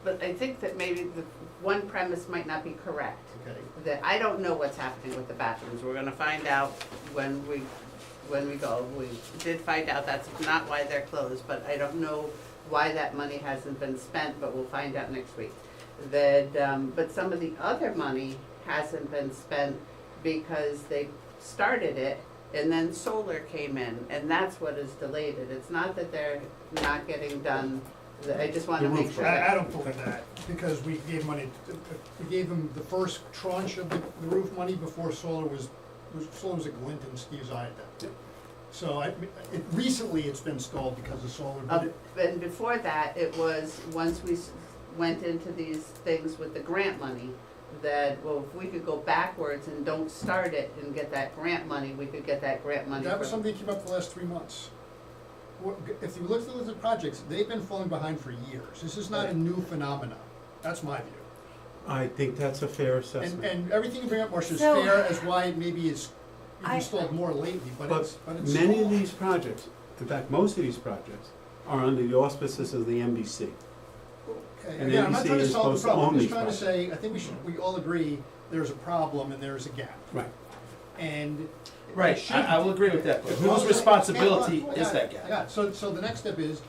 But I think that maybe the one premise might not be correct. okay? That I don't know what's happening with the bathrooms. We're gonna find out when we go. We did find out that's not why they're closed, but I don't know why that money hasn't been spent, but we'll find out next week. But some of the other money hasn't been spent because they started it and then solar came in, and that's what has delayed it. It's not that they're not getting done. I just wanna make sure that. I don't believe that, because we gave money, we gave them the first tranche of the roof money before solar was a glint in Steve's eye at that. So recently it's been stalled because of solar, but And before that, it was, once we went into these things with the grant money, that, well, if we could go backwards and don't start it and get that grant money, we could get that grant money. that was from- something that came up the last 3 months. If you look at the list of projects, they've been falling behind for years. This is not a new phenomenon. That's my view. I think that's a fair assessment. And everything you bring up, Marcia, is So- fair as why maybe it's I- installed more lately, but But it's many of small. these projects, in fact, most of these projects, are under the auspices of the NBC. Okay, And again, I'm not NBC trying to is solve the supposed to problem, I'm own just these trying to say, I think we all agree there's a problem and there's a gap. Right. And. Right, it should- I will agree with that, but As long whose as- responsibility hold on, is I that got it. gap? So the next step is,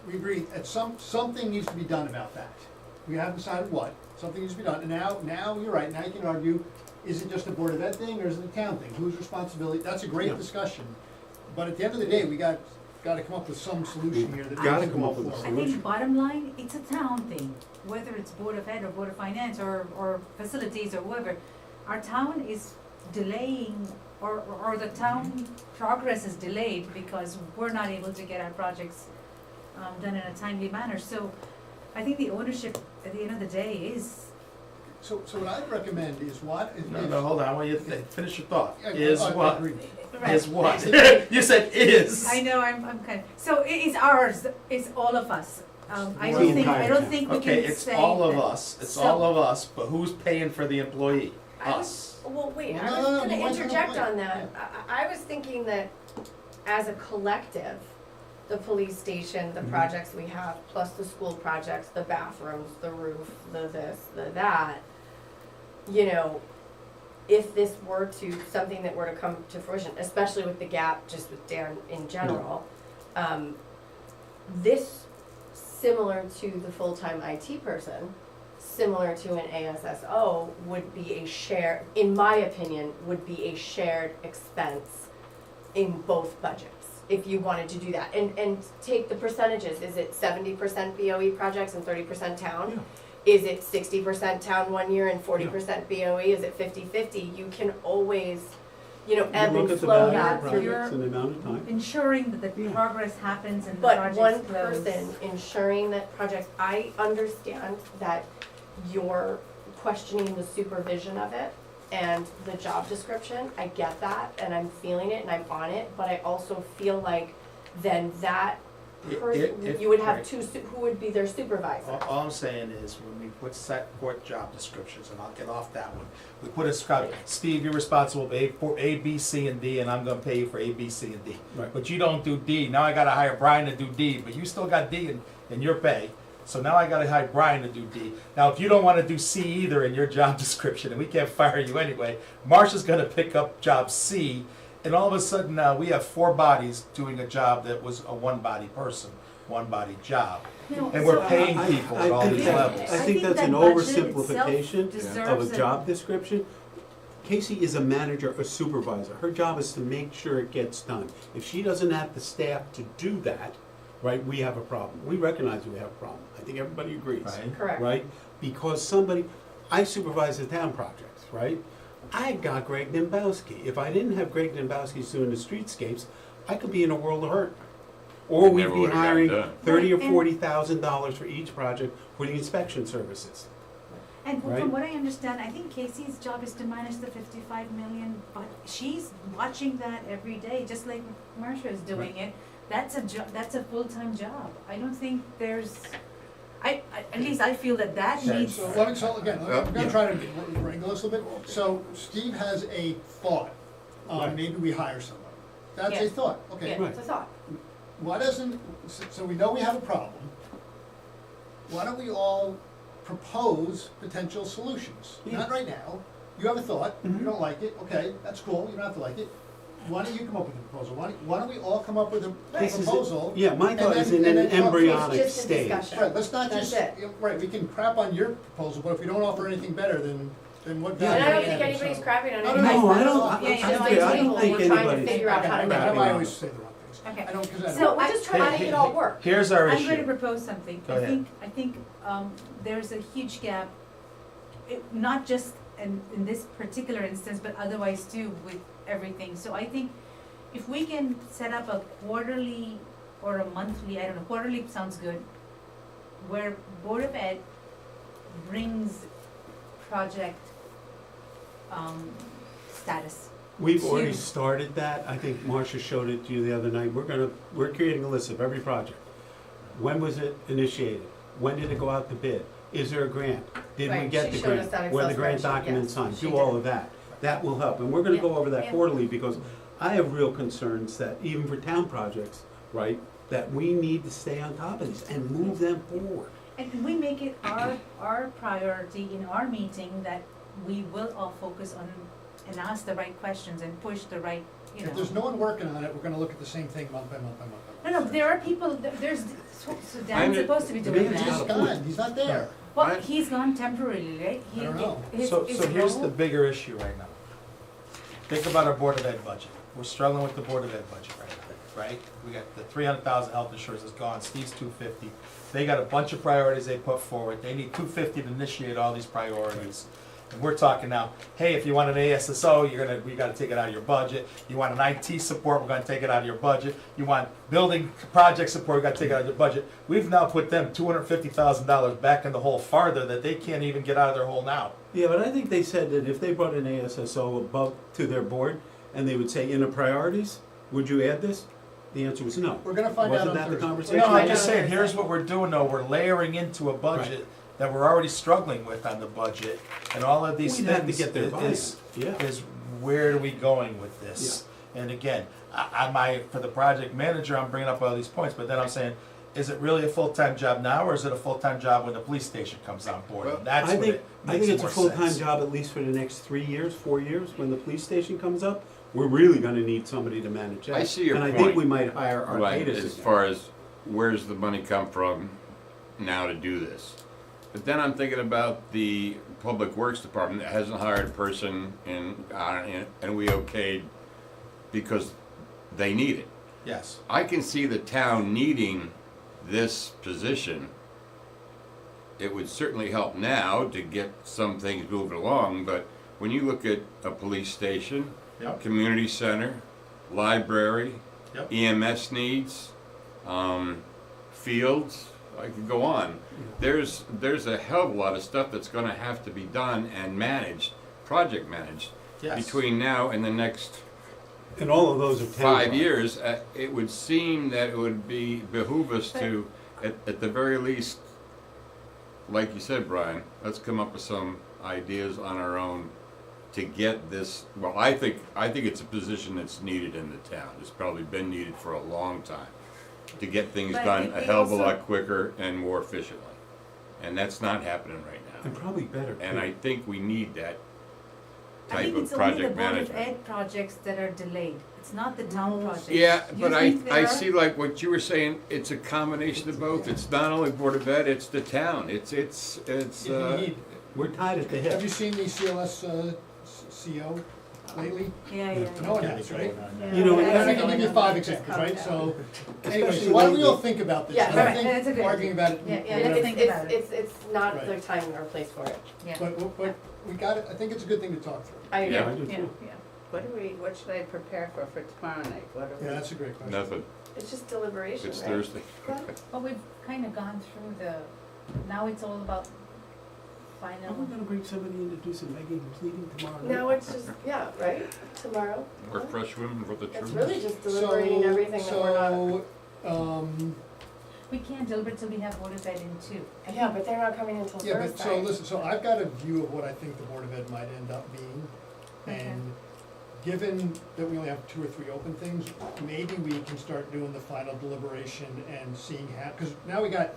we agree, something needs to be done about that. We haven't decided what, something needs to be done, and now, you're right, now you can argue, is it just a Board of Ed thing, or is it a town thing? Whose responsibility, that's a great Yeah. discussion, but at the end of the day, we gotta come up with some solution here that Gotta makes it come go up with a I forward. think bottom line, it's a town thing, whether it's Board of Ed or Board of Finance or facilities or whoever. Our town is delaying, or the town progress is delayed because we're not able to get our projects done in a timely manner. So I think the ownership at the end of the day is, So what I'd recommend is what, if. No, hold on, I want you to finish your thought. Yeah, Is I what? agree. Is what? You said is. I know, I'm kind of, so it's ours, it's all of us. I The don't think, entire I don't town. think we Okay, can it's say all of that- us, it's So- all of us, but who's paying for the employee? Us. Well, wait, Well, I no, was no, no, gonna you want to interject know, on that. I was thinking that as a collective, the police station, the projects we have, plus the school projects, the bathrooms, the roof, the this, the that, you know, if this were to, something that were to come to fruition, especially with the gap, just with Dan in general, this similar to the full-time IT person, similar to an ASSO, would be a share, in my opinion, would be a shared expense in both budgets, if you wanted to do that. And take the percentages, is it 70% BOE projects and 30% town? Is it 60% town one year and 40% BOE? Is it 50-50? You can always, ebb You and look at the flow value that of through. projects and the amount of time. Ensuring that the Yeah. progress happens and the But projects one close. person ensuring that projects, I understand that you're questioning the supervision of it and the job description. I get that, and I'm feeling it, and I'm on it, but I also feel like then that person, If- you would have right. who would be their supervisor? All I'm saying is, when we put set forth job descriptions, and I'll get off that one, we put a scout, Steve, you're responsible for A, B, C, and D, and I'm gonna pay you for A, B, C, and D. Right. But you don't do D, now I gotta hire Brian to do D, but you still got D in your pay, so now I gotta hire Brian to do D. Now, if you don't wanna do C either in your job description, and we can't fire you anyway, Marcia's gonna pick up job C, and all of a sudden now, we have 4 bodies doing a job that was a one-body person, one-body job. No, And we're so paying I- people I at all think these that- levels. I think that's that an budget oversimplification itself of deserves a job description. Casey is a manager, a supervisor. Her job is to make sure it gets done. If she doesn't have the staff to do that, right, we have a problem. We recognize we have a problem. I think everybody agrees. Right. Correct. Right? Because I supervise the town projects, right? I got Greg Nimbowski. If I didn't have Greg Nimbowski doing the streetscapes, I could be in a world of hurt. Or It we'd never be would've got hiring done. $30,000 or Right, and- $40,000 for each project for the inspection services. And Right. from what I understand, I think Casey's job is to manage the 55 million, but she's watching that every day, just like Marcia is doing it. That's a job, that's a full-time job. I don't think there's, at least I feel that needs. So again, I'm gonna try to wrangle this a little bit. So Steve has a thought, Right. maybe we hire somebody. That's a Yeah. thought, okay. Yeah, it's a thought. Why doesn't, so we know we have a problem. Why don't we all propose potential solutions? Yeah. Not right now. You have a thought, you Mhm. don't like it, okay, that's cool, you don't have to like it. Why don't you come up with a proposal? Why don't we all come up with a This is it. proposal? Yeah, my and thought then- is in and an then talk- embryonic It's just a stage. discussion. Right, let's not That's just, it. right, we can crap on your proposal, but if we don't offer anything better, then what Yeah. value? And I don't do we think have? anybody's So- crapping on No, anybody's. No, I proposal. don't, Yeah, It's yeah, just no, a I don't table, think and we're trying to anybody's- figure out how to make I it know I work. always say the wrong things. Okay. I don't, 'cause I So don't. We're just trying to make it all work. Here's our I'm going to issue. propose something. Go ahead. I think there's a huge gap, not just in this particular instance, but otherwise too with everything. So I think if we can set up a quarterly or a monthly, I don't know, quarterly sounds good, where Board of Ed brings project status. We've already Huge. started that. I think Marcia showed it to you the other night. We're creating a list of every project. When was it initiated? When did it go out to bid? Is there a grant? Did we Right, get she the showed us grant? that Were the Excel grant spreadsheet, documents yes, signed? she Do all did. of that. That will help. And we're gonna go over that Yeah. quarterly because I have real concerns that even for town projects, right, that we need to stay on top of these and move them forward. And we make it our priority in our meeting that we will all focus on and ask the right questions and push the right, If there's no one working on it, we're gonna look at the same thing month by month by month. by No, month. there are people, there's, so Dan's I supposed to be The doing man's He's that. gone, he's not there. Well, he's gone temporarily, right? I don't know. So here's the bigger issue right now. Think about our Board of Ed budget. We're struggling with the Board of Ed budget right now, right? We got the 300,000 health insurance is gone, Steve's 250. They got a bunch of priorities they put forward. They need 250 to initiate all these priorities. And we're talking now, hey, if you want an ASSO, we gotta take it out of your budget. You want an IT support, we're gonna take it out of your budget. You want building project support, we gotta take it out of your budget. We've now put them $250,000 back in the hole farther that they can't even get out of their hole now. Yeah, but I think they said that if they brought an ASSO above to their board and they would say, in the priorities, would you add this? The answer was no. We're gonna find out Wasn't on that the Thursday. conversation? No, I'm Yeah. just saying, here's what we're doing though, we're layering into a budget that we're already struggling with on the budget. And all of these We'd have to things get their buy-in. is, Yeah. is where are we going with this? And again, for the project manager, I'm bringing up all these points, but then I'm saying, is it really a full-time job now, or is it a full-time job when the police station comes on board? Well, And that's I what think, it I makes think it's a more full-time sense. job at least for the next 3 years, 4 years, when the police station comes up. We're really gonna need somebody to manage that. I see your And I point. think we might hire Right, Arcadis as again. far as where's the money come from, now to do this. But then I'm thinking about the Public Works Department that hasn't hired a person and we okayed because they need it. Yes. I can see the town needing this position. It would certainly help now to get some things moving along, but when you look at a police station, Yep. community center, library, Yep. EMS needs, fields, I could go on. There's a hell of a lot of stuff that's gonna have to be done and managed, project managed, Yes. between now and the next And all of those are town. 5 years. It would seem that it would behoove us to, at the very least, like you said, Brian, let's come up with some ideas on our own to get this, well, I think it's a position that's needed in the town. It's probably been needed for a long time, to get things But done it- a it hell of a also- lot quicker and more efficiently. And that's not happening right And now. probably better. And too. I think we need that I type think of it's only the project Board of management. Ed projects that are delayed, it's not the town projects. Yeah, You but think I there are? see like what you were saying, it's a combination of both. It's not only Board of Ed, it's the town. It's, If you need- We're tied at the Have hip. you seen the CLS, CO lately? Yeah, yeah, No one has, right? yeah. You know, And and I can give you 5 examples, right? So, anyway, so why don't we all think about this? Yeah, I don't right, that's a think good arguing about it. Yeah, yeah, Let's it's, think it's, about it. it's not Right. the time or place for it. Yeah. But we got it, I think it's a good thing to talk through. I agree. Yeah. I do Yeah, too. yeah. What should I prepare for tomorrow night? What are we? Yeah, that's a great question. nothing. It's just deliberation, It's right? Thursday. But we've kind of gone through now it's all about Are we final. gonna bring somebody in to do some making and pleading tomorrow night? Now it's just, yeah, right? Tomorrow. We're fresh women for the It's truth. really just deliberating everything that we're not. We can't deliberate till we have Board of Ed in too. I Yeah, think- but they're not coming until Yeah, Thursday. but so listen, so I've got a view of what I think the Board of Ed might end up being. And given that we only have 2 or 3 open things, maybe we can start doing the final deliberation and seeing how, because now we got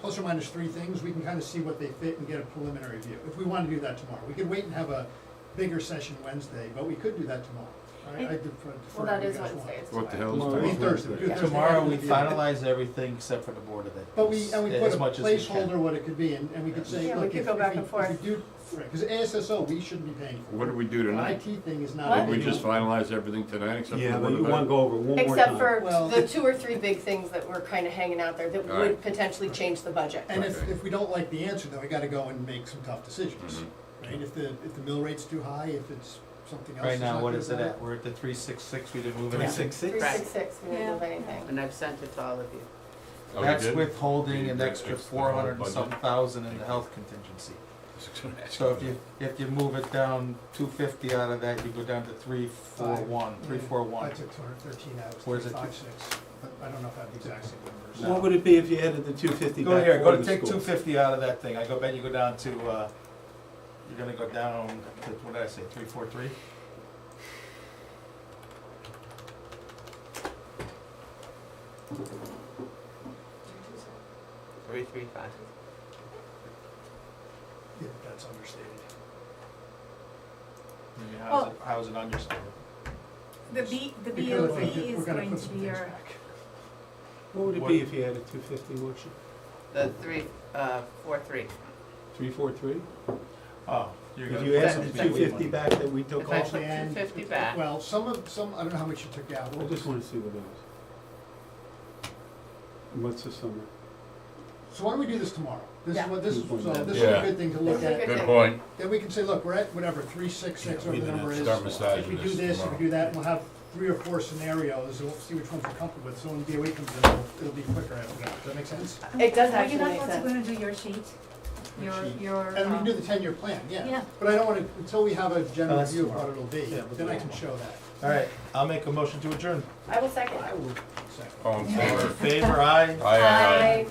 plus or minus 3 things, we can kind of see what they fit and get a preliminary view. If we want to do that tomorrow, we could wait and have a bigger session Wednesday, but we could do that tomorrow. I defer Well, to that you is guys want. Wednesday, it's What the tomorrow. hell Tomorrow I mean is Thursday. Wednesday. Do Thursday Tomorrow we after the meeting. finalize everything except for the Board of Ed. But we As put a much as we can. placeholder what it could be, and we could say, Yeah, we look, could if go back we- and forth. if we do, right, because ASSO, we shouldn't be paying for. What did we do The tonight? IT thing is not. What? Did we big just deal. finalize everything tonight except for Yeah, the but Board you of Ed? wanna go over it one more time. Except for Well- the 2 or 3 big things that were kind of hanging out there that All would right. potentially change the budget. And if, Okay. if we don't like the answer, then we gotta go and make some tough decisions, Mhm. right? If the mill rate's too high, if it's something else. Right is now, not what good is it about at? We're at the 366, we didn't move Three, anything. six, six? 366, we didn't Yeah. move anything. And I've sent it to all of you. Oh, we That's did? withholding an We extra fixed the 400 and budget? some thousand in the health contingency. So if you move it down 250 out of that, you go down to 341, I 341. took 213 out, it's Where's it? 356, but I don't know if I have the exact same numbers. What would it be if you added the 250 Go back here, for go to the take schools? 250 out of that thing, I bet you go down to, you're gonna go down to, what did I say, 343? Three, three, five. Yeah, that's understated. I mean, Oh. how's it understated? The Because I BOD think that is we're gonna going put to some be things your, back. What would it What- be if you added 250, Marcia? The 343. 343? Oh, you're If gonna. you put added some the big 250 money. back that we took If I off, put And- 250 back, Well, some, I don't know how much you took out. I just wanna see what it was. What's the summary? So why don't we do this tomorrow? This is Yeah. what, this is, so this is Yeah. a good thing to look This is a at. good Good point. Then we can say, look, we're at whatever, 366, Yeah, whatever we the can number is. start massaging If we do this this, if tomorrow. we do that, we'll have 3 or 4 scenarios, and we'll see which ones we're comfortable with. So when DOE comes in, it'll be quicker after that. Does that make sense? It does are actually you not make also sense. gonna do your sheet? Your, And we can do the 10-year plan, yeah. yeah. But I don't wanna, until we have a general that's view of tomorrow. what it'll be, Yeah, we'll then do I it can show that. All right, I'll make a motion to adjourn. I will second. I will second. All in All in favor? favor, aye? Aye, aye, aye. Aye.